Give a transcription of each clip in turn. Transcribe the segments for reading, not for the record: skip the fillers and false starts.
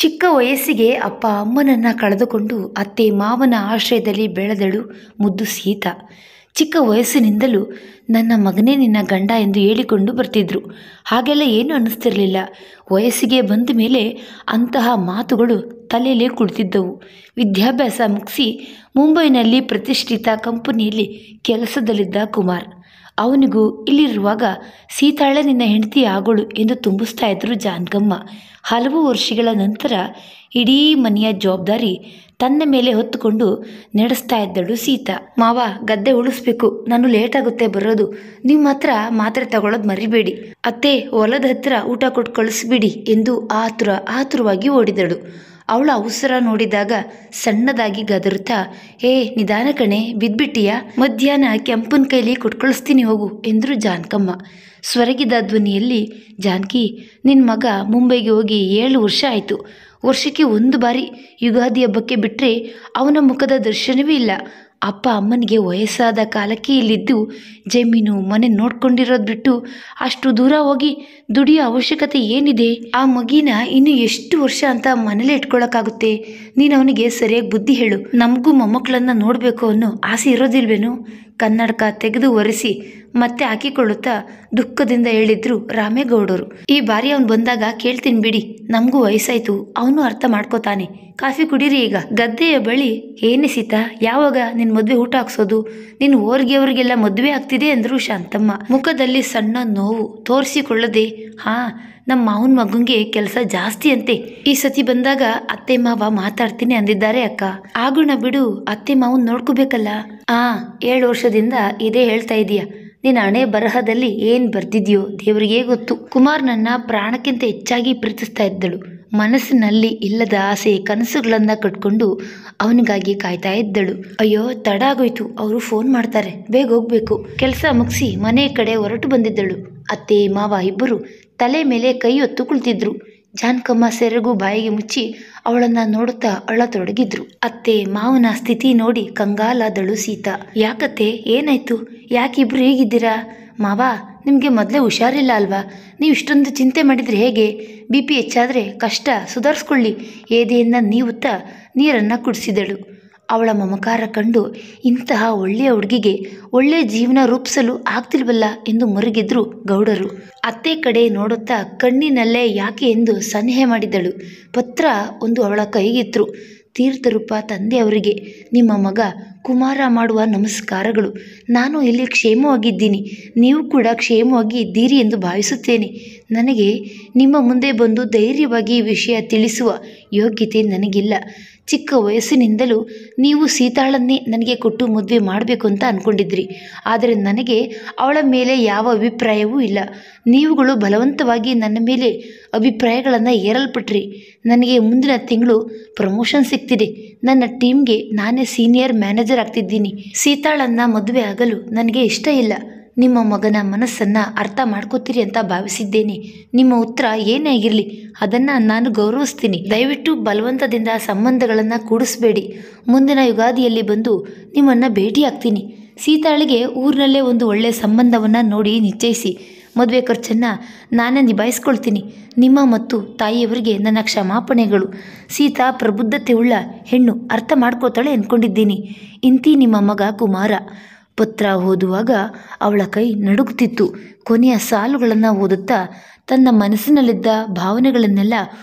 ಚಿಕ್ಕ ವಯಸ್ಸಿಗೆ ಅಪ್ಪ ಅಮ್ಮನನ್ನ ಕಳೆದುಕೊಂಡು ಅತ್ತೆ ಮಾವನ ಆಶ್ರಯದಲ್ಲಿ ಬೆಳೆದಳು ಮುದ್ದು ಸೀತಾ. ಚಿಕ್ಕ ವಯಸ್ಸಿನಿಂದಲೂ ನನ್ನ ಮಗನೇ ನಿನ್ನ ಗಂಡ ಎಂದು ಹೇಳಿಕೊಂಡು ಬರ್ತಿದ್ರು. ಹಾಗೆಲ್ಲ ಏನೂ ಅನ್ನಿಸ್ತಿರಲಿಲ್ಲ. ವಯಸ್ಸಿಗೆ ಬಂದ ಮೇಲೆ ಅಂತಹ ಮಾತುಗಳು ತಲೆಯಲ್ಲೇ ಕುಳಿತಿದ್ದವು. ವಿದ್ಯಾಭ್ಯಾಸ ಮುಗಿಸಿ ಮುಂಬೈನಲ್ಲಿ ಪ್ರತಿಷ್ಠಿತ ಕಂಪನಿಯಲ್ಲಿ ಕೆಲಸದಲ್ಲಿದ್ದ ಕುಮಾರ್. ಅವನಿಗೂ ಇಲ್ಲಿರುವಾಗ ಸೀತಾಳೆ ನಿನ್ನ ಹೆಂಡತಿ ಆಗೋಳು ಎಂದು ತುಂಬಿಸ್ತಾ ಇದ್ರು ಜಾನಕಮ್ಮ. ಹಲವು ವರ್ಷಗಳ ನಂತರ ಇಡೀ ಮನೆಯ ಜವಾಬ್ದಾರಿ ತನ್ನ ಮೇಲೆ ಹೊತ್ತುಕೊಂಡು ನಡೆಸ್ತಾ ಇದ್ದಳು ಸೀತಾ. ಮಾವ, ಗದ್ದೆ ಉಳಿಸ್ಬೇಕು, ನಾನು ಲೇಟಾಗುತ್ತೆ ಬರೋದು, ನೀವು ಮಾತ್ರ ಮಾತ್ರೆ ತಗೊಳ್ಳೋದು ಮರಿಬೇಡಿ. ಅತ್ತೆ, ಹೊಲದ ಹತ್ರ ಊಟ ಕೊಟ್ಟು ಕಳಿಸ್ಬಿಡಿ ಎಂದು ಆತುರವಾಗಿ ಓಡಿದಳು. ಅವಳ ಅವಸರ ನೋಡಿದಾಗ ಸಣ್ಣದಾಗಿ ಗದರುತ್ತಾ, ಏ ನಿಧಾನ ಕಣೆ, ಬಿದ್ಬಿಟ್ಟಿಯಾ? ಮಧ್ಯಾಹ್ನ ಕೆಂಪನ ಕೈಲಿ ಕೊಟ್ಕಳಿಸ್ತೀನಿ ಹೋಗು ಎಂದರು ಜಾನಕಮ್ಮ. ಸ್ವರಗಿದ ಧ್ವನಿಯಲ್ಲಿ, ಜಾನಕಿ, ನಿನ್ನ ಮಗ ಮುಂಬೈಗೆ ಹೋಗಿ 7 ವರ್ಷ ಆಯಿತು. ವರ್ಷಕ್ಕೆ 1 ಬಾರಿ ಯುಗಾದಿ ಹಬ್ಬಕ್ಕೆ ಬಿಟ್ಟರೆ ಅವನ ಮುಖದ ದರ್ಶನವೇ ಇಲ್ಲ. ಅಪ್ಪ ಅಮ್ಮನಿಗೆ ವಯಸ್ಸಾದ ಕಾಲಕ್ಕೆ ಇಲ್ಲಿದ್ದು ಜಮೀನು ಮನೆ ನೋಡ್ಕೊಂಡಿರೋದು ಬಿಟ್ಟು ಅಷ್ಟು ದೂರ ಹೋಗಿ ದುಡಿಯೋ ಅವಶ್ಯಕತೆ ಏನಿದೆ? ಆ ಮಗಿನ ಇನ್ನು ಎಷ್ಟು ವರ್ಷ ಅಂತ ಮನೇಲೆ ಇಟ್ಕೊಳ್ಳೋಕ್ಕಾಗುತ್ತೆ? ನೀನು ಅವನಿಗೆ ಸರಿಯಾಗಿ ಬುದ್ಧಿ ಹೇಳು. ನಮಗೂ ಮೊಮ್ಮಕ್ಕಳನ್ನ ನೋಡಬೇಕು ಅನ್ನೋ ಆಸೆ ಇರೋದಿಲ್ವೇನು? ಕನ್ನಡಕ ತೆಗೆದು ಒರೆಸಿ ಮತ್ತೆ ಹಾಕಿಕೊಳ್ಳುತ್ತಾ ದುಃಖದಿಂದ ಹೇಳಿದ್ರು ರಾಮೇಗೌಡರು. ಈ ಬಾರಿ ಅವನು ಬಂದಾಗ ಕೇಳ್ತೀನಿ ಬಿಡಿ, ನಮಗೂ ವಯಸ್ಸಾಯ್ತು, ಅವನು ಅರ್ಥ ಮಾಡ್ಕೋತಾನೆ. ಕಾಫಿ ಕುಡೀರಿ ಈಗ. ಗದ್ದೆಯ ಬಳಿ, ಏನೇ ಸೀತಾ, ಯಾವಾಗ ನಿನ್ನ ಮದುವೆ ಊಟ ಹಾಕ್ಸೋದು? ನಿನ್ನ ಅವ್ರಿಗೆಲ್ಲ ಮದುವೆ ಆಗ್ತಿದೆ ಅಂದರು ಶಾಂತಮ್ಮ. ಮುಖದಲ್ಲಿ ಸಣ್ಣ ನೋವು ತೋರಿಸಿಕೊಳ್ಳದೆ, ನಮ್ಮ ಮಾವನ ಮಗಂಗೆ ಕೆಲಸ ಜಾಸ್ತಿ ಅಂತೆ, ಈ ಸತಿ ಬಂದಾಗ ಅತ್ತೆ ಮಾವ ಮಾತಾಡ್ತೀನಿ ಅಂದಿದ್ದಾರೆ ಅಕ್ಕ. ಆಗೋಣ ಬಿಡು, ಅತ್ತೆ ಮಾವನ್ ನೋಡ್ಕೋಬೇಕಲ್ಲ. 7 ವರ್ಷದಿಂದ ಇದೇ ಹೇಳ್ತಾ ಇದೀಯ. ನಿನ್ನ ಹಣೆ ಬರಹದಲ್ಲಿ ಏನು ಬರ್ದಿದ್ಯೋ ದೇವರಿಗೇ ಗೊತ್ತು. ಕುಮಾರ್ ನನ್ನ ಪ್ರಾಣಕ್ಕಿಂತ ಹೆಚ್ಚಾಗಿ ಪ್ರೀತಿಸ್ತಾ ಇದ್ದಳು. ಮನಸ್ಸಿನಲ್ಲಿ ಇಲ್ಲದ ಆಸೆ ಕನಸುಗಳನ್ನ ಕಟ್ಕೊಂಡು ಅವನಿಗಾಗಿ ಕಾಯ್ತಾ ಇದ್ದಳು. ಅಯ್ಯೋ, ತಡ ಆಗೋಯ್ತು, ಅವರು ಫೋನ್ ಮಾಡ್ತಾರೆ, ಬೇಗ ಹೋಗ್ಬೇಕು. ಕೆಲಸ ಮುಗಿಸಿ ಮನೆ ಕಡೆ ಹೊರಟು ಬಂದಿದ್ದಳು. ಅತ್ತೆ ಮಾವ ಇಬ್ಬರು ತಲೆ ಮೇಲೆ ಕೈ ಹೊತ್ತು ಕುಳಿತಿದ್ರು. ಜಾನಕಮ್ಮ ಸೆರಗು ಬಾಯಿಗೆ ಮುಚ್ಚಿ ಅವಳನ್ನ ನೋಡುತ್ತಾ ಅಳತೊಡಗಿದ್ರು. ಅತ್ತೆ ಮಾವನ ಸ್ಥಿತಿ ನೋಡಿ ಕಂಗಾಲಾದಳು ಸೀತಾ. ಯಾಕತ್ತೆ, ಏನಾಯ್ತು? ಯಾಕಿಬ್ರು ಹೇಗಿದ್ದೀರಾ? ಮಾವ, ನಿಮಗೆ ಮೊದಲೇ ಹುಷಾರಿಲ್ಲ ಅಲ್ವಾ? ನೀವು ಇಷ್ಟೊಂದು ಚಿಂತೆ ಮಾಡಿದರೆ ಹೇಗೆ? BP ಹೆಚ್ಚಾದರೆ ಕಷ್ಟ, ಸುಧಾರಿಸ್ಕೊಳ್ಳಿ. ಎದೆಯಿಂದ ನೀವುತ್ತಾ ನೀರನ್ನು ಕುಡಿಸಿದಳು. ಅವಳ ಮಮಕಾರ ಕಂಡು ಇಂತಹ ಒಳ್ಳೆಯ ಹುಡುಗಿಗೆ ಒಳ್ಳೆಯ ಜೀವನ ರೂಪಿಸಲು ಆಗ್ತಿಲ್ವಲ್ಲ ಎಂದು ಮರುಗಿದ್ರು ಗೌಡರು. ಅತ್ತೆ ಕಡೆ ನೋಡುತ್ತಾ ಕಣ್ಣಿನಲ್ಲೇ ಯಾಕೆ ಎಂದು ಸನ್ಹೆ ಮಾಡಿದಳು. ಪತ್ರ ಒಂದು ಅವಳ ಕೈಗಿತ್ತು. ತೀರ್ಥರೂಪ ತಂದೆಯವರಿಗೆ ನಿಮ್ಮ ಮಗ ಕುಮಾರ ಮಾಡುವ ನಮಸ್ಕಾರಗಳು. ನಾನು ಇಲ್ಲಿ ಕ್ಷೇಮವಾಗಿದ್ದೀನಿ, ನೀವು ಕೂಡ ಕ್ಷೇಮವಾಗಿ ಇದ್ದೀರಿ ಎಂದು ಭಾವಿಸುತ್ತೇನೆ. ನನಗೆ ನಿಮ್ಮ ಮುಂದೆ ಬಂದು ಧೈರ್ಯವಾಗಿ ಈ ವಿಷಯ ತಿಳಿಸುವ ಯೋಗ್ಯತೆ ನನಗಿಲ್ಲ. ಚಿಕ್ಕ ವಯಸ್ಸಿನಿಂದಲೂ ನೀವು ಸೀತಾಳನ್ನೇ ನನಗೆ ಕೊಟ್ಟು ಮದುವೆ ಮಾಡಬೇಕು ಅಂತ ಅಂದ್ಕೊಂಡಿದ್ರಿ. ಆದರೆ ನನಗೆ ಅವಳ ಮೇಲೆ ಯಾವ ಅಭಿಪ್ರಾಯವೂ ಇಲ್ಲ. ನೀವುಗಳು ಬಲವಂತವಾಗಿ ನನ್ನ ಮೇಲೆ ಅಭಿಪ್ರಾಯಗಳನ್ನು ಏರಲ್ಪಟ್ರಿ. ನನಗೆ ಮುಂದಿನ ತಿಂಗಳು ಪ್ರಮೋಷನ್ ಸಿಗ್ತಿದೆ. ನನ್ನ ಟೀಮ್ಗೆ ನಾನೇ ಸೀನಿಯರ್ ಮ್ಯಾನೇಜರ್ ಆಗ್ತಿದ್ದೀನಿ. ಸೀತಾಳನ್ನು ಮದುವೆ ಆಗಲು ನನಗೆ ಇಷ್ಟ ಇಲ್ಲ. ನಿಮ್ಮ ಮಗನ ಮನಸ್ಸನ್ನು ಅರ್ಥ ಮಾಡ್ಕೋತೀರಿ ಅಂತ ಭಾವಿಸಿದ್ದೇನೆ. ನಿಮ್ಮ ಉತ್ತರ ಏನೇ ಆಗಿರಲಿ ಅದನ್ನು ನಾನು ಗೌರವಿಸ್ತೀನಿ. ದಯವಿಟ್ಟು ಬಲವಂತದಿಂದ ಸಂಬಂಧಗಳನ್ನು ಕೂಡಿಸ್ಬೇಡಿ. ಮುಂದಿನ ಯುಗಾದಿಯಲ್ಲಿ ಬಂದು ನಿಮ್ಮನ್ನು ಭೇಟಿ ಆಗ್ತೀನಿ. ಸೀತಾಳಿಗೆ ಊರಿನಲ್ಲೇ ಒಂದು ಒಳ್ಳೆಯ ಸಂಬಂಧವನ್ನು ನೋಡಿ ನಿಶ್ಚಯಿಸಿ. ಮದುವೆ ಖರ್ಚನ್ನು ನಾನೇ ನಿಭಾಯಿಸ್ಕೊಳ್ತೀನಿ. ನಿಮ್ಮ ಮತ್ತು ತಾಯಿಯವರಿಗೆ ನನ್ನ ಕ್ಷಮಾಪಣೆಗಳು. ಸೀತಾ ಪ್ರಬುದ್ಧತೆ ಉಳ್ಳ ಹೆಣ್ಣು, ಅರ್ಥ ಮಾಡ್ಕೋತಾಳೆ ಅಂದ್ಕೊಂಡಿದ್ದೀನಿ. ಇಂತಿ ನಿಮ್ಮ ಮಗ ಕುಮಾರ. ಪತ್ರ ಓದುವಾಗ ಅವಳ ಕೈ ನಡುಗುತ್ತಿತ್ತು. ಕೊನೆಯ ಸಾಲುಗಳನ್ನು ಓದುತ್ತಾ ತನ್ನ ಮನಸ್ಸಿನಲ್ಲಿದ್ದ ಭಾವನೆಗಳನ್ನೆಲ್ಲ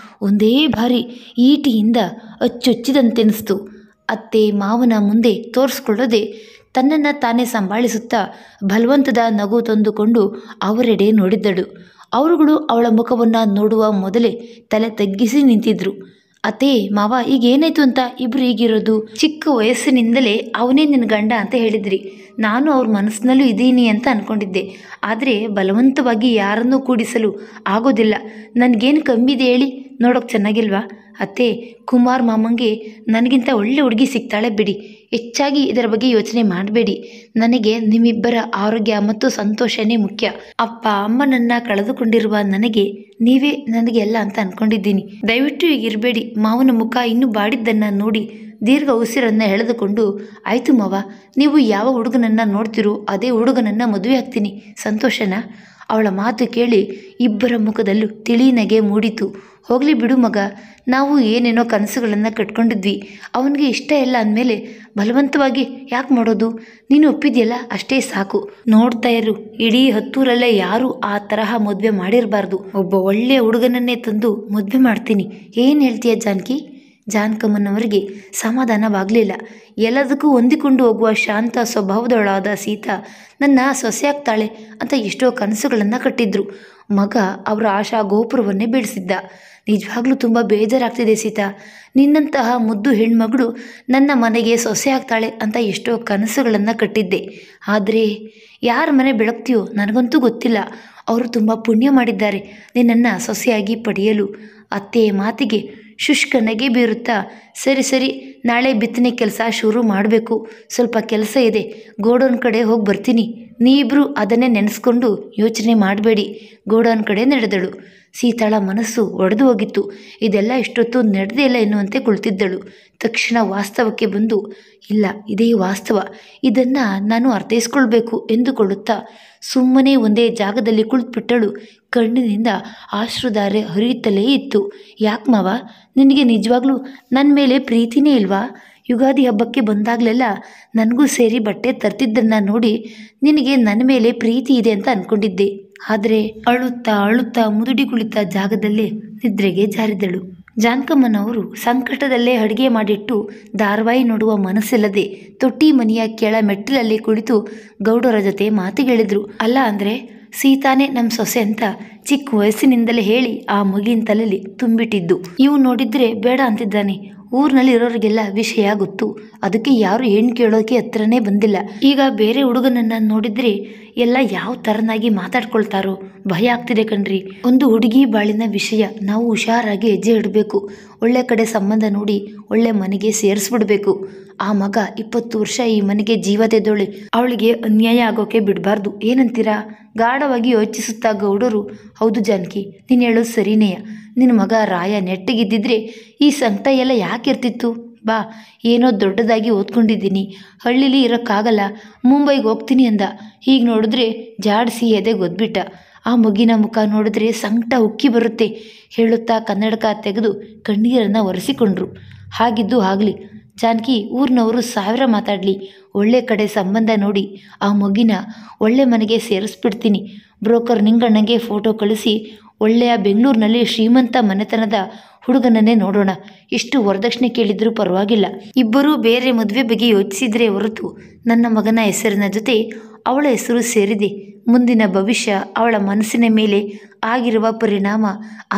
ಒಂದೇ ಬಾರಿ ಈಟಿಯಿಂದ ಅಚ್ಚೊಚ್ಚಿದಂತೆನಿಸ್ತು. ಅತ್ತೆ ಮಾವನ ಮುಂದೆ ತೋರಿಸ್ಕೊಳ್ಳದೆ ತನ್ನನ್ನು ತಾನೇ ಸಂಭಾಳಿಸುತ್ತಾ ಬಲವಂತದ ನಗು ತಂದುಕೊಂಡು ಅವರೆಡೆ ನೋಡಿದ್ದಳು. ಅವರುಗಳು ಅವಳ ಮುಖವನ್ನು ನೋಡುವ ಮೊದಲೇ ತಲೆ ತಗ್ಗಿಸಿ ನಿಂತಿದ್ರು. ಅತ್ತೆ ಮಾವ, ಈಗ ಏನಾಯ್ತು ಅಂತ ಇಬ್ರು ಹೀಗಿರೋದು? ಚಿಕ್ಕ ವಯಸ್ಸಿನಿಂದಲೇ ಅವನೇ ನಿನ್ನ ಗಂಡ ಅಂತ ಹೇಳಿದ್ರಿ. ನಾನು ಅವ್ರ ಮನಸ್ಸಿನಲ್ಲೂ ಇದ್ದೀನಿ ಅಂತ ಅಂದ್ಕೊಂಡಿದ್ದೆ. ಆದರೆ ಬಲವಂತವಾಗಿ ಯಾರನ್ನೂ ಕೂಡಿಸಲು ಆಗೋದಿಲ್ಲ. ನನಗೇನು ಕಮ್ಮಿ ಇದೆ ಹೇಳಿ? ನೋಡೋಕೆ ಚೆನ್ನಾಗಿಲ್ವಾ? ಅತ್ತೆ, ಕುಮಾರ್ ಮಾಮಂಗೆ ನನಗಿಂತ ಒಳ್ಳೆ ಹುಡುಗಿ ಸಿಗ್ತಾಳೆ ಬಿಡಿ. ಹೆಚ್ಚಾಗಿ ಇದರ ಬಗ್ಗೆ ಯೋಚನೆ ಮಾಡಬೇಡಿ. ನನಗೆ ನಿಮ್ಮಿಬ್ಬರ ಆರೋಗ್ಯ ಮತ್ತು ಸಂತೋಷನೇ ಮುಖ್ಯ. ಅಪ್ಪ ಅಮ್ಮನನ್ನು ಕಳೆದುಕೊಂಡಿರುವ ನನಗೆ ನೀವೇ ನನಗೆ ಎಲ್ಲ ಅಂತ ಅಂದ್ಕೊಂಡಿದ್ದೀನಿ. ದಯವಿಟ್ಟು ಈಗಿರಬೇಡಿ. ಮಾವನ ಮುಖ ಇನ್ನೂ ಬಾಡಿದ್ದನ್ನು ನೋಡಿ ದೀರ್ಘ ಉಸಿರನ್ನು ಎಳೆದುಕೊಂಡು, ಆಯಿತು ಮಾವ, ನೀವು ಯಾವ ಹುಡುಗನನ್ನು ನೋಡ್ತಿರೋ ಅದೇ ಹುಡುಗನನ್ನು ಮದುವೆ ಆಗ್ತೀನಿ, ಸಂತೋಷನಾ? ಅವಳ ಮಾತು ಕೇಳಿ ಇಬ್ಬರ ಮುಖದಲ್ಲೂ ತಿಳಿ ನಗೆ ಮೂಡಿತು. ಹೋಗಲಿ ಬಿಡು ಮಗ, ನಾವು ಏನೇನೋ ಕನಸುಗಳನ್ನು ಕಟ್ಕೊಂಡಿದ್ವಿ. ಅವನಿಗೆ ಇಷ್ಟ ಇಲ್ಲ ಅಂದಮೇಲೆ ಬಲವಂತವಾಗಿ ಯಾಕೆ ಮಾಡೋದು? ನೀನು ಒಪ್ಪಿದೆಯಲ್ಲ, ಅಷ್ಟೇ ಸಾಕು. ನೋಡ್ತಾ ಇರು, ಇಡೀ ಹತ್ತೂರಲ್ಲೇ ಯಾರೂ ಆ ತರಹ ಮದುವೆ ಮಾಡಿರಬಾರ್ದು. ಒಬ್ಬ ಒಳ್ಳೆಯ ಹುಡುಗನನ್ನೇ ತಂದು ಮದುವೆ ಮಾಡ್ತೀನಿ. ಏನು ಹೇಳ್ತೀಯ ಜಾನಕಿ? ಜಾನಕಮ್ಮನವರಿಗೆ ಸಮಾಧಾನವಾಗಲಿಲ್ಲ. ಎಲ್ಲದಕ್ಕೂ ಹೊಂದಿಕೊಂಡು ಹೋಗುವ ಶಾಂತ ಸ್ವಭಾವದೊಳಾದ ಸೀತಾ ನನ್ನ ಸೊಸೆಯಾಗ್ತಾಳೆ ಅಂತ ಎಷ್ಟೋ ಕನಸುಗಳನ್ನು ಕಟ್ಟಿದ್ರು. ಮಗ ಅವರ ಆಶಾ ಗೋಪುರವನ್ನೇ ಬೆಳೆಸಿದ್ದ. ನಿಜವಾಗ್ಲೂ ತುಂಬ ಬೇಜಾರಾಗ್ತಿದೆ ಸೀತಾ. ನಿನ್ನಂತಹ ಮುದ್ದು ಹೆಣ್ಮಗಳು ನನ್ನ ಮನೆಗೆ ಸೊಸೆ ಆಗ್ತಾಳೆ ಅಂತ ಎಷ್ಟೋ ಕನಸುಗಳನ್ನು ಕಟ್ಟಿದ್ದೆ. ಆದರೆ ಯಾರ ಮನೆ ಬೆಳಗ್ತೀಯೋ ನನಗಂತೂ ಗೊತ್ತಿಲ್ಲ. ಅವರು ತುಂಬ ಪುಣ್ಯ ಮಾಡಿದ್ದಾರೆ ನಿನ್ನನ್ನು ಸೊಸೆಯಾಗಿ ಪಡೆಯಲು. ಅತ್ತೆಯ ಮಾತಿಗೆ ಶುಷ್ಕ ನಗೆ ಬೀರುತ್ತಾ, ಸರಿ ಸರಿ, ನಾಳೆ ಬಿತ್ತನೆ ಕೆಲಸ ಶುರು ಮಾಡಬೇಕು. ಸ್ವಲ್ಪ ಕೆಲಸ ಇದೆ, ಗೋಡೌನ್ ಕಡೆ ಹೋಗಿ ಬರ್ತೀನಿ. ನೀವಿಬ್ಬರು ಅದನ್ನೇ ನೆನೆಸ್ಕೊಂಡು ಯೋಚನೆ ಮಾಡಬೇಡಿ. ಗೋಡೌನ್ ಕಡೆ ನಡೆದಳು. ಸೀತಾಳ ಮನಸ್ಸು ಒಡೆದು ಹೋಗಿತ್ತು. ಇದೆಲ್ಲ ಇಷ್ಟೊತ್ತು ನಡೆದೇ ಇಲ್ಲ ಎನ್ನುವಂತೆ ಕುಳಿತಿದ್ದಳು. ತಕ್ಷಣ ವಾಸ್ತವಕ್ಕೆ ಬಂದು, ಇಲ್ಲ, ಇದೇ ವಾಸ್ತವ, ಇದನ್ನು ನಾನು ಅರ್ಥೈಸ್ಕೊಳ್ಬೇಕು ಎಂದುಕೊಳ್ಳುತ್ತಾ ಸುಮ್ಮನೆ ಒಂದೇ ಜಾಗದಲ್ಲಿ ಕುಳಿತುಬಿಟ್ಟಳು. ಕಣ್ಣಿನಿಂದ ಆಶ್ರುಧಾರೆ ಹರಿಯುತ್ತಲೇ ಇತ್ತು. ಯಾಕೆ ಮಾವ, ನಿನಗೆ ನಿಜವಾಗ್ಲೂ ನನ್ನ ಮೇಲೆ ಪ್ರೀತಿನೇ ಇಲ್ವಾ? ಯುಗಾದಿ ಹಬ್ಬಕ್ಕೆ ಬಂದಾಗಲೆಲ್ಲ ನನಗೂ ಸೇರಿ ಬಟ್ಟೆ ತರ್ತಿದ್ದನ್ನು ನೋಡಿ ನಿನಗೆ ನನ್ನ ಮೇಲೆ ಪ್ರೀತಿ ಇದೆ ಅಂತ ಅಂದ್ಕೊಂಡಿದ್ದೆ. ಆದರೆ ಅಳುತ್ತಾ ಅಳುತ್ತಾ ಮುದುಡಿ ಕುಳಿತ ಜಾಗದಲ್ಲೇ ನಿದ್ರೆಗೆ ಜಾರಿದಳು. ಜಾನಕಮ್ಮನವರು ಸಂಕಟದಲ್ಲೇ ಅಡುಗೆ ಮಾಡಿಟ್ಟು ಧಾರಾವಾಹಿ ನೋಡುವ ಮನಸ್ಸಿಲ್ಲದೆ ತೊಟ್ಟಿ ಮನೆಯ ಕೆಳ ಮೆಟ್ಟಿಲಲ್ಲಿ ಕುಳಿತು ಗೌಡರ ಜೊತೆ ಮಾತುಗಳಿದ್ರು. ಅಲ್ಲ ಅಂದರೆ ಸೀತಾನೇ ನಮ್ಮ ಸೊಸೆ ಅಂತ ಚಿಕ್ಕ ವಯಸ್ಸಿನಿಂದಲೇ ಹೇಳಿ ಆ ಮಗಿನ ತಲೆಯಲ್ಲಿ ತುಂಬಿಟ್ಟಿದ್ದು. ಇವು ನೋಡಿದರೆ ಬೇಡ ಅಂತಿದ್ದಾನೆ. ಊರಿನಲ್ಲಿ ಇರೋರಿಗೆಲ್ಲ ವಿಷಯ ಗೊತ್ತು. ಅದಕ್ಕೆ ಯಾರು ಹೆಣ್ಣು ಕೇಳೋಕೆ ಹತ್ರನೇ ಬಂದಿಲ್ಲ. ಈಗ ಬೇರೆ ಹುಡುಗನನ್ನು ನೋಡಿದರೆ ಎಲ್ಲ ಯಾವ ಥರನಾಗಿ ಮಾತಾಡ್ಕೊಳ್ತಾರೋ ಭಯ ಆಗ್ತಿದೆ ಕಣ್ರಿ. ಒಂದು ಹುಡುಗಿ ಬಾಳಿನ ವಿಷಯ, ನಾವು ಹುಷಾರಾಗಿ ಹೆಜ್ಜೆ ಇಡಬೇಕು. ಒಳ್ಳೆ ಕಡೆ ಸಂಬಂಧ ನೋಡಿ ಒಳ್ಳೆ ಮನೆಗೆ ಸೇರಿಸ್ಬಿಡ್ಬೇಕು. ಆ ಮಗ 20 ವರ್ಷ ಈ ಮನೆಗೆ ಜೀವ ತೆದ್ದೋಳೆ, ಅವಳಿಗೆ ಅನ್ಯಾಯ ಆಗೋಕೆ ಬಿಡಬಾರ್ದು. ಏನಂತೀರಾ? ಗಾಢವಾಗಿ ಯೋಚಿಸುತ್ತಾ ಗೌಡರು, ಹೌದು ಜಾನಕಿ, ನೀನು ಹೇಳೋದು ಸರಿನೇಯ. ನಿನ್ನ ಮಗ ರಾಯ ನೆಟ್ಟಗಿದ್ದಿದ್ರೆ ಈ ಸಂಕಟ ಎಲ್ಲ ಯಾಕಿರ್ತಿತ್ತು? ಬಾ, ಏನೋ ದೊಡ್ಡದಾಗಿ ಓದ್ಕೊಂಡಿದ್ದೀನಿ, ಹಳ್ಳಿಲಿ ಇರೋಕ್ಕಾಗಲ್ಲ, ಮುಂಬೈಗೆ ಹೋಗ್ತೀನಿ ಅಂದ. ಹೀಗೆ ನೋಡಿದ್ರೆ ಜಾಡಿಸಿ ಎದೆ ಗೊದ್ಬಿಟ್ಟ. ಆ ಮಗಿನ ಮುಖ ನೋಡಿದ್ರೆ ಸಂಕಟ ಉಕ್ಕಿ ಬರುತ್ತೆ ಹೇಳುತ್ತಾ ಕನ್ನಡಕ ತೆಗೆದು ಕಣ್ಣೀರನ್ನು ಒರೆಸಿಕೊಂಡ್ರು. ಹಾಗಿದ್ದು ಆಗಲಿ ಜಾನಕಿ, ಊರಿನವರು 1000 ಮಾತಾಡಲಿ, ಒಳ್ಳೆ ಕಡೆ ಸಂಬಂಧ ನೋಡಿ ಆ ಮಗಿನ ಒಳ್ಳೆ ಮನೆಗೆ ಸೇರಿಸ್ಬಿಡ್ತೀನಿ. ಬ್ರೋಕರ್ ನಿಂಗಣ್ಣಗೆ ಫೋಟೋ ಕಳಿಸಿ ಒಳ್ಳೆಯ ಬೆಂಗಳೂರಿನಲ್ಲಿ ಶ್ರೀಮಂತ ಮನೆತನದ ಹುಡುಗನನ್ನೇ ನೋಡೋಣ. ಎಷ್ಟು ವರದಕ್ಷಿಣೆ ಕೇಳಿದ್ರೂ ಪರವಾಗಿಲ್ಲ. ಇಬ್ಬರೂ ಬೇರೆ ಮದುವೆ ಬಗ್ಗೆ ಯೋಚಿಸಿದ್ರೆ ಹೊರತು ನನ್ನ ಮಗನ ಹೆಸರಿನ ಜೊತೆ ಅವಳ ಹೆಸರು ಸೇರಿದೆ. ಮುಂದಿನ ಭವಿಷ್ಯ, ಅವಳ ಮನಸ್ಸಿನ ಮೇಲೆ ಆಗಿರುವ ಪರಿಣಾಮ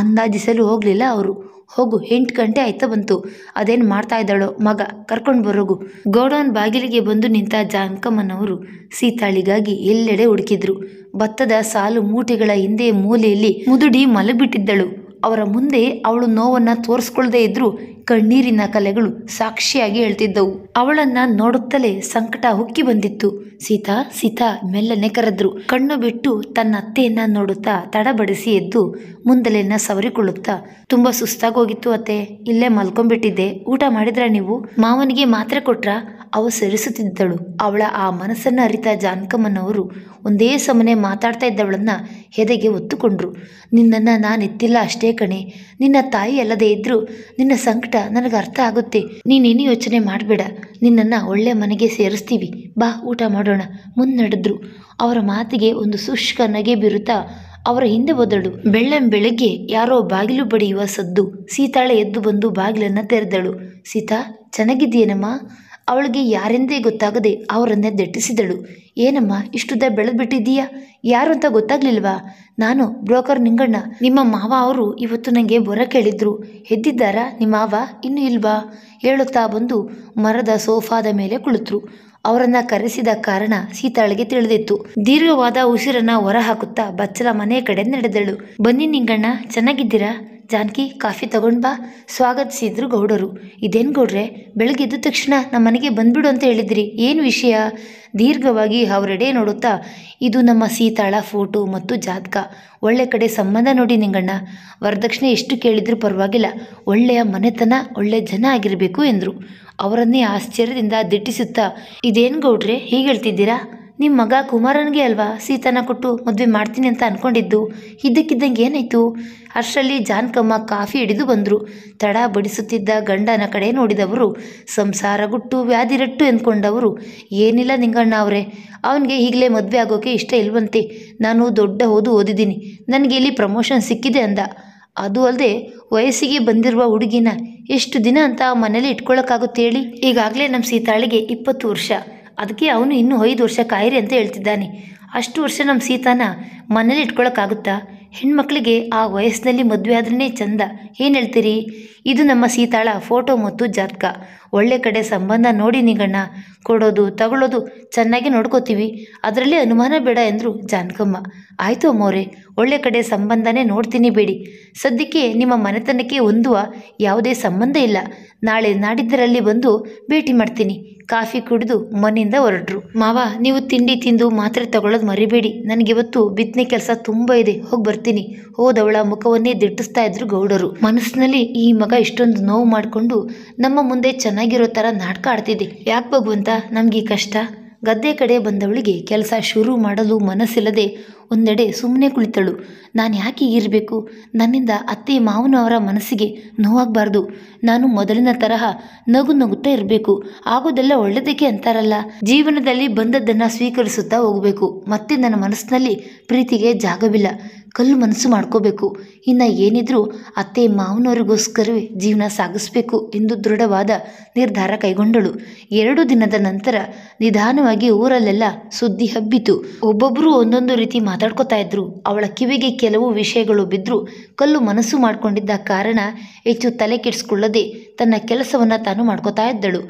ಅಂದಾಜಿಸಲು ಹೋಗಲಿಲ್ಲ ಅವರು. ಹೋಗು, 8 ಗಂಟೆ ಆಯ್ತಾ ಬಂತು. ಅದೇನು ಮಾಡ್ತಾ ಇದ್ದಾಳೋ ಮಗ, ಕರ್ಕೊಂಡು ಬರೋಗು. ಗೋಡೌನ್ ಬಾಗಿಲಿಗೆ ಬಂದು ನಿಂತ ಜಾನಕಮ್ಮನವರು ಸೀತಾಳಿಗಾಗಿ ಎಲ್ಲೆಡೆ ಹುಡುಕಿದ್ರು. ಭತ್ತದ ಸಾಲು ಮೂಟೆಗಳ ಹಿಂದೆ ಮೂಲೆಯಲ್ಲಿ ಮುದುಡಿ ಮಲಗಿಬಿಟ್ಟಿದ್ದಳು. ಅವರ ಮುಂದೆ ಅವಳು ನೋವನ್ನು ತೋರಿಸ್ಕೊಳ್ದೇ ಇದ್ರೂ ಕಣ್ಣೀರಿನ ಕಲೆಗಳು ಸಾಕ್ಷಿಯಾಗಿ ಹೇಳ್ತಿದ್ದವು. ಅವಳನ್ನ ನೋಡುತ್ತಲೇ ಸಂಕಟ ಹುಕ್ಕಿ ಬಂದಿತ್ತು. ಸೀತಾ, ಸೀತಾ ಮೆಲ್ಲನೆ ಕರೆದ್ರು. ಕಣ್ಣು ಬಿಟ್ಟು ತನ್ನ ಅತ್ತೆಯನ್ನ ನೋಡುತ್ತಾ ತಡಬಡಿಸಿ ಎದ್ದು ಮುಂದಲೆನ್ನ ಸವರಿಕೊಳ್ಳುತ್ತಾ, ತುಂಬಾ ಸುಸ್ತಾಗೋಗಿತ್ತು ಅತ್ತೆ, ಇಲ್ಲೇ ಮಲ್ಕೊಂಡ್ಬಿಟ್ಟಿದ್ದೆ. ಊಟ ಮಾಡಿದ್ರ ನೀವು? ಮಾವನಿಗೆ ಮಾತ್ರೆ ಕೊಟ್ರಾ? ಅವಸರಿಸುತ್ತಿದ್ದಳು. ಅವಳ ಆ ಮನಸ್ಸನ್ನು ಅರಿತ ಜಾನಕಮ್ಮನವರು ಒಂದೇ ಸಮನೆ ಮಾತಾಡ್ತಾ ಇದ್ದವಳನ್ನ ಎದೆಗೆ ಒತ್ತುಕೊಂಡ್ರು. ನಿನ್ನನ್ನು ನಾನು ಎತ್ತಿಲ್ಲ ಅಷ್ಟೇ ಕಣೆ. ನಿನ್ನ ತಾಯಿ ಅಲ್ಲದೆ ಇದ್ರೂ ನಿನ್ನ ಸಂಕಟ ನನಗೆ ಅರ್ಥ ಆಗುತ್ತೆ. ನೀನೇನು ಯೋಚನೆ ಮಾಡಬೇಡ. ನಿನ್ನನ್ನು ಒಳ್ಳೆ ಮನೆಗೆ ಸೇರಿಸ್ತೀವಿ. ಬಾ, ಊಟ ಮಾಡೋಣ. ಮುನ್ನಡೆದ್ರು. ಅವರ ಮಾತಿಗೆ ಒಂದು ಶುಷ್ಕ ನಗೆ ಬೀರುತ್ತಾ ಅವರ ಹಿಂದೆ ಹೋದಳು. ಬೆಳ್ಳಂಬೆಳಗ್ಗೆ ಯಾರೋ ಬಾಗಿಲು ಬಡಿಯುವ ಸದ್ದು. ಸೀತಾಳೆ ಎದ್ದು ಬಂದು ಬಾಗಿಲನ್ನು ತೆರೆದಳು. ಸೀತಾ, ಚೆನ್ನಾಗಿದ್ದೀಯೇನಮ್ಮ? ಅವಳಿಗೆ ಯಾರೆಂದೇ ಗೊತ್ತಾಗದೆ ಅವರನ್ನೇ ದಟ್ಟಿಸಿದಳು. ಏನಮ್ಮ, ಇಷ್ಟುದ್ದ ಬೆಳೆದ್ಬಿಟ್ಟಿದ್ದೀಯಾ? ಯಾರು ಅಂತ ಗೊತ್ತಾಗ್ಲಿಲ್ವಾ? ನಾನು ಬ್ರೋಕರ್ ನಿಂಗಣ್ಣ. ನಿಮ್ಮ ಮಾವ ಅವರು ಇವತ್ತು ನನಗೆ ಬರೋಕೆ ಹೇಳಿದ್ರು. ಎದ್ದಿದ್ದಾರಾ ನಿಮ್ಮ ಮಾವ? ಇನ್ನೂ ಇಲ್ವಾ? ಹೇಳುತ್ತಾ ಬಂದು ಮರದ ಸೋಫಾದ ಮೇಲೆ ಕುಳಿತರು. ಅವರನ್ನು ಕರೆಸಿದ ಕಾರಣ ಸೀತಾಳಿಗೆ ತಿಳಿದಿತ್ತು. ದೀರ್ಘವಾದ ಉಸಿರನ್ನು ಹೊರಹಾಕುತ್ತಾ ಬಚ್ಚಲ ಮನೆ ಕಡೆ ನಡೆದಳು. ಬನ್ನಿ ನಿಂಗಣ್ಣ, ಚೆನ್ನಾಗಿದ್ದೀರಾ? ಜಾನಕಿ, ಕಾಫಿ ತಗೊಂಡು ಬಾ, ಸ್ವಾಗತಿಸಿದ್ರು ಗೌಡರು. ಇದೇನು ಗೌಡ್ರೆ, ಬೆಳಗ್ಗೆ ಎದ್ದ ತಕ್ಷಣ ನಮ್ಮ ಮನೆಗೆ ಬಂದ್ಬಿಡು ಅಂತ ಹೇಳಿದ್ರಿ, ಏನು ವಿಷಯ? ದೀರ್ಘವಾಗಿ ಅವರೆಡೆ ನೋಡುತ್ತಾ, ಇದು ನಮ್ಮ ಸೀತಾಳ ಫೋಟೋ ಮತ್ತು ಜಾತಕ. ಒಳ್ಳೆ ಕಡೆ ಸಂಬಂಧ ನೋಡಿ ನಿಂಗಣ್ಣ. ವರದಕ್ಷಿಣೆ ಎಷ್ಟು ಕೇಳಿದ್ರೂ ಪರವಾಗಿಲ್ಲ, ಒಳ್ಳೆಯ ಮನೆತನ, ಒಳ್ಳೆ ಜನ ಆಗಿರಬೇಕು ಎಂದರು. ಅವರನ್ನೇ ಆಶ್ಚರ್ಯದಿಂದ ದಿಟ್ಟಿಸುತ್ತಾ, ಇದೇನು ಗೌಡ್ರೆ ಹೀಗೆ ಹೇಳ್ತಿದ್ದೀರಾ? ನಿಮ್ಮ ಮಗ ಕುಮಾರನಿಗೆ ಅಲ್ವಾ ಸೀತಾನ ಕೊಟ್ಟು ಮದುವೆ ಮಾಡ್ತೀನಿ ಅಂತ ಅಂದ್ಕೊಂಡಿದ್ದು? ಇದ್ದಕ್ಕಿದ್ದಂಗೆ ಏನಾಯಿತು? ಅಷ್ಟರಲ್ಲಿ ಜಾನಕಮ್ಮ ಕಾಫಿ ಹಿಡಿದು ಬಂದರು. ತಡ ಬಡಿಸುತ್ತಿದ್ದ ಗಂಡನ ಕಡೆ ನೋಡಿದವರು ಸಂಸಾರ ಗುಟ್ಟು ವ್ಯಾಧಿರಟ್ಟು ಎಂದ್ಕೊಂಡವರು, ಏನಿಲ್ಲ ನಿಂಗಣ್ಣ ಅವರೇ, ಅವನಿಗೆ ಈಗಲೇ ಮದುವೆ ಆಗೋಕೆ ಇಷ್ಟ ಇಲ್ವಂತೆ. ನಾನು ದೊಡ್ಡ ಓದಿದ್ದೀನಿ, ನನಗೆ ಇಲ್ಲಿ ಪ್ರಮೋಷನ್ ಸಿಕ್ಕಿದೆ ಅಂದ. ಅದು ಅಲ್ಲದೆ ವಯಸ್ಸಿಗೆ ಬಂದಿರುವ ಹುಡುಗಿನ ಎಷ್ಟು ದಿನ ಅಂತ ಮನೇಲಿ ಇಟ್ಕೊಳ್ಳೋಕ್ಕಾಗುತ್ತೆ ಹೇಳಿ? ಈಗಾಗಲೇ ನಮ್ಮ ಸೀತಾಳಿಗೆ 20 ವರ್ಷ, ಅದಕ್ಕೆ ಅವನು ಇನ್ನೂ 5 ವರ್ಷ ಕಾಯಿರಿ ಅಂತ ಹೇಳ್ತಿದ್ದಾನೆ. ಅಷ್ಟು ವರ್ಷ ನಮ್ಮ ಸೀತಾನ ಮನೇಲಿ ಇಟ್ಕೊಳ್ಳೋಕ್ಕಾಗುತ್ತಾ? ಹೆಣ್ಮಕ್ಳಿಗೆ ಆ ವಯಸ್ಸಿನಲ್ಲಿ ಮದುವೆ ಆದ್ರೇ ಚಂದ. ಏನು ಹೇಳ್ತೀರಿ? ಇದು ನಮ್ಮ ಸೀತಾಳ ಫೋಟೋ ಮತ್ತು ಜಾತಕ. ಒಳ್ಳೆ ಕಡೆ ಸಂಬಂಧ ನೋಡಿ ನಿಂಗಣ್ಣ, ಕೊಡೋದು ತಗೊಳ್ಳೋದು ಚೆನ್ನಾಗಿ ನೋಡ್ಕೋತೀವಿ, ಅದರಲ್ಲಿ ಅನುಮಾನ ಬೇಡ ಎಂದರು ಜಾನಕಮ್ಮ. ಆಯಿತು ಅಮ್ಮೋರೆ, ಒಳ್ಳೆ ಕಡೆ ಸಂಬಂಧನೇ ನೋಡ್ತೀನಿ ಬೇಡಿ. ಸದ್ಯಕ್ಕೆ ನಿಮ್ಮ ಮನೆತನಕ್ಕೆ ಹೊಂದುವ ಯಾವುದೇ ಸಂಬಂಧ ಇಲ್ಲ. ನಾಳೆ ನಾಡಿದ್ದರಲ್ಲಿ ಬಂದು ಭೇಟಿ ಮಾಡ್ತೀನಿ. ಕಾಫಿ ಕುಡಿದು ಮನೆಯಿಂದ ಹೊರಟ್ರು. ಮಾವ, ನೀವು ತಿಂಡಿ ತಿಂದು ಮಾತ್ರೆ ತಗೊಳ್ಳೋದು ಮರಿಬೇಡಿ. ನನಗಿವತ್ತು ಬಿತ್ತನೆ ಕೆಲಸ ತುಂಬ ಇದೆ, ಹೋಗಿ ಬರ್ತೀನಿ. ಹೋದವಳ ಮುಖವನ್ನೇ ದಿಟ್ಟಿಸ್ತಾ ಇದ್ರು ಗೌಡರು. ಮನಸ್ಸಿನಲ್ಲಿ ಈ ಮಗ ಇಷ್ಟೊಂದು ನೋವು ಮಾಡಿಕೊಂಡು ನಮ್ಮ ಮುಂದೆ ಚೆನ್ನಾಗಿರೋ ಥರ ನಾಟಕ ಆಡ್ತಿದೆ. ಯಾಕೆ ಭಗವಂತ ನಮ್ಗೆ ಈ ಕಷ್ಟ? ಗದ್ದೆ ಕಡೆ ಬಂದವಳಿಗೆ ಕೆಲಸ ಶುರು ಮಾಡಲು ಮನಸ್ಸಿಲ್ಲದೆ ಒಂದೆಡೆ ಸುಮ್ಮನೆ ಕುಳಿತಳು. ನಾನು ಯಾಕೆ ಹೀಗಿರಬೇಕು? ನನ್ನಿಂದ ಅತ್ತೆ ಮಾವನವರ ಮನಸ್ಸಿಗೆ ನೋವಾಗಬಾರ್ದು. ನಾನು ಮೊದಲಿನ ತರಹ ನಗುತ್ತಾ ಇರಬೇಕು. ಆಗೋದೆಲ್ಲ ಒಳ್ಳೆಯದಕ್ಕೆ ಅಂತಾರಲ್ಲ, ಜೀವನದಲ್ಲಿ ಬಂದದ್ದನ್ನು ಸ್ವೀಕರಿಸುತ್ತಾ ಹೋಗಬೇಕು. ಮತ್ತೆ ನನ್ನ ಮನಸ್ಸಿನಲ್ಲಿ ಪ್ರೀತಿಗೆ ಜಾಗವಿಲ್ಲ. ಕಲ್ಲು ಮನಸ್ಸು ಮಾಡ್ಕೋಬೇಕು. ಇನ್ನು ಏನಿದ್ರೂ ಅತ್ತೆ ಮಾವನವರಿಗೋಸ್ಕರವೇ ಜೀವನ ಸಾಗಿಸ್ಬೇಕು ಎಂದು ದೃಢವಾದ ನಿರ್ಧಾರ ಕೈಗೊಂಡಳು. 2 ದಿನದ ನಂತರ ನಿಧಾನವಾಗಿ ಊರಲ್ಲೆಲ್ಲ ಸುದ್ದಿ ಹಬ್ಬಿತು. ಒಬ್ಬೊಬ್ಬರು ಒಂದೊಂದು ರೀತಿ ಮಾತಾಡ್ಕೋತಾ ಇದ್ರು. ಅವಳ ಕಿವಿಗೆ ಕೆಲವು ವಿಷಯಗಳು ಬಿದ್ದರೂ ಕಲ್ಲು ಮನಸ್ಸು ಮಾಡಿಕೊಂಡಿದ್ದ ಕಾರಣ ಹೆಚ್ಚು ತಲೆ ಕೆಡಿಸ್ಕೊಳ್ಳದೆ ತನ್ನ ಕೆಲಸವನ್ನು ತಾನು ಮಾಡ್ಕೋತಾ ಇದ್ದಳು.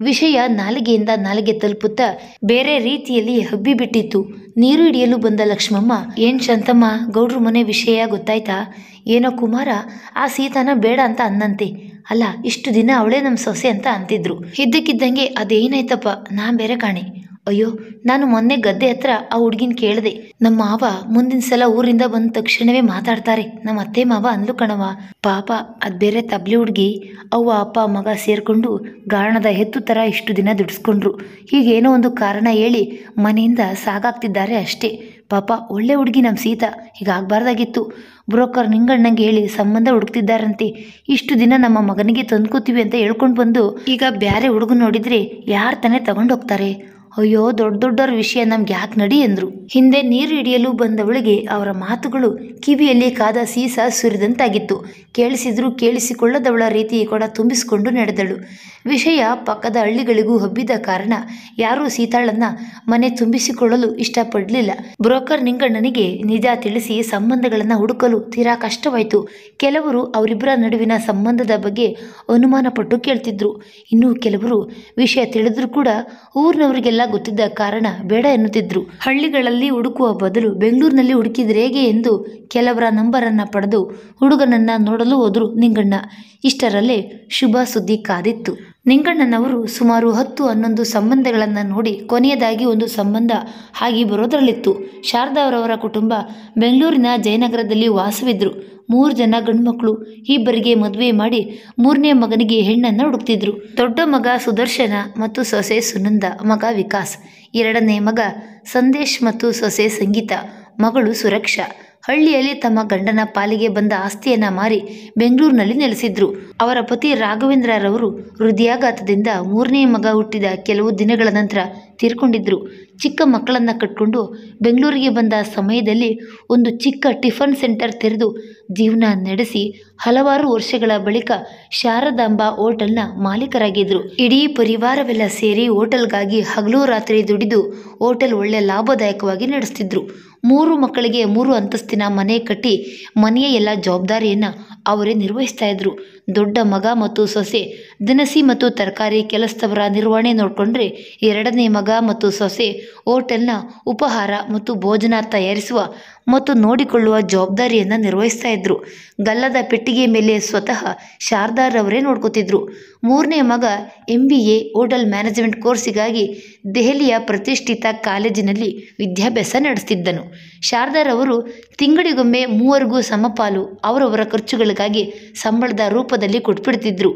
ವಿಷಯ ನಾಲಿಗೆಯಿಂದ ನಾಲಿಗೆ ತಲುಪುತ್ತಾ ಬೇರೆ ರೀತಿಯಲ್ಲಿ ಹಬ್ಬಿಬಿಟ್ಟಿತ್ತು. ನೀರು ಹಿಡಿಯಲು ಬಂದ ಲಕ್ಷ್ಮಮ್ಮ, ಏನು ಶಾಂತಮ್ಮ, ಗೌಡ್ರ ಮನೆ ವಿಷಯ ಗೊತ್ತಾಯ್ತಾ? ಏನೋ ಕುಮಾರ ಆ ಸೀತಾನ ಬೇಡ ಅಂತ ಅನ್ನಂತೆ. ಅಲ್ಲ, ಇಷ್ಟು ದಿನ ಅವಳೇ ನಮ್ಮ ಸೊಸೆ ಅಂತ ಅಂತಿದ್ರು. ಇದ್ದಕ್ಕಿದ್ದಂಗೆ ಅದೇನಾಯ್ತಪ್ಪ? ನಾ ಬೇರೆ ಕಾಣೆ. ಅಯ್ಯೋ, ನಾನು ಮೊನ್ನೆ ಗದ್ದೆ ಹತ್ರ ಆ ಹುಡುಗಿನ ಕೇಳಿದೆ. ನಮ್ಮ ಮಾವ ಮುಂದಿನ ಸಲ ಊರಿಂದ ಬಂದ ತಕ್ಷಣವೇ ಮಾತಾಡ್ತಾರೆ, ನಮ್ಮ ಅತ್ತೆ ಮಾವ ಅಂದ್ಲು ಕಣವ. ಪಾಪ, ಅದು ಬೇರೆ ತಬ್ಲಿ ಹುಡುಗಿ. ಅವ್ವ ಅಪ್ಪ ಮಗ ಸೇರಿಕೊಂಡು ಗಾಣದ ಹೆತ್ತು ಥರ ಇಷ್ಟು ದಿನ ದುಡಿಸ್ಕೊಂಡ್ರು. ಹೀಗೇನೋ ಒಂದು ಕಾರಣ ಹೇಳಿ ಮನೆಯಿಂದ ಸಾಗಾಗ್ತಿದ್ದಾರೆ ಅಷ್ಟೇ. ಪಾಪ, ಒಳ್ಳೆ ಹುಡುಗಿ ನಮ್ಮ ಸೀತಾ. ಹೀಗಾಗಬಾರ್ದಾಗಿತ್ತು. ಬ್ರೋಕರ್ ನಿಂಗಣ್ಣಂಗೆ ಹೇಳಿ ಸಂಬಂಧ ಹುಡುಕ್ತಿದ್ದಾರಂತೆ. ಇಷ್ಟು ದಿನ ನಮ್ಮ ಮಗನಿಗೆ ತಂದ್ಕೋತೀವಿ ಅಂತ ಹೇಳ್ಕೊಂಡು ಬಂದು ಈಗ ಬ್ಯಾರೆ ಹುಡುಗ ನೋಡಿದರೆ ಯಾರು ತಾನೇ ತಗೊಂಡೋಗ್ತಾರೆ? ಅಯ್ಯೋ, ದೊಡ್ಡವ್ರ ವಿಷಯ ನಮ್ಗೆ ಯಾಕೆ ನಡಿ ಎಂದರು. ಹಿಂದೆ ನೀರು ಹಿಡಿಯಲು ಬಂದವಳಿಗೆ ಅವರ ಮಾತುಗಳು ಕಿವಿಯಲ್ಲಿ ಕಾದ ಸೀಸ ಸುರಿದಂತಾಗಿತ್ತು. ಕೇಳಿಸಿದ್ರೂ ಕೇಳಿಸಿಕೊಳ್ಳದವಳ ರೀತಿ ಕೊಡ ತುಂಬಿಸಿಕೊಂಡು ನಡೆದಳು. ವಿಷಯ ಪಕ್ಕದ ಹಳ್ಳಿಗಳಿಗೂ ಹಬ್ಬಿದ ಕಾರಣ ಯಾರೂ ಸೀತಾಳನ್ನ ಮನೆ ತುಂಬಿಸಿಕೊಳ್ಳಲು ಇಷ್ಟಪಡಲಿಲ್ಲ. ಬ್ರೋಕರ್ ನಿಂಗಣ್ಣನಿಗೆ ನಿಜ ತಿಳಿಸಿ ಸಂಬಂಧಗಳನ್ನು ಹುಡುಕಲು ತೀರಾ ಕಷ್ಟವಾಯಿತು. ಕೆಲವರು ಅವರಿಬ್ಬರ ನಡುವಿನ ಸಂಬಂಧದ ಬಗ್ಗೆ ಅನುಮಾನ ಪಟ್ಟು ಕೇಳ್ತಿದ್ರು. ಇನ್ನು ಕೆಲವರು ವಿಷಯ ತಿಳಿದ್ರೂ ಕೂಡ ಊರಿನವರಿಗೆಲ್ಲ ಗೊತ್ತಿದ್ದ ಕಾರಣ ಬೇಡ ಎನ್ನುತ್ತಿದ್ರು. ಹಳ್ಳಿಗಳಲ್ಲಿ ಹುಡುಕುವ ಬದಲು ಬೆಂಗಳೂರಿನಲ್ಲಿ ಹುಡುಕಿದ್ರೆ ಹೇಗೆ ಎಂದು ಕೆಲವರ ನಂಬರನ್ನು ಪಡೆದು ಹುಡುಗನನ್ನ ನೋಡಲು ಹೋದ್ರು ನಿಂಗಣ್ಣ. ಇಷ್ಟರಲ್ಲೇ ಶುಭ ಸುದ್ದಿ ಕಾದಿತ್ತು. ನಿಂಗಣ್ಣನವರು ಸುಮಾರು 10-11 ಸಂಬಂಧಗಳನ್ನು ನೋಡಿ ಕೊನೆಯದಾಗಿ ಒಂದು ಸಂಬಂಧ ಆಗಿ ಬರೋದರಲ್ಲಿತ್ತು. ಶಾರದಾವರವರ ಕುಟುಂಬ ಬೆಂಗಳೂರಿನ ಜಯನಗರದಲ್ಲಿ ವಾಸವಿದ್ರು. 3 ಜನ ಗಂಡುಮಕ್ಕಳು. ಇಬ್ಬರಿಗೆ ಮದುವೆ ಮಾಡಿ 3ನೇ ಮಗನಿಗೆ ಹೆಣ್ಣನ್ನು ಹುಡುಕ್ತಿದ್ರು. ದೊಡ್ಡ ಮಗ ಸುದರ್ಶನ ಮತ್ತು ಸೊಸೆ ಸುನಂದ, ಮಗ ವಿಕಾಸ್. 2ನೇ ಮಗ ಸಂದೇಶ್ ಮತ್ತು ಸೊಸೆ ಸಂಗೀತ, ಮಗಳು ಸುರಕ್ಷಾ. ಹಳ್ಳಿಯಲ್ಲಿ ತಮ್ಮ ಗಂಡನ ಪಾಲಿಗೆ ಬಂದ ಆಸ್ತಿಯನ್ನು ಮಾರಿ ಬೆಂಗಳೂರಿನಲ್ಲಿ ನೆಲೆಸಿದ್ರು. ಅವರ ಪತಿ ರಾಘವೇಂದ್ರರವರು ಹೃದಯಾಘಾತದಿಂದ 3ನೇ ಮಗ ಹುಟ್ಟಿದ ಕೆಲವು ದಿನಗಳ ನಂತರ ತೀರ್ಕೊಂಡಿದ್ರು. ಚಿಕ್ಕ ಮಕ್ಕಳನ್ನು ಕಟ್ಕೊಂಡು ಬೆಂಗಳೂರಿಗೆ ಬಂದ ಸಮಯದಲ್ಲಿ ಒಂದು ಚಿಕ್ಕ ಟಿಫನ್ ಸೆಂಟರ್ ತೆರೆದು ಜೀವನ ನಡೆಸಿ ಹಲವಾರು ವರ್ಷಗಳ ಬಳಿಕ ಶಾರದಾಂಬ ಹೋಟೆಲ್ನ ಮಾಲೀಕರಾಗಿದ್ದರು. ಇಡೀ ಪರಿವಾರವೆಲ್ಲ ಸೇರಿ ಹೋಟೆಲ್ಗಾಗಿ ಹಗಲು ರಾತ್ರಿ ದುಡಿದು ಹೋಟೆಲ್ ಒಳ್ಳೆ ಲಾಭದಾಯಕವಾಗಿ ನಡೆಸ್ತಿದ್ರು. 3 ಮಕ್ಕಳಿಗೆ 3 ಅಂತಸ್ತಿನ ಮನೆ ಕಟ್ಟಿ ಮನೆಯ ಎಲ್ಲ ಜವಾಬ್ದಾರಿಯನ್ನು ಅವರೇ ನಿರ್ವಹಿಸ್ತಾ ಇದ್ರು. ದೊಡ್ಡ ಮಗ ಮತ್ತು ಸೊಸೆ ದಿನಸಿ ಮತ್ತು ತರಕಾರಿ ಕೆಲಸದವರ ನಿರ್ವಹಣೆ ನೋಡಿಕೊಂಡ್ರೆ 2ನೇ ಮಗ ಮತ್ತು ಸೊಸೆ ಹೋಟೆಲ್ನ ಉಪಹಾರ ಮತ್ತು ಭೋಜನ ತಯಾರಿಸುವ ಮತ್ತು ನೋಡಿಕೊಳ್ಳುವ ಜವಾಬ್ದಾರಿಯನ್ನು ನಿರ್ವಹಿಸ್ತಾ ಇದ್ರು. ಗಲ್ಲದ ಪೆಟ್ಟಿಗೆ ಮೇಲೆ ಸ್ವತಃ ಶಾರದಾರವರೇ ನೋಡ್ಕೋತಿದ್ರು. 3ನೇ ಮಗ MBA ಹೋಟೆಲ್ ಮ್ಯಾನೇಜ್ಮೆಂಟ್ ಕೋರ್ಸಿಗಾಗಿ ದೆಹಲಿಯ ಪ್ರತಿಷ್ಠಿತ ಕಾಲೇಜಿನಲ್ಲಿ ವಿದ್ಯಾಭ್ಯಾಸ ನಡೆಸ್ತಿದ್ದನು. ಶಾರದಾರವರು ತಿಂಗಳಿಗೊಮ್ಮೆ 3 ಸಮಪಾಲು ಅವರವರ ಖರ್ಚುಗಳಿಗಾಗಿ ಸಂಬಳದ ರೂಪದಲ್ಲಿ ಕೊಟ್ಬಿಡ್ತಿದ್ರು.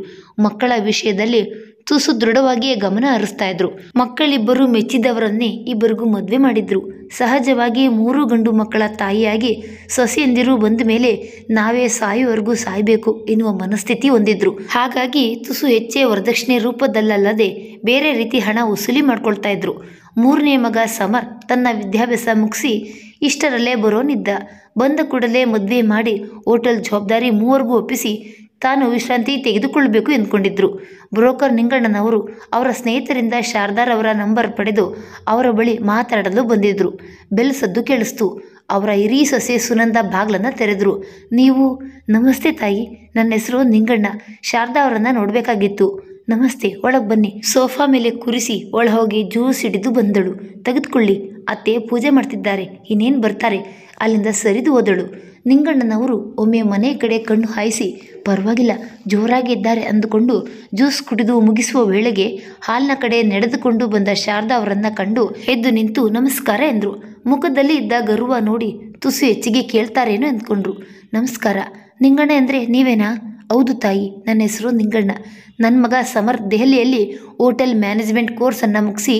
ಮಕ್ಕಳ ವಿಷಯದಲ್ಲಿ ತುಸು ದೃಢವಾಗಿಯೇ ಗಮನ ಹರಿಸ್ತಾ ಇದ್ರು. ಮಕ್ಕಳಿಬ್ಬರು ಮೆಚ್ಚಿದವರನ್ನೇ ಇಬ್ಬರಿಗೂ ಮದುವೆ ಮಾಡಿದ್ರು. ಸಹಜವಾಗಿ 3 ಗಂಡು ಮಕ್ಕಳ ತಾಯಿಯಾಗಿ ಸೊಸೆಯಂದಿರು ಬಂದ ಮೇಲೆ ನಾವೇ ಸಾಯುವವರೆಗೂ ಸಾಯಬೇಕು ಎನ್ನುವ ಮನಸ್ಥಿತಿ ಹೊಂದಿದ್ರು. ಹಾಗಾಗಿ ತುಸು ಹೆಚ್ಚೇ ವರದಕ್ಷಿಣೆ ರೂಪದಲ್ಲದೆ ಬೇರೆ ರೀತಿ ಹಣ ವಸೂಲಿ ಮಾಡ್ಕೊಳ್ತಾ ಇದ್ರು. 3ನೇ ಮಗ ಸಮರ್ ತನ್ನ ವಿದ್ಯಾಭ್ಯಾಸ ಮುಗಿಸಿ ಇಷ್ಟರಲ್ಲೇ ಬರೋನಿದ್ದ. ಬಂದ ಕೂಡಲೇ ಮದುವೆ ಮಾಡಿ ಹೋಟೆಲ್ ಜವಾಬ್ದಾರಿ 3 ಒಪ್ಪಿಸಿ ತಾನು ವಿಶ್ರಾಂತಿ ತೆಗೆದುಕೊಳ್ಳಬೇಕು ಎಂದ್ಕೊಂಡಿದ್ರು. ಬ್ರೋಕರ್ ನಿಂಗಣ್ಣನವರು ಅವರ ಸ್ನೇಹಿತರಿಂದ ಶಾರದಾರವರ ನಂಬರ್ ಪಡೆದು ಅವರ ಬಳಿ ಮಾತಾಡಲು ಬಂದಿದ್ರು. ಬೆಲ್ ಸದ್ದು ಕೇಳಿಸ್ತು. ಅವರ ಹಿರಿಯ ಸೊಸೆ ಸುನಂದ ಬಾಗ್ಲನ್ನು ತೆರೆದ್ರು. ನೀವು? ನಮಸ್ತೆ ತಾಯಿ, ನನ್ನ ಹೆಸರು ನಿಂಗಣ್ಣ. ಶಾರದಾ ಅವರನ್ನು ನೋಡಬೇಕಾಗಿತ್ತು. ನಮಸ್ತೆ, ಒಳಗೆ ಬನ್ನಿ. ಸೋಫಾ ಮೇಲೆ ಕೂರಿಸಿ ಒಳ ಹೋಗಿ ಜ್ಯೂಸ್ ಹಿಡಿದು ಬಂದಳು. ತೆಗೆದುಕೊಳ್ಳಿ, ಅತ್ತೆ ಪೂಜೆ ಮಾಡ್ತಿದ್ದಾರೆ, ಇನ್ನೇನು ಬರ್ತಾರೆ. ಅಲ್ಲಿಂದ ಸರಿದು ಹೋದಳು. ನಿಂಗಣ್ಣನವರು ಒಮ್ಮೆ ಮನೆ ಕಡೆ ಕಣ್ಣು ಹಾಯಿಸಿ ಪರವಾಗಿಲ್ಲ ಜೋರಾಗಿ ಇದ್ದಾರೆ ಅಂದುಕೊಂಡು ಜ್ಯೂಸ್ ಕುಡಿದು ಮುಗಿಸುವ ವೇಳೆಗೆ ಹಾಲ್ನ ಕಡೆ ನಡೆದುಕೊಂಡು ಬಂದ ಶಾರದಾ ಅವರನ್ನ ಕಂಡು ಎದ್ದು ನಿಂತು ನಮಸ್ಕಾರ ಎಂದರು. ಮುಖದಲ್ಲಿ ಇದ್ದ ಗರ್ವ ನೋಡಿ ತುಸು ಹೆಚ್ಚಿಗೆ ಕೇಳ್ತಾರೇನೋ ಅಂದ್ಕೊಂಡ್ರು. ನಮಸ್ಕಾರ. ನಿಂಗಣ್ಣ ಅಂದರೆ ನೀವೇನಾ? ಹೌದು ತಾಯಿ, ನನ್ನ ಹೆಸರು ನಿಂಗಣ್ಣ. ನನ್ನ ಮಗ ಸಮರ್ ದೆಹಲಿಯಲ್ಲಿ ಹೋಟೆಲ್ ಮ್ಯಾನೇಜ್ಮೆಂಟ್ ಕೋರ್ಸನ್ನು ಮುಗಿಸಿ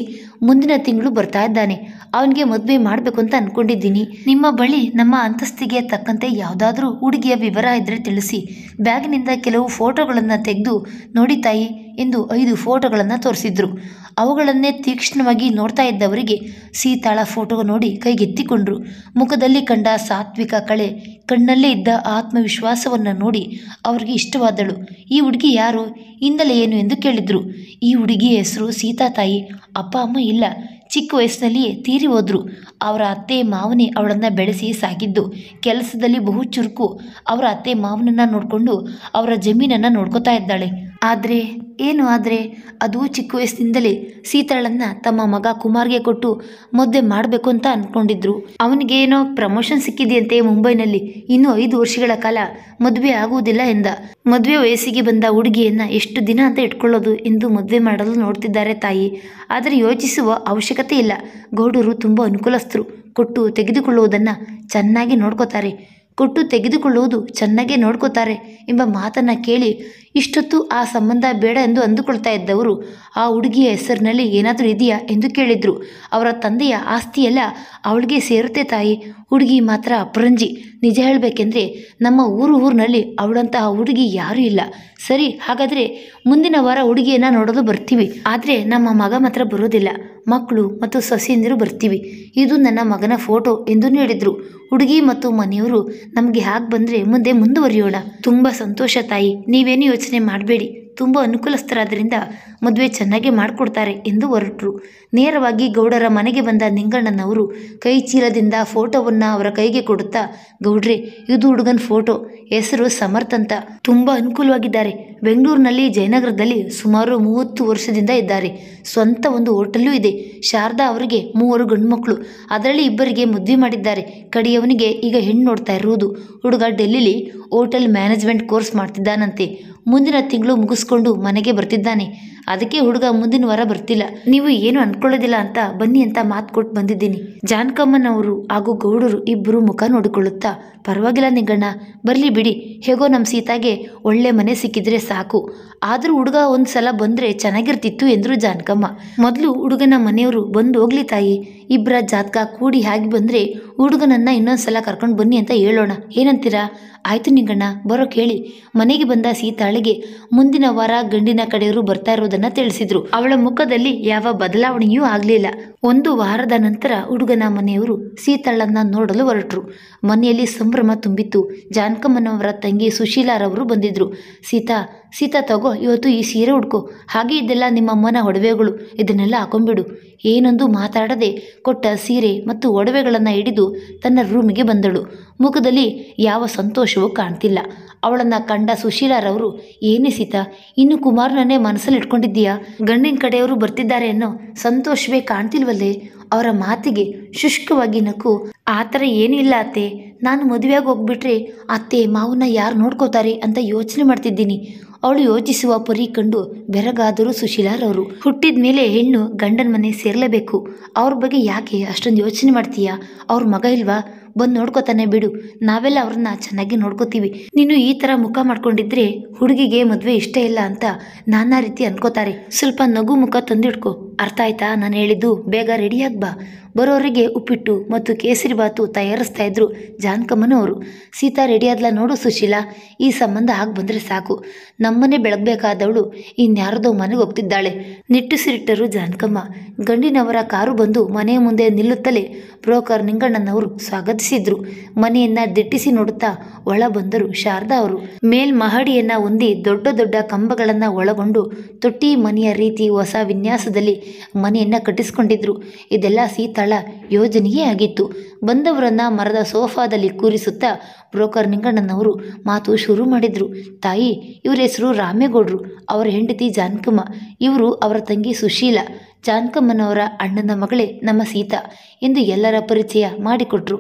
ಮುಂದಿನ ತಿಂಗಳು ಬರ್ತಾ ಇದ್ದಾನೆ. ಅವನಿಗೆ ಮದುವೆ ಮಾಡಬೇಕು ಅಂತ ಅಂದ್ಕೊಂಡಿದ್ದೀನಿ. ನಿಮ್ಮ ಬಳಿ ನಮ್ಮ ಅಂತಸ್ತಿಗೆ ತಕ್ಕಂತೆ ಯಾವುದಾದ್ರೂ ಹುಡುಗಿಯ ವಿವರ ಇದ್ದರೆ ತಿಳಿಸಿ. ಬ್ಯಾಗ್ನಿಂದ ಕೆಲವು ಫೋಟೋಗಳನ್ನು ತೆಗೆದು ನೋಡಿ ತಾಯಿ ಎಂದು 5 ಫೋಟೋಗಳನ್ನು ತೋರಿಸಿದ್ರು. ಅವುಗಳನ್ನೇ ತೀಕ್ಷ್ಣವಾಗಿ ನೋಡ್ತಾ ಇದ್ದವರಿಗೆ ಸೀತಾಳ ಫೋಟೋ ನೋಡಿ ಕೈಗೆತ್ತಿಕೊಂಡ್ರು. ಮುಖದಲ್ಲಿ ಕಂಡ ಸಾತ್ವಿಕ ಕಳೆ, ಕಣ್ಣಲ್ಲೇ ಇದ್ದ ಆತ್ಮವಿಶ್ವಾಸವನ್ನು ನೋಡಿ ಅವರಿಗೆ ಇಷ್ಟವಾದಳು. ಈ ಹುಡುಗಿ ಯಾರು, ಇಂದಲೇ ಏನು ಎಂದು ಕೇಳಿದ್ರು. ಈ ಹುಡುಗಿಯ ಹೆಸರು ಸೀತಾ ತಾಯಿ. ಅಪ್ಪ ಅಮ್ಮ ಇಲ್ಲ, ಚಿಕ್ಕ ವಯಸ್ಸಿನಲ್ಲಿಯೇ ತೀರಿ ಹೋದ್ರು. ಅವರ ಅತ್ತೆ ಮಾವನೇ ಅವಳನ್ನು ಬೆಳೆಸಿ ಸಾಕಿದ್ದು. ಕೆಲಸದಲ್ಲಿ ಬಹು ಚುರುಕು. ಅವರ ಅತ್ತೆ ಮಾವನನ್ನು ನೋಡಿಕೊಂಡು ಅವರ ಜಮೀನನ್ನು ನೋಡ್ಕೋತಾ ಇದ್ದಾಳೆ. ಆದರೆ ಏನು ಆದರೆ ಅದು ಚಿಕ್ಕ ವಯಸ್ಸಿನಿಂದಲೇ ಸೀತಾಳನ್ನು ತಮ್ಮ ಮಗ ಕುಮಾರ್ಗೆ ಕೊಟ್ಟು ಮದುವೆ ಮಾಡಬೇಕು ಅಂತ ಅಂದ್ಕೊಂಡಿದ್ರು. ಅವನಿಗೆ ಏನೋ ಪ್ರಮೋಷನ್ ಸಿಕ್ಕಿದೆಯಂತೆ ಮುಂಬೈನಲ್ಲಿ. ಇನ್ನು 5 ವರ್ಷಗಳ ಕಾಲ ಮದುವೆ ಆಗುವುದಿಲ್ಲ ಎಂದ. ಮದುವೆ ವಯಸ್ಸಿಗೆ ಬಂದ ಹುಡುಗಿಯನ್ನು ಎಷ್ಟು ದಿನ ಅಂತ ಇಟ್ಕೊಳ್ಳೋದು ಎಂದು ಮದುವೆ ಮಾಡಲು ನೋಡ್ತಿದ್ದಾರೆ ತಾಯಿ. ಆದರೆ ಯೋಚಿಸುವ ಅವಶ್ಯಕತೆ ಇಲ್ಲ. ಗೌಡರು ತುಂಬ ಅನುಕೂಲಸ್ಥರು. ಕೊಟ್ಟು ತೆಗೆದುಕೊಳ್ಳುವುದನ್ನು ಚೆನ್ನಾಗಿ ನೋಡ್ಕೋತಾರೆ. ಕೊಟ್ಟು ತೆಗೆದುಕೊಳ್ಳುವುದು ಚೆನ್ನಾಗೇ ನೋಡ್ಕೋತಾರೆ ಎಂಬ ಮಾತನ್ನು ಕೇಳಿ ಇಷ್ಟೊತ್ತು ಆ ಸಂಬಂಧ ಬೇಡ ಎಂದು ಅಂದುಕೊಳ್ತಾ ಇದ್ದವರು ಆ ಹುಡುಗಿಯ ಹೆಸರಿನಲ್ಲಿ ಏನಾದರೂ ಇದೆಯಾ ಎಂದು ಕೇಳಿದರು. ಅವರ ತಂದೆಯ ಆಸ್ತಿಯೆಲ್ಲ ಅವಳಿಗೆ ಸೇರುತ್ತೆ ತಾಯಿ. ಹುಡುಗಿ ಮಾತ್ರ ಅಪರಂಜಿ. ನಿಜ ಹೇಳಬೇಕೆಂದ್ರೆ ನಮ್ಮ ಊರಿನಲ್ಲಿ ಅವಳಂತಹ ಹುಡುಗಿ ಯಾರೂ ಇಲ್ಲ. ಸರಿ, ಹಾಗಾದರೆ ಮುಂದಿನ ವಾರ ಹುಡುಗಿಯನ್ನು ನೋಡಲು ಬರ್ತೀವಿ. ಆದರೆ ನಮ್ಮ ಮಗ ಮಾತ್ರ ಬರೋದಿಲ್ಲ. ಮಕ್ಕಳು ಮತ್ತು ಸೊಸೆಯಂದಿರು ಬರ್ತೀವಿ. ಇದು ನನ್ನ ಮಗನ ಫೋಟೋ ಎಂದು ಹೇಳಿದರು. ಹುಡುಗಿ ಮತ್ತು ಮನೆಯವರು ನಮಗೆ ಹಾಗೆ ಬಂದರೆ ಮುಂದೆ ಮುಂದುವರಿಯೋಣ. ತುಂಬ ಸಂತೋಷ ತಾಯಿ, ನೀವೇನು ಯೋಚನೆ ಮಾಡಬೇಡಿ. ತುಂಬ ಅನುಕೂಲಸ್ಥರಾದ್ದರಿಂದ ಮದುವೆ ಚೆನ್ನಾಗಿ ಮಾಡಿಕೊಡ್ತಾರೆ ಎಂದು ಹೊರಟರು. ನೇರವಾಗಿ ಗೌಡರ ಮನೆಗೆ ಬಂದ ನಿಂಗಣ್ಣನವರು ಕೈ ಚೀಲದಿಂದ ಫೋಟೋವನ್ನು ಅವರ ಕೈಗೆ ಕೊಡುತ್ತಾ, ಗೌಡ್ರೆ, ಇದು ಹುಡುಗನ ಫೋಟೋ. ಹೆಸರು ಸಮರ್ಥ್ ಅಂತ. ತುಂಬ ಅನುಕೂಲವಾಗಿದ್ದಾರೆ. ಬೆಂಗಳೂರಿನಲ್ಲಿ ಜಯನಗರದಲ್ಲಿ ಸುಮಾರು 30 ವರ್ಷದಿಂದ ಇದ್ದಾರೆ. ಸ್ವಂತ ಒಂದು ಹೋಟೆಲ್ಲೂ ಇದೆ. ಶಾರದಾ ಅವರಿಗೆ 3 ಗಂಡು ಮಕ್ಕಳು. ಅದರಲ್ಲಿ 2ರಿಗೆ ಮದುವೆ ಮಾಡಿದ್ದಾರೆ. ಕಡೆಯವನಿಗೆ ಈಗ ಹೆಣ್ಣು ನೋಡ್ತಾ ಇರುವುದು. ಹುಡುಗ ಡೆಲ್ಲಿಲಿ ಹೋಟೆಲ್ ಮ್ಯಾನೇಜ್ಮೆಂಟ್ ಕೋರ್ಸ್ ಮಾಡ್ತಿದ್ದಾನಂತೆ. ಮುಂದಿನ ತಿಂಗಳು ಮುಗಿಸ್ಕೊಂಡು ಮನೆಗೆ ಬರ್ತಿದ್ದಾನೆ. ಅದಕ್ಕೆ ಹುಡುಗ ಮುಂದಿನ ವಾರ ಬರ್ತಿಲ್ಲ. ನೀವು ಏನು ಅನ್ಕೊಳ್ಳೋದಿಲ್ಲ ಅಂತ ಬನ್ನಿ ಅಂತ ಮಾತು ಕೊಟ್ಟು ಬಂದಿದ್ದೀನಿ. ಜಾನಕಮ್ಮನವರು ಹಾಗೂ ಗೌಡರು ಇಬ್ಬರು ಮುಖ ನೋಡಿಕೊಳ್ಳುತ್ತಾ, ಪರವಾಗಿಲ್ಲ ನಿಂಗಣ್ಣ, ಬರಲಿ ಬಿಡಿ. ಹೇಗೋ ನಮ್ಮ ಸೀತಾಗೆ ಒಳ್ಳೆ ಮನೆ ಸಿಕ್ಕಿದ್ರೆ ಸಾಕು. ಆದರೂ ಹುಡುಗ ಒಂದು ಸಲ ಬಂದರೆ ಚೆನ್ನಾಗಿರ್ತಿತ್ತು ಎಂದರು ಜಾನಕಮ್ಮ. ಮೊದಲು ಹುಡುಗನ ಮನೆಯವರು ಬಂದು ಹೋಗ್ಲಿ ತಾಯಿ. ಇಬ್ಬರ ಜಾತಕ ಕೂಡಿ ಹಾಗೆ ಬಂದರೆ ಹುಡುಗನನ್ನು ಇನ್ನೊಂದು ಸಲ ಕರ್ಕೊಂಡು ಬನ್ನಿ ಅಂತ ಹೇಳೋಣ. ಏನಂತೀರಾ? ಆಯಿತು ನಿಂಗಣ್ಣ, ಬರೋ ಕೇಳಿ. ಮನೆಗೆ ಬಂದ ಸೀತಾಳಿಗೆ ಮುಂದಿನ ವಾರ ಗಂಡಿನ ಕಡೆಯವರು ಬರ್ತಾ ಇರೋದನ್ನು ತಿಳಿಸಿದ್ರು. ಅವಳ ಮುಖದಲ್ಲಿ ಯಾವ ಬದಲಾವಣೆಯೂ ಆಗಲಿಲ್ಲ. 1 ವಾರದ ನಂತರ ಹುಡುಗನ ಮನೆಯವರು ಸೀತಾಳನ್ನ ನೋಡಲು ಹೊರಟರು. ಮನೆಯಲ್ಲಿ ಸಂಭ್ರಮ ತುಂಬಿತ್ತು. ಜಾನಕಮ್ಮನವರ ತಂಗಿ ಸುಶೀಲಾರವರು ಬಂದಿದ್ರು. ಸೀತಾ ತಗೋ, ಇವತ್ತು ಈ ಸೀರೆ ಉಡ್ಕೋ. ಹಾಗೆ ಇದೆಲ್ಲ ನಿಮ್ಮಮ್ಮನ ಒಡವೆಗಳು, ಇದನ್ನೆಲ್ಲ ಹಾಕೊಂಡ್ಬಿಡು. ಏನೊಂದು ಮಾತಾಡದೆ ಕೊಟ್ಟ ಸೀರೆ ಮತ್ತು ಒಡವೆಗಳನ್ನು ಹಿಡಿದು ತನ್ನ ರೂಮಿಗೆ ಬಂದಳು. ಮುಖದಲ್ಲಿ ಯಾವ ಸಂತೋಷವೂ ಕಾಣ್ತಿಲ್ಲ. ಅವಳನ್ನು ಕಂಡ ಸುಶೀಲಾರವರು, ಏನೇ ಸೀತಾ, ಇನ್ನು ಕುಮಾರನನ್ನೇ ಮನಸ್ಸಲ್ಲಿ ಇಟ್ಕೊಂಡಿದ್ದೀಯಾ? ಗಂಡಿನ ಕಡೆಯವರು ಬರ್ತಿದ್ದಾರೆ ಅನ್ನೋ ಸಂತೋಷವೇ ಕಾಣ್ತಿಲ್ವಲ್ಲೇ? ಅವರ ಮಾತಿಗೆ ಶುಷ್ಕವಾಗಿ ನಕ್ಕು, ಆ ಥರ ಏನಿಲ್ಲ ಅತ್ತೆ. ನಾನು ಮದುವೆಯಾಗಿ ಹೋಗ್ಬಿಟ್ರೆ ಅತ್ತೆ ಮಾವನ್ನ ಯಾರು ನೋಡ್ಕೋತಾರೆ ಅಂತ ಯೋಚನೆ ಮಾಡ್ತಿದ್ದೀನಿ. ಅವಳು ಯೋಚಿಸುವ ಪರಿ ಕಂಡು ಬೆರಗಾದರು ಸುಶೀಲಾರವರು. ಹುಟ್ಟಿದ ಮೇಲೆ ಹೆಣ್ಣು ಗಂಡನ ಮನೆ ಸೇರಲೇಬೇಕು. ಅವ್ರ ಬಗ್ಗೆ ಯಾಕೆ ಅಷ್ಟೊಂದು ಯೋಚನೆ ಮಾಡ್ತೀಯಾ? ಅವ್ರ ಮಗ ಇಲ್ವಾ? ಬಂದು ನೋಡ್ಕೋತಾನೆ ಬಿಡು, ನಾವೆಲ್ಲ ಅವ್ರನ್ನ ಚೆನ್ನಾಗಿ ನೋಡ್ಕೋತೀವಿ. ನೀನು ಈ ಥರ ಮುಖ ಮಾಡ್ಕೊಂಡಿದ್ರೆ ಹುಡುಗಿಗೆ ಮದುವೆ ಇಷ್ಟ ಇಲ್ಲ ಅಂತ ನಾನಾ ರೀತಿ ಅನ್ಕೋತಾರೆ. ಸ್ವಲ್ಪ ನಗು ಮುಖ ತಂದಿಡ್ಕೊ, ಅರ್ಥ ಆಯ್ತಾ ನಾನು ಹೇಳಿದ್ದು? ಬೇಗ ರೆಡಿಯಾಗಿ ಬಾ. ಬರೋರಿಗೆ ಉಪ್ಪಿಟ್ಟು ಮತ್ತು ಕೇಸರಿ ಬಾತು ತಯಾರಿಸ್ತಾ ಇದ್ರು ಜಾನಕಮ್ಮನವರು. ಸೀತಾ ರೆಡಿಯಾದ್ಲ ನೋಡು ಸುಶೀಲಾ, ಈ ಸಂಬಂಧ ಆಗಿ ಬಂದರೆ ಸಾಕು. ನಮ್ಮನೆ ಬೆಳಗ್ಬೇಕಾದವಳು ಇನ್ಯಾರದೋ ಮನೆಗೆ ಹೋಗ್ತಿದ್ದಾಳೆ. ನಿಟ್ಟುಸಿರಿಟ್ಟರು ಜಾನಕಮ್ಮ. ಗಂಡಿನವರ ಕಾರು ಬಂದು ಮನೆಯ ಮುಂದೆ ನಿಲ್ಲುತ್ತಲೇ ಬ್ರೋಕರ್ ನಿಂಗಣ್ಣನವರು ಸ್ವಾಗತಿಸಿದ್ರು. ಮನೆಯನ್ನ ದಿಟ್ಟಿಸಿ ನೋಡುತ್ತಾ ಒಳ ಬಂದರು ಶಾರದಾ ಅವರು. ಮೇಲ್ಮಹಡಿಯನ್ನ ಹೊಂದಿ ದೊಡ್ಡ ದೊಡ್ಡ ಕಂಬಗಳನ್ನ ಒಳಗೊಂಡು ತೊಟ್ಟಿ ಮನೆಯ ರೀತಿ ಹೊಸ ವಿನ್ಯಾಸದಲ್ಲಿ ಮನೆಯನ್ನ ಕಟ್ಟಿಸಿಕೊಂಡಿದ್ರು. ಇದೆಲ್ಲ ಸೀತಾಳ ಯೋಜನೆಯೇ ಆಗಿತ್ತು. ಬಂದವರನ್ನ ಮರದ ಸೋಫಾದಲ್ಲಿ ಕೂರಿಸುತ್ತಾ ಬ್ರೋಕರ್ ನಿಂಗಣ್ಣನವರು ಮಾತು ಶುರು ಮಾಡಿದ್ರು. ತಾಯಿ, ಇವರ ಹೆಸರು ರಾಮೇಗೌಡರು, ಅವರ ಹೆಂಡತಿ ಜಾನಕಮ್ಮ, ಇವರು ಅವರ ತಂಗಿ ಸುಶೀಲಾ, ಜಾನಕಮ್ಮನವರ ಅಣ್ಣನ ಮಗಳೇ ನಮ್ಮ ಸೀತಾ ಎಂದು ಎಲ್ಲರ ಪರಿಚಯ ಮಾಡಿಕೊಟ್ರು.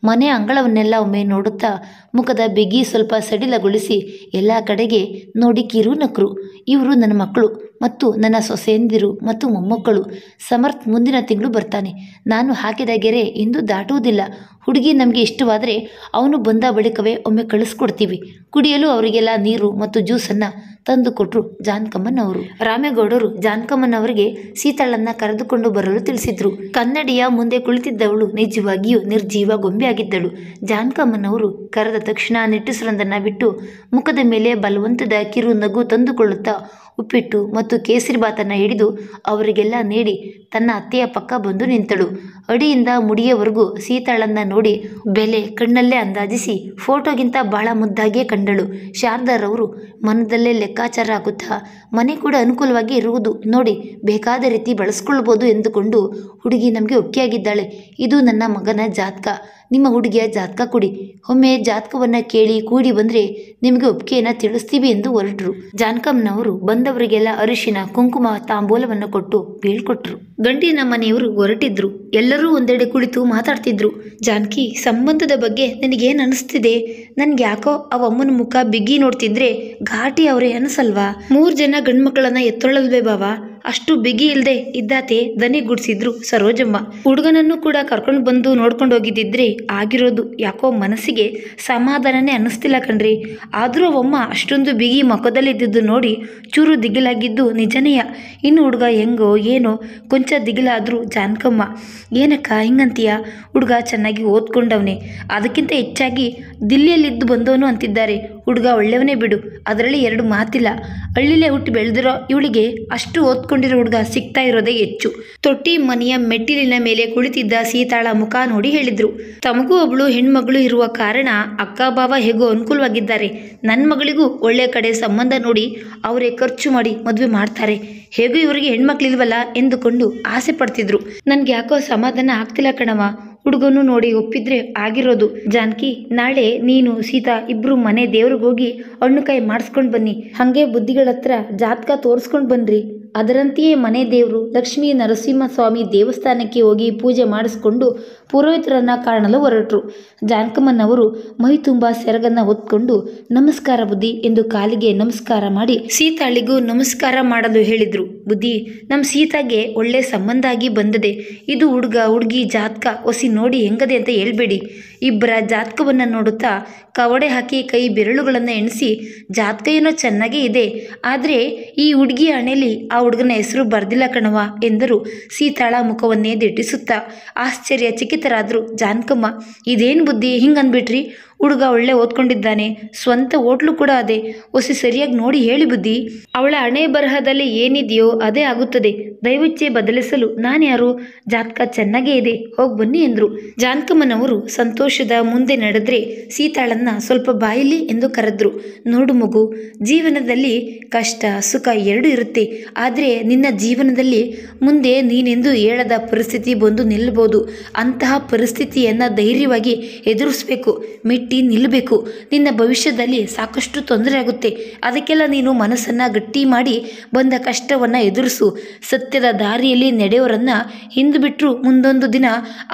ಮನೆ ಅಂಗಳವನ್ನೆಲ್ಲ ಒಮ್ಮೆ ನೋಡುತ್ತಾ ಮುಖದ ಬಿಗಿ ಸ್ವಲ್ಪ ಸಡಿಲಗೊಳಿಸಿ ಎಲ್ಲ ಕಡೆಗೆ ನೋಡಿ ಕಿರು ನಕ್ರು. ಇವರು ನನ್ನ ಮಕ್ಕಳು ಮತ್ತು ನನ್ನ ಸೊಸೆಯಂದಿರು ಮತ್ತು ಮೊಮ್ಮಕ್ಕಳು. ಸಮರ್ಥ್ ಮುಂದಿನ ತಿಂಗಳು ಬರ್ತಾನೆ. ನಾನು ಹಾಕಿದ ಗೆರೆ ಇಂದು ದಾಟುವುದಿಲ್ಲ. ಹುಡುಗಿ ನಮಗೆ ಇಷ್ಟವಾದರೆ ಅವನು ಬಂದ ಬಳಿಕವೇ ಒಮ್ಮೆ ಕಳಿಸ್ಕೊಡ್ತೀವಿ. ಕುಡಿಯಲು ಅವರಿಗೆಲ್ಲ ನೀರು ಮತ್ತು ಜ್ಯೂಸನ್ನು ತಂದು ಕೊಟ್ಟರು ಜಾನಕಮ್ಮನವರು. ರಾಮೇಗೌಡರು ಜಾನಕಮ್ಮನವರಿಗೆ ಸೀತಾಳನ್ನ ಕರೆದುಕೊಂಡು ಬರಲು ತಿಳಿಸಿದ್ರು. ಕನ್ನಡಿಯ ಮುಂದೆ ಕುಳಿತಿದ್ದವಳು ನಿಜವಾಗಿಯೂ ನಿರ್ಜೀವ ಗೊಂಬೆಯಾಗಿದ್ದಳು. ಜಾನಕಮ್ಮನವರು ಕರೆದ ತಕ್ಷಣ ನಿಟ್ಟುಸಿರೊಂದನ್ನು ಬಿಟ್ಟು ಮುಖದ ಮೇಲೆ ಬಲವಂತದ ಕಿರು ನಗು ತಂದುಕೊಳ್ಳುತ್ತಾ ಉಪ್ಪಿಟ್ಟು ಮತ್ತು ಕೇಸರಿ ಬಾತನ್ನು ಹಿಡಿದು ಅವರಿಗೆಲ್ಲ ನೀಡಿ ತನ್ನ ಅತ್ತೆಯ ಪಕ್ಕ ಬಂದು ನಿಂತಳು. ಅಡಿಯಿಂದ ಮುಡಿಯವರೆಗೂ ಸೀತಾಳನ್ನ ನೋಡಿ ಬೆಲೆ ಕಣ್ಣಲ್ಲೇ ಅಂದಾಜಿಸಿ ಫೋಟೋಗಿಂತ ಬಹಳ ಮುದ್ದಾಗಿಯೇ ಕಂಡಳು. ಶಾರದಾರವರು ಮನದಲ್ಲೇ ಲೆಕ್ಕಾಚಾರ ಹಾಕುತ್ತಾ ಮನೆ ಕೂಡ ಅನುಕೂಲವಾಗಿ ಇರುವುದು ನೋಡಿ, ಬೇಕಾದ ರೀತಿ ಬಳಸ್ಕೊಳ್ಬೋದು ಎಂದುಕೊಂಡು ಹುಡುಗಿ ನಮಗೆ ಒಪ್ಪಿಯಾಗಿದ್ದಾಳೆ. ಇದು ನನ್ನ ಮಗನ ಜಾತಕ, ನಿಮ್ಮ ಹುಡುಗಿಯ ಜಾತಕ ಕೊಡಿ. ಒಮ್ಮೆ ಜಾತಕವನ್ನು ಕೇಳಿ ಕೂಡಿ ಬಂದರೆ ನಿಮಗೆ ಒಪ್ಪಿಗೆಯನ್ನು ತಿಳಿಸ್ತೀವಿ ಎಂದು ಹೊರಟರು. ಜಾನಕಮ್ಮನವರು ಬಂದವರಿಗೆಲ್ಲ ಅರಿಶಿನ ಕುಂಕುಮ ತಾಂಬೂಲವನ್ನು ಕೊಟ್ಟು ಬೀಳ್ಕೊಟ್ರು. ಗಂಡಿನ ಮನೆಯವರು ಹೊರಟಿದ್ರು. ಎಲ್ಲರೂ ಒಂದೆಡೆ ಕುಳಿತು ಮಾತಾಡ್ತಿದ್ರು. ಜಾನಕಿ, ಸಂಬಂಧದ ಬಗ್ಗೆ ನನಗೇನು ಅನಿಸ್ತಿದೆ? ನನ್ಗೆ ಯಾಕೋ ಅವಮ್ಮನ ಮುಖ ಬಿಗಿ ನೋಡ್ತಿದ್ರೆ ಘಾಟಿ ಅವರೇ ಅನಿಸಲ್ವಾ? 3 ಜನ ಗಂಡು ಮಕ್ಕಳನ್ನ ಎತ್ತೊಳ್ಳಲ್ವೇ ಬಾವ? ಅಷ್ಟು ಬಿಗಿ ಇಲ್ಲದೆ ಇದ್ದಾತೆ ದನಿಗುಡ್ಸಿದ್ರು ಸರೋಜಮ್ಮ. ಹುಡುಗನನ್ನು ಕೂಡ ಕರ್ಕೊಂಡು ಬಂದು ನೋಡ್ಕೊಂಡು ಹೋಗಿದ್ದಿದ್ರೆ ಆಗಿರೋದು. ಯಾಕೋ ಮನಸ್ಸಿಗೆ ಸಮಾಧಾನನೇ ಅನ್ನಿಸ್ತಿಲ್ಲ ಕಣ್ರಿ. ಆದರೂ ಅವಮ್ಮ ಅಷ್ಟೊಂದು ಬಿಗಿ ಮಖದಲ್ಲಿದ್ದು ನೋಡಿ ಚೂರು ದಿಗಿಲಾಗಿದ್ದು ನಿಜನೆಯ. ಇನ್ನು ಹುಡುಗ ಹೆಂಗೋ ಏನೋ ಕೊಂಚ ದಿಗಿಲಾದ್ರು ಜಾನಕಮ್ಮ. ಏನಕ್ಕ ಹಿಂಗಂತೀಯ? ಹುಡುಗ ಚೆನ್ನಾಗಿ ಓದ್ಕೊಂಡವನೇ, ಅದಕ್ಕಿಂತ ಹೆಚ್ಚಾಗಿ ದಿಲ್ಲಿಯಲ್ಲಿದ್ದು ಬಂದವನು ಅಂತಿದ್ದಾರೆ. ಹುಡುಗ ಒಳ್ಳೆಯವನೇ ಬಿಡು, ಅದರಲ್ಲಿ 2 ಮಾತಿಲ್ಲ. ಹಳ್ಳಿಲೇ ಹುಟ್ಟಿ ಬೆಳೆದಿರೋ ಇವಳಿಗೆ ಅಷ್ಟು ಓದ್ಕೊಂಡಿರೋ ಹುಡುಗ ಸಿಗ್ತಾ ಇರೋದೇ ಹೆಚ್ಚು. ತೊಟ್ಟಿ ಮನೆಯ ಮೆಟ್ಟಿಲಿನ ಮೇಲೆ ಕುಳಿತಿದ್ದ ಸೀತಾಳ ಮುಖ ನೋಡಿ ಹೇಳಿದ್ರು. ತಮಗೂ ಒಬ್ಳು ಹೆಣ್ಮಗಳು ಇರುವ ಕಾರಣ ಅಕ್ಕ ಬಾವ ಹೇಗೋ ಅನುಕೂಲವಾಗಿದ್ದಾರೆ. ನನ್ನ ಮಗಳಿಗೂ ಒಳ್ಳೆ ಕಡೆ ಸಂಬಂಧ ನೋಡಿ ಅವರೇ ಖರ್ಚು ಮಾಡಿ ಮದುವೆ ಮಾಡ್ತಾರೆ. ಹೇಗೂ ಇವರಿಗೆ ಹೆಣ್ಮಕ್ಳಿಲ್ವಲ್ಲ ಎಂದುಕೊಂಡು ಆಸೆ ಪಡ್ತಿದ್ರು. ನನ್ಗೆ ಯಾಕೋ ಸಮಾಧಾನ ಆಗ್ತಿಲ್ಲ ಕಣವ. ಹುಡುಗನು ನೋಡಿ ಒಪ್ಪಿದ್ರೆ ಆಗಿರೋದು. ಜಾನಕಿ, ನಾಳೆ ನೀನು ಸೀತಾ ಇಬ್ರು ಮನೆ ದೇವ್ರಿಗೆ ಹೋಗಿ ಹಣ್ಣುಕಾಯಿ ಮಾಡಿಸ್ಕೊಂಡು ಬನ್ನಿ. ಹಾಗೆ ಬುದ್ಧಿಗಳ ಹತ್ರ ಜಾತಕ ತೋರಿಸ್ಕೊಂಡು ಬನ್ರಿ. ಅದರಂತೆಯೇ ಮನೆ ದೇವರು ಲಕ್ಷ್ಮೀ ನರಸಿಂಹಸ್ವಾಮಿ ದೇವಸ್ಥಾನಕ್ಕೆ ಹೋಗಿ ಪೂಜೆ ಮಾಡಿಸ್ಕೊಂಡು ಪುರೋಹಿತರನ್ನ ಕಾಣಲು ಹೊರಟರು. ಜಾನಕಮ್ಮನವರು ಮೈ ತುಂಬ ಸೆರಗನ್ನ ಹೊತ್ಕೊಂಡು ನಮಸ್ಕಾರ ಬುದ್ಧಿ ಎಂದು ಕಾಲಿಗೆ ನಮಸ್ಕಾರ ಮಾಡಿ ಸೀತಾಳಿಗೂ ನಮಸ್ಕಾರ ಮಾಡಲು ಹೇಳಿದ್ರು. ಬುದ್ಧಿ, ನಮ್ಮ ಸೀತಾಗೆ ಒಳ್ಳೆ ಸಂಬಂಧ ಆಗಿ ಬಂದದೆ. ಇದು ಹುಡುಗ ಹುಡುಗಿ ಜಾತಕ ಒಸಿ ನೋಡಿ ಹೆಂಗದೆ ಅಂತ ಹೇಳ್ಬೇಡಿ. ಇಬ್ಬರ ಜಾತಕವನ್ನು ನೋಡುತ್ತಾ ಕವಡೆ ಹಾಕಿ ಕೈ ಬೆರಳುಗಳನ್ನು ಎಣಿಸಿ ಜಾತಕ ಏನೋ ಚೆನ್ನಾಗೇ ಇದೆ, ಆದರೆ ಈ ಹುಡುಗಿಯ ಹಣೆಯಲ್ಲಿ ಆ ಹುಡುಗನ ಹೆಸರು ಬರ್ದಿಲ್ಲ ಕಣವ ಎಂದರು ಸೀತಾಳ ಮುಖವನ್ನೇ ದಿಟ್ಟಿಸುತ್ತಾ. ಆಶ್ಚರ್ಯಚಕಿತರಾದ್ರು ಜಾನಕಮ್ಮ. ಇದೇನು ಬುದ್ಧಿ ಹಿಂಗನ್ಬಿಟ್ರಿ? ಹುಡುಗ ಒಳ್ಳೆ ಓದ್ಕೊಂಡಿದ್ದಾನೆ, ಸ್ವಂತ ಹೋಟ್ಲು ಕೂಡ ಅದೇ. ಒಸಿ ಸರಿಯಾಗಿ ನೋಡಿ ಹೇಳಿ ಬುದ್ಧಿ. ಅವಳ ಹಣೆ ಬರಹದಲ್ಲಿ ಏನಿದೆಯೋ ಅದೇ ಆಗುತ್ತದೆ. ದಯವಿಚ್ಚೆ ಬದಲಿಸಲು ನಾನ್ಯಾರು? ಜಾತಕ ಚೆನ್ನಾಗೇ ಇದೆ, ಹೋಗಿ ಬನ್ನಿ ಎಂದರು. ಜಾನಕಮ್ಮನವರು ಸಂತೋಷದ ಮುಂದೆ ನಡೆದ್ರೆ ಸೀತಾಳನ್ನ ಸ್ವಲ್ಪ ಬಾಯಿಲಿ ಎಂದು ಕರೆದ್ರು. ನೋಡು ಮಗು, ಜೀವನದಲ್ಲಿ ಕಷ್ಟ ಸುಖ ಎರಡೂ ಇರುತ್ತೆ. ಆದರೆ ನಿನ್ನ ಜೀವನದಲ್ಲಿ ಮುಂದೆ ನೀನೆಂದು ಹೇಳದ ಪರಿಸ್ಥಿತಿ ಬಂದು ನಿಲ್ಲಬಹುದು. ಅಂತಹ ಪರಿಸ್ಥಿತಿಯನ್ನು ಧೈರ್ಯವಾಗಿ ಎದುರಿಸಬೇಕು, ಮೆಟ್ಟಿ ನಿಲ್ಲಬೇಕು. ನಿನ್ನ ಭವಿಷ್ಯದಲ್ಲಿ ಸಾಕಷ್ಟು ತೊಂದರೆ ಆಗುತ್ತೆ. ಅದಕ್ಕೆಲ್ಲ ನೀನು ಮನಸ್ಸನ್ನು ಗಟ್ಟಿ ಮಾಡಿ ಬಂದ ಕಷ್ಟವನ್ನು ಎದುರಿಸು. ಸತ್ಯದ ದಾರಿಯಲ್ಲಿ ನಡೆಯೋರನ್ನ ಹಿಂದು ಬಿಟ್ಟರು ಮುಂದೊಂದು ದಿನ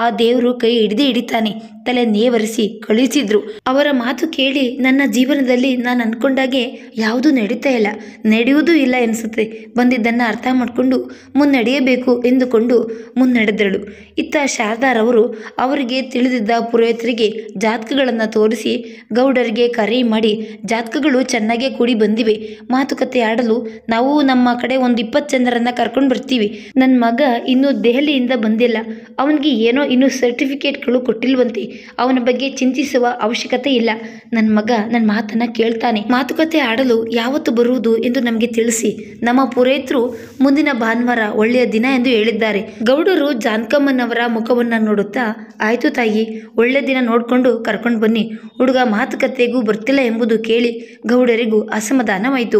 ಆ ದೇವರು ಕೈ ಹಿಡಿದೇ ಹಿಡಿತಾನೆ. ತಲೆ ನೇವರಿಸಿ ಕಳಿಸಿದ್ರು. ಅವರ ಮಾತು ಕೇಳಿ ನನ್ನ ಜೀವನದಲ್ಲಿ ನಾನು ಅನ್ಕೊಂಡಾಗೆ ಯಾವುದೂ ನಡೀತಾ ಇಲ್ಲ, ನಡೆಯುವುದೂ ಇಲ್ಲ ಎನಿಸುತ್ತೆ. ಬಂದಿದ್ದನ್ನು ಅರ್ಥ ಮಾಡಿಕೊಂಡು ಮುನ್ನಡೆಯಬೇಕು ಎಂದುಕೊಂಡು ಮುನ್ನಡೆದಳು. ಇತ್ತ ಶಾರದಾರವರು ಅವರಿಗೆ ತಿಳಿದಿದ್ದ ಪುರೋಹಿತರಿಗೆ ಜಾತಕಗಳನ್ನು ತೋರಿಸಿ ಗೌಡರಿಗೆ ಕರೆ ಮಾಡಿ, ಜಾತಕಗಳು ಚೆನ್ನಾಗೇ ಕೂಡಿ ಬಂದಿವೆ, ಮಾತುಕತೆ ಆಡಲು ನಾವು ನಮ್ಮ ಕಡೆ ಒಂದು 20 ಜನರನ್ನ ಕರ್ಕೊಂಡು ಬರ್ತೀವಿ. ನನ್ನ ಮಗ ಇನ್ನೂ ದೆಹಲಿಯಿಂದ ಬಂದಿಲ್ಲ, ಅವನಿಗೆ ಏನೋ ಇನ್ನೂ ಸರ್ಟಿಫಿಕೇಟ್ಗಳು ಕೊಟ್ಟಿಲ್ವಂತೆ, ಅವನ ಬಗ್ಗೆ ಚಿಂತಿಸುವ ಅವಶ್ಯಕತೆ ಇಲ್ಲ. ನನ್ನ ಮಗ ನನ್ನ ಮಾತನ್ನ ಕೇಳ್ತಾನೆ, ಮಾತುಕತೆ ಆಡಲು ಯಾವತ್ತು ಬರುವುದು ಎಂದು ನಮಗೆ ತಿಳಿಸಿ. ನಮ್ಮ ಪುರೋಹಿತರು ಮುಂದಿನ ಭಾನುವಾರ ಒಳ್ಳೆಯ ದಿನ ಎಂದು ಹೇಳಿದ್ದಾರೆ. ಗೌಡರು ಜಾನಕಮ್ಮನವರ ಮುಖವನ್ನ ನೋಡುತ್ತಾ, ಆಯ್ತು ತಾಯಿ, ಒಳ್ಳೆ ದಿನ ನೋಡ್ಕೊಂಡು ಕರ್ಕೊಂಡು ಬನ್ನಿ. ಹುಡುಗ ಮಾತುಕತೆಗೂ ಬರ್ತಿಲ್ಲ ಎಂಬುದು ಕೇಳಿ ಗೌಡರಿಗೂ ಅಸಮಾಧಾನವಾಯಿತು.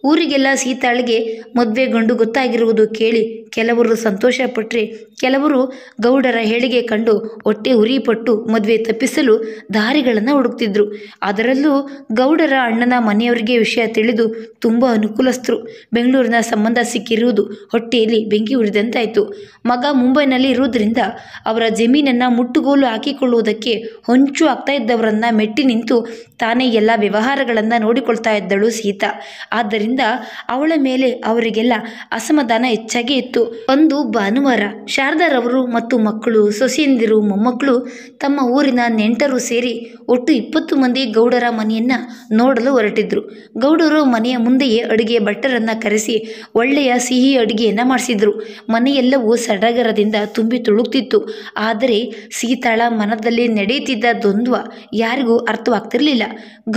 ಊರಿಗೆಲ್ಲ ಸೀತಾಳಿಗೆ ಮದುವೆ ಗಂಡು ಗೊತ್ತಾಗಿರುವುದು ಕೇಳಿ ಕೆಲವರು ಸಂತೋಷ ಪಟ್ಟರೆ ಕೆಲವರು ಗೌಡರ ಹೇಳಿಗೆ ಕಂಡು ಹೊಟ್ಟೆ ಉರಿಪಟ್ಟು ಮದುವೆ ತಪ್ಪಿಸಲು ದಾರಿಗಳನ್ನು ಹುಡುಕ್ತಿದ್ರು. ಅದರಲ್ಲೂ ಗೌಡರ ಅಣ್ಣನ ಮನೆಯವರಿಗೆ ವಿಷಯ ತಿಳಿದು ತುಂಬ ಅನುಕೂಲಸ್ಥರು. ಬೆಂಗಳೂರಿನ ಸಂಬಂಧ ಸಿಕ್ಕಿರುವುದು ಹೊಟ್ಟೆಯಲ್ಲಿ ಬೆಂಕಿ ಉರಿದಂತಾಯಿತು. ಮಗ ಮುಂಬೈನಲ್ಲಿ ಇರುವುದರಿಂದ ಅವರ ಜಮೀನನ್ನು ಮುಟ್ಟುಗೋಲು ಹಾಕಿಕೊಳ್ಳುವುದಕ್ಕೆ ಹೊಂಚು ಆಗ್ತಾ ಇದ್ದವರನ್ನ ಮೆಟ್ಟಿ ನಿಂತು ತಾನೇ ಎಲ್ಲ ವ್ಯವಹಾರಗಳನ್ನು ನೋಡಿಕೊಳ್ತಾ ಇದ್ದಳು ಸೀತಾ. ಆದ್ದರಿಂದ ಅವಳ ಮೇಲೆ ಅವರಿಗೆಲ್ಲ ಅಸಮಾಧಾನ ಹೆಚ್ಚಾಗಿ ಇತ್ತು. ಒಂದು ಭಾನುವಾರ ಶಾರದಾರವರು ಮತ್ತು ಮಕ್ಕಳು, ಸೊಸೆಯಂದಿರು, ಮೊಮ್ಮಕ್ಕಳು ತಮ್ಮ ಊರಿನ ನೆಂಟರು ಸೇರಿ ಒಟ್ಟು 20 ಮಂದಿ ಗೌಡರ ಮನೆಯನ್ನ ನೋಡಲು ಹೊರಟಿದ್ರು. ಗೌಡರು ಮನೆಯ ಮುಂದೆಯೇ ಅಡುಗೆ ಭಟ್ಟರನ್ನ ಕರೆಸಿ ಒಳ್ಳೆಯ ಸಿಹಿ ಅಡುಗೆಯನ್ನ ಮಾಡಿಸಿದ್ರು. ಮನೆಯೆಲ್ಲವೂ ಸಡಗರದಿಂದ ತುಂಬಿ ತುಳುಕ್ತಿತ್ತು. ಆದರೆ ಸೀತಾಳ ಮನದಲ್ಲಿ ನಡೆಯುತ್ತಿದ್ದ ದ್ವಂದ್ವ ಯಾರಿಗೂ ಅರ್ಥವಾಗ್ತಿರ್ಲಿಲ್ಲ.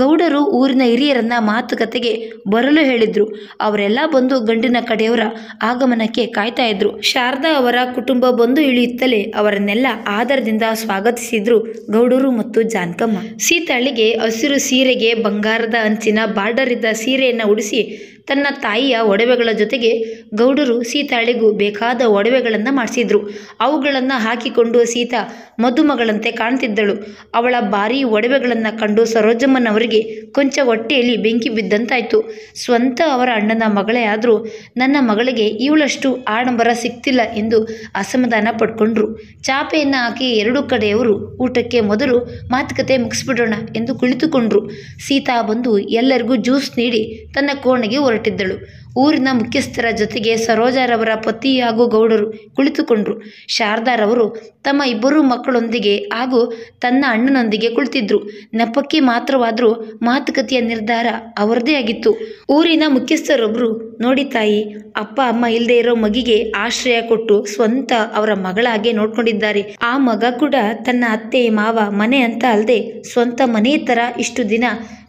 ಗೌಡರು ಊರಿನ ಹಿರಿಯರನ್ನ ಮಾತುಕತೆಗೆ ಬರಲು ಹೇಳಿದ್ರು. ಅವರೆಲ್ಲ ಬಂದು ಗಂಡಿನ ಕಡೆಯವರ ಆಗಮನಕ್ಕೆ ಕಾಯ್ತಾ ಇದ್ರು. ಶಾರದಾ ಅವರ ಕುಟುಂಬ ಬಂದು ಇಳಿಯುತ್ತಲೇ ಅವರನ್ನೆಲ್ಲ ಆದರದಿಂದ ಸ್ವಾಗತಿಸಿದ್ರು ಗೌಡರು ಮತ್ತು ಜಾನಕಮ್ಮ. ಸೀತಾಳಿಗೆ ಹಸಿರು ಸೀರೆಗೆ ಬಂಗಾರದ ಅಂಚಿನ ಬಾರ್ಡರ್ ಇದ್ದ ಸೀರೆಯನ್ನು ಉಡಿಸಿ ತನ್ನ ತಾಯಿಯ ಒಡವೆಗಳ ಜೊತೆಗೆ ಗೌಡರು ಸೀತಾಳಿಗೂ ಬೇಕಾದ ಒಡವೆಗಳನ್ನು ಮಾಡಿಸಿದ್ರು. ಅವುಗಳನ್ನು ಹಾಕಿಕೊಂಡು ಸೀತಾ ಮದುಮಗಳಂತೆ ಕಾಣ್ತಿದ್ದಳು. ಅವಳ ಭಾರೀ ಒಡವೆಗಳನ್ನು ಕಂಡು ಸರೋಜಮ್ಮನವರಿಗೆ ಕೊಂಚ ಹೊಟ್ಟೆಯಲ್ಲಿ ಬೆಂಕಿ ಬಿದ್ದಂತಾಯಿತು. ಸ್ವಂತ ಅವರ ಅಣ್ಣನ ಮಗಳೇ ಆದರೂ ನನ್ನ ಮಗಳಿಗೆ ಇವಳಷ್ಟು ಆಡಂಬರ ಸಿಕ್ತಿಲ್ಲ ಎಂದು ಅಸಮಾಧಾನ ಪಡ್ಕೊಂಡ್ರು. ಚಾಪೆಯನ್ನು ಹಾಕಿ 2 ಕಡೆಯವರು ಊಟಕ್ಕೆ ಮೊದಲು ಮಾತುಕತೆ ಮುಗಿಸ್ಬಿಡೋಣ ಎಂದು ಕುಳಿತುಕೊಂಡ್ರು. ಸೀತಾ ಬಂದು ಎಲ್ಲರಿಗೂ ಜ್ಯೂಸ್ ನೀಡಿ ತನ್ನ ಕೋಣೆಗೆ ಹೊರಟಿದ್ದಳು. ಊರಿನ ಮುಖ್ಯಸ್ಥರ ಜೊತೆಗೆ ಸರೋಜಾರವರ ಪತಿ ಹಾಗೂ ಗೌಡರು ಕುಳಿತುಕೊಂಡ್ರು. ಶಾರದಾರವರು ತಮ್ಮ 2 ಮಕ್ಕಳೊಂದಿಗೆ ಹಾಗೂ ತನ್ನ ಅಣ್ಣನೊಂದಿಗೆ ಕುಳಿತಿದ್ರು. ನೆಪಕ್ಕೆ ಮಾತ್ರವಾದರೂ ಮಾತುಕತೆಯ ನಿರ್ಧಾರ ಅವರದೇ ಆಗಿತ್ತು. ಊರಿನ ಮುಖ್ಯಸ್ಥರೊಬ್ಬರು, ನೋಡಿ ತಾಯಿ, ಅಪ್ಪ ಅಮ್ಮ ಇಲ್ಲದೆ ಇರೋ ಮಗಿಗೆ ಆಶ್ರಯ ಕೊಟ್ಟು ಸ್ವಂತ ಅವರ ಮಗಳ ಹಾಗೆ ನೋಡ್ಕೊಂಡಿದ್ದಾರೆ. ಆ ಮಗ ಕೂಡ ತನ್ನ ಅತ್ತೆ ಮಾವ ಮನೆ ಅಂತ ಅಲ್ಲದೆ ಸ್ವಂತ ಮನೆ ಥರ ಇಷ್ಟು ದಿನ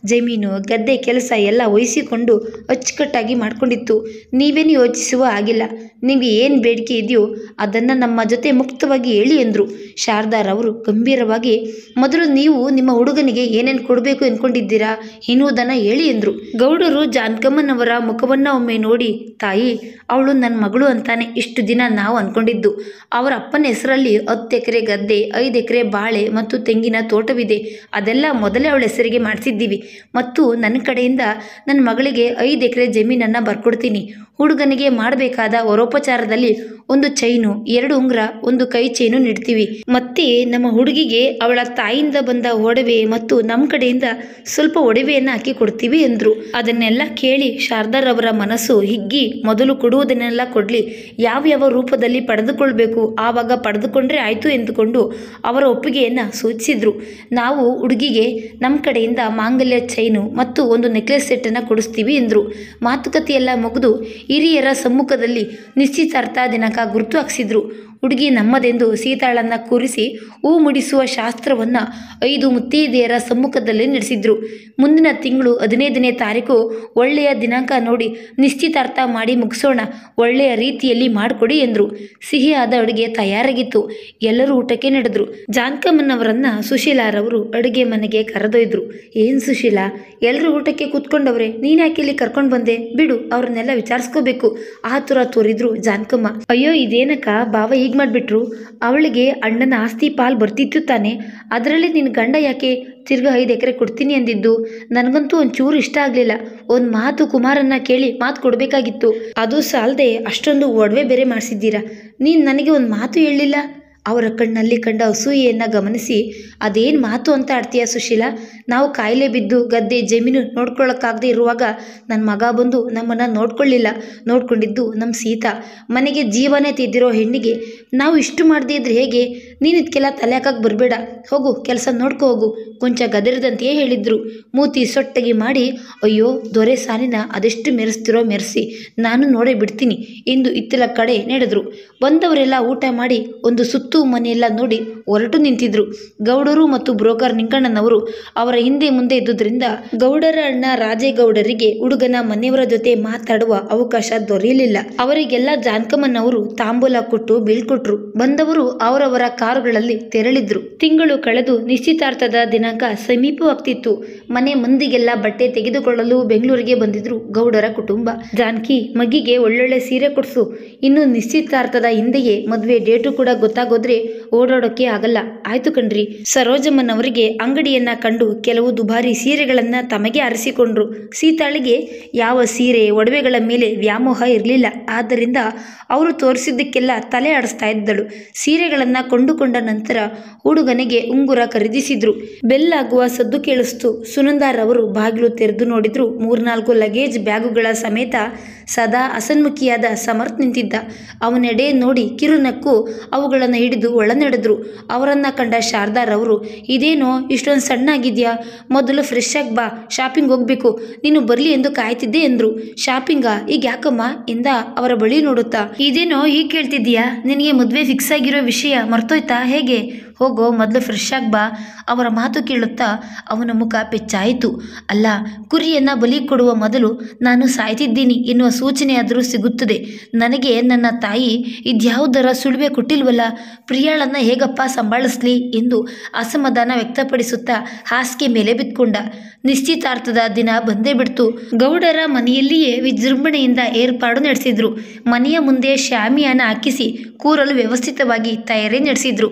ಜಮೀನು ಗದ್ದೆ ಕೆಲಸ ಎಲ್ಲ ವಹಿಸಿಕೊಂಡು ಅಚ್ಚುಕಟ್ಟಾಗಿ ಮಾಡ್ಕೊಂಡಿತ್ತು. ನೀವೇನು ಯೋಚಿಸುವ ಆಗಿಲ್ಲ. ನಿಮಗೆ ಏನು ಬೇಡಿಕೆ ಇದೆಯೋ ಅದನ್ನು ನಮ್ಮ ಜೊತೆ ಮುಕ್ತವಾಗಿ ಹೇಳಿ ಎಂದರು. ಶಾರದಾರವರು ಗಂಭೀರವಾಗಿ, ಮೊದಲು ನೀವು ನಿಮ್ಮ ಹುಡುಗನಿಗೆ ಏನೇನು ಕೊಡಬೇಕು ಅಂದ್ಕೊಂಡಿದ್ದೀರಾ ಎನ್ನುವುದನ್ನು ಹೇಳಿ ಎಂದರು. ಗೌಡರು ಜಾನಕಮ್ಮನವರ ಮುಖವನ್ನು ಒಮ್ಮೆ ನೋಡಿ, ತಾಯಿ, ಅವಳು ನನ್ನ ಮಗಳು ಅಂತಾನೆ ಇಷ್ಟು ದಿನ ನಾವು ಅಂದ್ಕೊಂಡಿದ್ದು. ಅವರ ಅಪ್ಪನ ಹೆಸರಲ್ಲಿ 10 ಎಕರೆ ಗದ್ದೆ, 5 ಎಕರೆ ಬಾಳೆ ಮತ್ತು ತೆಂಗಿನ ತೋಟವಿದೆ. ಅದೆಲ್ಲ ಮೊದಲೇ ಅವಳ ಹೆಸರಿಗೆ ಮಾಡಿಸಿದ್ದೀವಿ. ಮತ್ತು ನನ್ನ ಕಡೆಯಿಂದ ನನ್ನ ಮಗಳಿಗೆ 5 ಎಕರೆ ಜಮೀನನ್ನು ಬರ್ಕೊಡ್ತೀನಿ. ಹುಡುಗನಿಗೆ ಮಾಡಬೇಕಾದ ವರೋಪಚಾರದಲ್ಲಿ 1 ಚೈನು, 2 ಉಂಗುರ, 1 ಕೈ ಚೈನು ನೀಡ್ತೀವಿ. ಮತ್ತೆ ನಮ್ಮ ಹುಡುಗಿಗೆ ಅವಳ ತಾಯಿಯಿಂದ ಬಂದ ಒಡವೆ ಮತ್ತು ನಮ್ಮ ಕಡೆಯಿಂದ ಸ್ವಲ್ಪ ಒಡವೆಯನ್ನು ಹಾಕಿ ಕೊಡ್ತೀವಿ ಎಂದರು. ಅದನ್ನೆಲ್ಲ ಕೇಳಿ ಶಾರದಾರವರ ಮನಸ್ಸು ಹಿಗ್ಗಿ, ಮೊದಲು ಕೊಡುವುದನ್ನೆಲ್ಲ ಕೊಡಲಿ, ಯಾವ್ಯಾವ ರೂಪದಲ್ಲಿ ಪಡೆದುಕೊಳ್ಬೇಕು ಆವಾಗ ಪಡೆದುಕೊಂಡ್ರೆ ಆಯಿತು ಎಂದುಕೊಂಡು ಅವರ ಒಪ್ಪಿಗೆಯನ್ನು ಸೂಚಿಸಿದ್ರು. ನಾವು ಹುಡುಗಿಗೆ ನಮ್ಮ ಕಡೆಯಿಂದ ಮಾಂಗಲ್ಯ ಚೈನು ಮತ್ತು 1 ನೆಕ್ಲೆಸ್ ಸೆಟ್ಟನ್ನು ಕೊಡಿಸ್ತೀವಿ ಎಂದರು. ಮಾತುಕತೆಯೆಲ್ಲ ಮುಗಿದು ಹಿರಿಯರ ಸಮ್ಮುಖದಲ್ಲಿ ನಿಶ್ಚಿತಾರ್ಥ ದಿನಾಂಕ ಗುರುತು ಹಾಕ್ಸಿದ್ರು. ಹುಡುಗಿ ನಮ್ಮದೆಂದು ಸೀತಾಳನ್ನು ಕೂರಿಸಿ ಹೂ ಮುಡಿಸುವ ಶಾಸ್ತ್ರವನ್ನು 5 ಮುತ್ತೈದೆಯರ ಸಮ್ಮುಖದಲ್ಲಿ ನಡೆಸಿದ್ರು. ಮುಂದಿನ ತಿಂಗಳು 15ನೇ ತಾರೀಕು ಒಳ್ಳೆಯ ದಿನಾಂಕ ನೋಡಿ ನಿಶ್ಚಿತಾರ್ಥ ಮಾಡಿ ಮುಗಿಸೋಣ, ಒಳ್ಳೆಯ ರೀತಿಯಲ್ಲಿ ಮಾಡಿಕೊಡಿ ಎಂದರು. ಸಿಹಿಯಾದ ಅಡುಗೆ ತಯಾರಾಗಿತ್ತು. ಎಲ್ಲರೂ ಊಟಕ್ಕೆ ನಡೆದ್ರು. ಜಾನಕಮ್ಮನವರನ್ನ ಸುಶೀಲಾರವರು ಅಡುಗೆ ಮನೆಗೆ ಕರೆದೊಯ್ದ್ರು. ಏನು ಸುಶೀಲಾ, ಎಲ್ಲರೂ ಊಟಕ್ಕೆ ಕೂತ್ಕೊಂಡವ್ರೆ, ನೀನು ಯಾಕೆ ಇಲ್ಲಿ ಕರ್ಕೊಂಡು ಬಂದೆ? ಬಿಡು, ಅವ್ರನ್ನೆಲ್ಲ ವಿಚಾರಿಸ್ಕೋಬೇಕು ಆತುರ ತೋರಿದ್ರು ಜಾನಕಮ್ಮ. ಅಯ್ಯೋ, ಇದೇನಕ್ಕ ಬಾವ ಹೀಗೆ ಮಾಡಿಬಿಟ್ರು? ಅವಳಿಗೆ ಅಣ್ಣನ ಆಸ್ತಿ ಪಾಲ್ ಬರ್ತಿತ್ತು ತಾನೆ, ಅದರಲ್ಲಿ ನಿನ್ನ ಗಂಡ ಯಾಕೆ ತಿರ್ಗಾ 5 ಎಕರೆ ಕೊಡ್ತೀನಿ ಅಂದಿದ್ದು? ನನಗಂತೂ ಒಂಚೂರು ಇಷ್ಟ ಆಗಲಿಲ್ಲ. ಒಂದು ಮಾತು ಕುಮಾರನ್ನ ಕೇಳಿ ಮಾತು ಕೊಡಬೇಕಾಗಿತ್ತು. ಅದು ಸಾಲದೆ ಅಷ್ಟೊಂದು ಒಡವೆ ಬೇರೆ ಮಾಡಿಸಿದ್ದೀರಾ. ನೀನು ನನಗೆ ಒಂದು ಮಾತು ಹೇಳಲಿಲ್ಲ. ಅವರ ಕಣ್ಣಲ್ಲಿ ಕಂಡ ಅಸೂಯೆಯನ್ನು ಗಮನಿಸಿ, ಅದೇನು ಮಾತು ಅಂತ ಆಡ್ತೀಯ ಸುಶೀಲಾ? ನಾವು ಕಾಯಿಲೆ ಬಿದ್ದು ಗದ್ದೆ ಜಮೀನು ನೋಡ್ಕೊಳ್ಳೋಕ್ಕಾಗದೇ ಇರುವಾಗ ನನ್ನ ಮಗ ಬಂದು ನಮ್ಮನ್ನು ನೋಡ್ಕೊಳ್ಳಿಲ್ಲ. ನೋಡ್ಕೊಂಡಿದ್ದು ನಮ್ಮ ಸೀತಾ. ಮನೆಗೆ ಜೀವನೇ ತೆಗೆದಿರೋ ಹೆಣ್ಣಿಗೆ ನಾವು ಇಷ್ಟು ಮಾಡದೇ ಇದ್ರೆ ಹೇಗೆ? ನೀನು ಇದಕ್ಕೆಲ್ಲ ತಲೆ ಹಾಕಕ್ಕೆ ಬರಬೇಡ. ಹೋಗು, ಕೆಲಸ ನೋಡ್ಕೊ ಹೋಗು, ಕೊಂಚ ಗದರಿದಂತೆಯೇ ಹೇಳಿದ್ರು. ಮೂತಿ ಸೊಟ್ಟಗೆ ಮಾಡಿ, ಅಯ್ಯೋ ದೊರೆ ಸಾನಿನ ಅದೆಷ್ಟು ಮೆರೆಸ್ತಿರೋ ಮೆರೆಸಿ, ನಾನು ನೋಡೇ ಬಿಡ್ತೀನಿ ಎಂದು ಇತ್ತಲ ಕಡೆ ನಡೆದ್ರು. ಬಂದವರೆಲ್ಲ ಊಟ ಮಾಡಿ ಒಂದು ಸುತ್ತು ಮನೆಯೆಲ್ಲ ನೋಡಿ ಹೊರಟು ನಿಂತಿದ್ರು. ಗೌಡರು ಮತ್ತು ಬ್ರೋಕರ್ ನಿಂಕಣ್ಣನವರು ಅವರ ಹಿಂದೆ ಮುಂದೆ ಇದ್ದುದರಿಂದ ಗೌಡರ ಅಣ್ಣ ರಾಜೇಗೌಡರಿಗೆ ಹುಡುಗನ ಮನೆಯವರ ಜೊತೆ ಮಾತಾಡುವ ಅವಕಾಶ ದೊರೆಯಲಿಲ್ಲ. ಅವರಿಗೆಲ್ಲ ಜಾನಕಮ್ಮನವರು ತಾಂಬೂಲ ಕೊಟ್ಟು ಬೀಳ್ಕೊಟ್ರು. ಬಂದವರು ಅವರವರ ಕಾರುಗಳಲ್ಲಿ ತೆರಳಿದ್ರು. ತಿಂಗಳು ಕಳೆದು ನಿಶ್ಚಿತಾರ್ಥದ ದಿನಾಂಕ ಸಮೀಪವಾಗ್ತಿತ್ತು. ಮನೆ ಮಂದಿಗೆಲ್ಲ ಬಟ್ಟೆ ತೆಗೆದುಕೊಳ್ಳಲು ಬೆಂಗಳೂರಿಗೆ ಬಂದಿದ್ರು ಗೌಡರ ಕುಟುಂಬ. ಜಾನಕಿ, ಮಗಿಗೆ ಒಳ್ಳೊಳ್ಳೆ ಸೀರೆ ಕೊಡ್ಸು. ಇನ್ನು ನಿಶ್ಚಿತಾರ್ಥದ ಹಿಂದೆಯೇ ಮದುವೆ ಡೇಟು ಕೂಡ ಗೊತ್ತಾಗೋದ್ರೆ ಓಡಾಡೋಕೆ ಆಗಲ್ಲ. ಆಯ್ತು ಕಣ್ರಿ. ಸರೋಜಮ್ಮನವರಿಗೆ ಅಂಗಡಿಯನ್ನ ಕಂಡು ಕೆಲವು ದುಬಾರಿ ಸೀರೆಗಳನ್ನ ತಮಗೆ ಆರಿಸಿಕೊಂಡ್ರು. ಸೀತಾಳಿಗೆ ಯಾವ ಸೀರೆ ಒಡವೆಗಳ ಮೇಲೆ ವ್ಯಾಮೋಹ ಇರಲಿಲ್ಲ. ಆದ್ದರಿಂದ ಅವರು ತೋರಿಸಿದ್ದಕ್ಕೆಲ್ಲ ತಲೆ ಆಡಿಸ್ತಾ ಇದ್ದಳು. ಸೀರೆಗಳನ್ನ ಕೊಂಡುಕೊಂಡ ನಂತರ ಹುಡುಗನಿಗೆ ಉಂಗುರ ಖರೀದಿಸಿದ್ರು. ಬೆಲ್ಲಾಗುವ ಸದ್ದು ಕೇಳಿಸ್ತು. ಸುನಂದಾರವರು ಬಾಗಿಲು ತೆರೆದು ನೋಡಿದ್ರು. 3-4 ಲಗೇಜ್ ಬ್ಯಾಗುಗಳ ಸಮೇತ ಸದಾ ಹಸನ್ಮುಖಿಯಾದ ಸಮರ್ಥ್ ನಿಂತಿದ್ದ. ಅವನೆಡೆ ನೋಡಿ ಕಿರುನಕ್ಕು ಅವುಗಳನ್ನು ಹಿಡಿದು ಒಳನಡೆದ್ರು. ಅವರನ್ನ ಕಂಡ ಶಾರದಾರವರು, ಇದೇನೋ ಇಷ್ಟೊಂದು ಸಣ್ಣ ಆಗಿದ್ಯಾ? ಮೊದಲು ಫ್ರೆಶ್ ಆಗಿ ಬಾ, ಶಾಪಿಂಗ್ ಹೋಗ್ಬೇಕು. ನೀನು ಬರಲಿ ಎಂದು ಕಾಯ್ತಿದ್ದೆ ಎಂದ್ರು. ಶಾಪಿಂಗಾ? ಈಗ ಯಾಕಮ್ಮ ಎಂದ ಅವರ ಬಳಿ ನೋಡುತ್ತಾ. ಇದೇನೋ ಹೀಗೆ ಕೇಳ್ತಿದ್ದೀಯಾ? ನಿನಗೆ ಮದುವೆ ಫಿಕ್ಸ್ ಆಗಿರೋ ವಿಷಯ ಮರ್ತೋಯ್ತಾ ಹೇಗೆ? ಹೋಗೋ, ಮೊದಲು ಫ್ರೆಶ್ ಆಗಿ ಬಾ. ಅವರ ಮಾತು ಕೇಳುತ್ತಾ ಅವನ ಮುಖ ಪೆಚ್ಚಾಯಿತು. ಅಲ್ಲ, ಕುರಿಯನ್ನು ಬಲಿ ಕೊಡುವ ಮೊದಲು ನಾನು ಸಾಯ್ತಿದ್ದೀನಿ ಎನ್ನುವ ಸೂಚನೆಯಾದರೂ ಸಿಗುತ್ತದೆ. ನನಗೆ ನನ್ನ ತಾಯಿ ಇದ್ಯಾವುದರ ಸುಳಿವೆ ಕೊಟ್ಟಿಲ್ವಲ್ಲ. ಪ್ರಿಯಾಳನ್ನು ಹೇಗಪ್ಪ ಸಂಭಾಳಿಸ್ಲಿ ಎಂದು ಅಸಮಾಧಾನ ವ್ಯಕ್ತಪಡಿಸುತ್ತಾ ಹಾಸಿಗೆ ಮೇಲೆ ಬಿತ್ಕೊಂಡ. ನಿಶ್ಚಿತಾರ್ಥದ ದಿನ ಬಂದೇ ಬಿಡ್ತು. ಗೌಡರ ಮನೆಯಲ್ಲಿಯೇ ವಿಜೃಂಭಣೆಯಿಂದ ಏರ್ಪಾಡು ನಡೆಸಿದ್ರು. ಮನೆಯ ಮುಂದೆ ಶಾಮಿಯಾನ ಹಾಕಿಸಿ ಕೂರಲು ವ್ಯವಸ್ಥಿತವಾಗಿ ತಯಾರಿ ನಡೆಸಿದ್ರು.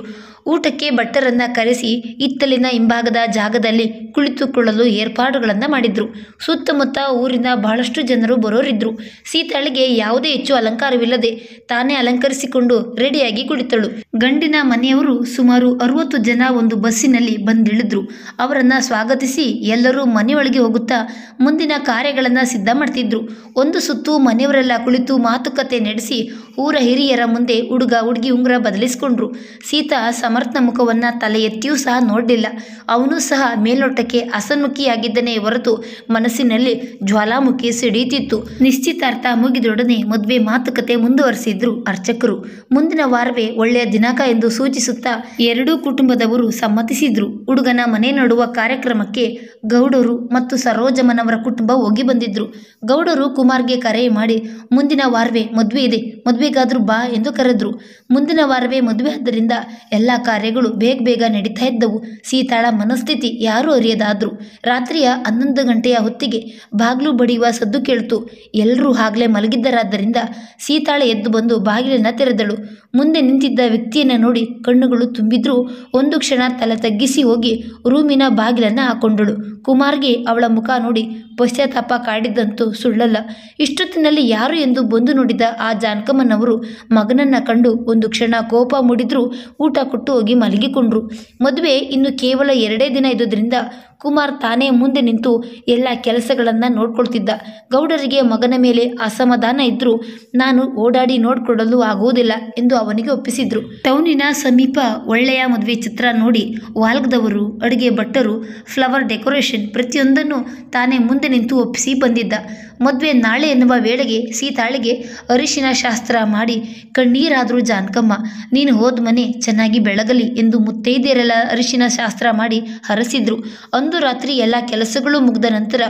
ಊಟಕ್ಕೆ ಭಟ್ಟರನ್ನ ಕರೆಸಿ ಇತ್ತಲಿನ ಹಿಂಭಾಗದ ಜಾಗದಲ್ಲಿ ಕುಳಿತುಕೊಳ್ಳಲು ಏರ್ಪಾಡುಗಳನ್ನು ಮಾಡಿದ್ರು. ಸುತ್ತಮುತ್ತ ಊರಿನ ಬಹಳಷ್ಟು ಜನರು ಬರೋರಿದ್ರು. ಸೀತಾಳಿಗೆ ಯಾವುದೇ ಹೆಚ್ಚು ಅಲಂಕಾರವಿಲ್ಲದೆ ತಾನೇ ಅಲಂಕರಿಸಿಕೊಂಡು ರೆಡಿಯಾಗಿ ಕುಳಿತಳು. ಗಂಡಿನ ಮನೆಯವರು ಸುಮಾರು 60 ಜನ ಒಂದು ಬಸ್ಸಿನಲ್ಲಿ ಬಂದಿಳಿದ್ರು. ಅವರನ್ನ ಸ್ವಾಗತಿಸಿ ಎಲ್ಲರೂ ಮನೆಯೊಳಗೆ ಹೋಗುತ್ತಾ ಮುಂದಿನ ಕಾರ್ಯಗಳನ್ನು ಸಿದ್ಧ ಮಾಡ್ತಿದ್ರು. ಒಂದು ಸುತ್ತು ಮನೆಯವರೆಲ್ಲ ಕುಳಿತು ಮಾತುಕತೆ ನಡೆಸಿ ಊರ ಹಿರಿಯರ ಮುಂದೆ ಹುಡುಗ ಹುಡುಗಿ ಉಂಗುರ ಬದಲಿಸಿಕೊಂಡ್ರು. ಸೀತಾ ಸಮರ್ಥನ ಮುಖವನ್ನು ತಲೆ ಎತ್ತಿಯೂ ಸಹ ನೋಡಲಿಲ್ಲ. ಅವನು ಸಹ ಮೇಲ್ನೋಟಕ್ಕೆ ಹಸನ್ಮುಖಿಯಾಗಿದ್ದನೇ ಹೊರತು ಮನಸ್ಸಿನಲ್ಲಿ ಜ್ವಾಲಾಮುಖಿ ಸಿಡಿಯುತ್ತಿತ್ತು. ನಿಶ್ಚಿತಾರ್ಥ ಮುಗಿದೊಡನೆ ಮದುವೆ ಮಾತುಕತೆ ಮುಂದುವರೆಸಿದ್ರು ಅರ್ಚಕರು. ಮುಂದಿನ ವಾರವೇ ಒಳ್ಳೆಯ ದಿನಾಂಕ ಎಂದು ಸೂಚಿಸುತ್ತಾ ಎರಡೂ ಕುಟುಂಬದವರು ಸಮ್ಮತಿಸಿದ್ರು. ಹುಡುಗನ ಮನೆ ನಡುವ ಕಾರ್ಯಕ್ರಮಕ್ಕೆ ಗೌಡರು ಮತ್ತು ಸರೋಜಮ್ಮನವರ ಕುಟುಂಬ ಹೋಗಿ ಬಂದಿದ್ರು. ಗೌಡರು ಕುಮಾರ್ಗೆ ಕರೆ ಮಾಡಿ, ಮುಂದಿನ ವಾರವೇ ಮದುವೆ ಇದೆ, ಮದುವೆಗಾದ್ರೂ ಬಾ ಎಂದು ಕರೆದ್ರು. ಮುಂದಿನ ವಾರವೇ ಮದುವೆ ಆದ್ದರಿಂದ ಎಲ್ಲ ಕಾರ್ಯಗಳು ಬೇಗ ನಡೀತಾ ಇದ್ದವು. ಸೀತಾಳ ಮನಸ್ಥಿತಿ ಯಾರೂ ಅರಿಯದಾದ್ರು. ರಾತ್ರಿಯ 11 ಗಂಟೆಯ ಹೊತ್ತಿಗೆ ಬಾಗಿಲು ಬಡಿಯುವ ಸದ್ದು ಕೇಳ್ತು. ಎಲ್ಲರೂ ಆಗ್ಲೇ ಮಲಗಿದ್ದರಾದ್ದರಿಂದ ಸೀತಾಳ ಎದ್ದು ಬಂದು ಬಾಗಿಲನ್ನು ತೆರೆದಳು. ಮುಂದೆ ನಿಂತಿದ್ದ ವ್ಯಕ್ತಿಯನ್ನು ನೋಡಿ ಕಣ್ಣುಗಳು ತುಂಬಿದ್ರೂ ಒಂದು ಕ್ಷಣ ತಲೆ ತಗ್ಗಿಸಿ ಹೋಗಿ ರೂಮಿನ ಬಾಗಿಲನ್ನು ಹಾಕೊಂಡಳು. ಕುಮಾರ್ಗೆ ಅವಳ ಮುಖ ನೋಡಿ ಪಶ್ಚಾತ್ತಾಪ ಕಾಡಿದ್ದಂತೂ ಸುಳ್ಳಲ್ಲ. ಇಷ್ಟೊತ್ತಿನಲ್ಲಿ ಯಾರು ಎಂದು ಬಂದು ನೋಡಿದ ಆ ಜಾನಕಮ್ಮನವರು ಮಗನನ್ನ ಕಂಡು ಒಂದು ಕ್ಷಣ ಕೋಪ ಮೂಡಿದ್ರೂ ಊಟ ಕೊಟ್ಟು ಹೋಗಿ ಮಲಗಿಕೊಂಡ್ರು. ಮದುವೆ ಇನ್ನು ಕೇವಲ 2 ದಿನ ಇದ್ದುದರಿಂದ ಕುಮಾರ್ ತಾನೇ ಮುಂದೆ ನಿಂತು ಎಲ್ಲ ಕೆಲಸಗಳನ್ನು ನೋಡ್ಕೊಳ್ತಿದ್ದ. ಗೌಡರಿಗೆ ಮಗನ ಮೇಲೆ ಅಸಮಾಧಾನ ಇದ್ರೂ ನಾನು ಓಡಾಡಿ ನೋಡ್ಕೊಡಲು ಆಗುವುದಿಲ್ಲ ಎಂದು ಅವನಿಗೆ ಒಪ್ಪಿಸಿದ್ರು. ಟೌನಿನ ಸಮೀಪ ಒಳ್ಳೆಯ ಮದುವೆ ಚಿತ್ರ ನೋಡಿ ವಾಲ್ಗದವರು, ಅಡುಗೆ ಭಟ್ಟರು, ಫ್ಲವರ್ ಡೆಕೋರೇಷನ್ ಪ್ರತಿಯೊಂದನ್ನು ತಾನೇ ಮುಂದೆ ನಿಂತು ಒಪ್ಪಿಸಿ ಬಂದಿದ್ದ. ಮದುವೆ ನಾಳೆ ಎನ್ನುವ ವೇಳೆಗೆ ಸೀತಾಳಿಗೆ ಅರಿಶಿನ ಶಾಸ್ತ್ರ ಮಾಡಿ ಕಣ್ಣೀರಾದರೂ ಜಾನಕಮ್ಮ, ನೀನು ಹೋದ ಮನೆ ಚೆನ್ನಾಗಿ ಬೆಳಗಲಿ ಎಂದು ಮುತ್ತೈದೆಯರೆಲ್ಲ ಅರಿಶಿನ ಶಾಸ್ತ್ರ ಮಾಡಿ ಹರಸಿದ್ರು. ಅಂದು ರಾತ್ರಿ ಎಲ್ಲ ಕೆಲಸಗಳು ಮುಗಿದ ನಂತರ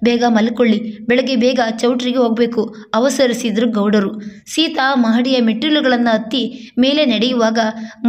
ಬೇಗ ಮಲ್ಕೊಳ್ಳಿ, ಬೆಳಗ್ಗೆ ಬೇಗ ಚೌಟ್ರಿಗೆ ಹೋಗಬೇಕು ಅವಸರಿಸಿದ್ರು ಗೌಡರು. ಸೀತಾ ಮಹಡಿಯ ಮೆಟ್ಟಿಲುಗಳನ್ನು ಹತ್ತಿ ಮೇಲೆ ನಡೆಯುವಾಗ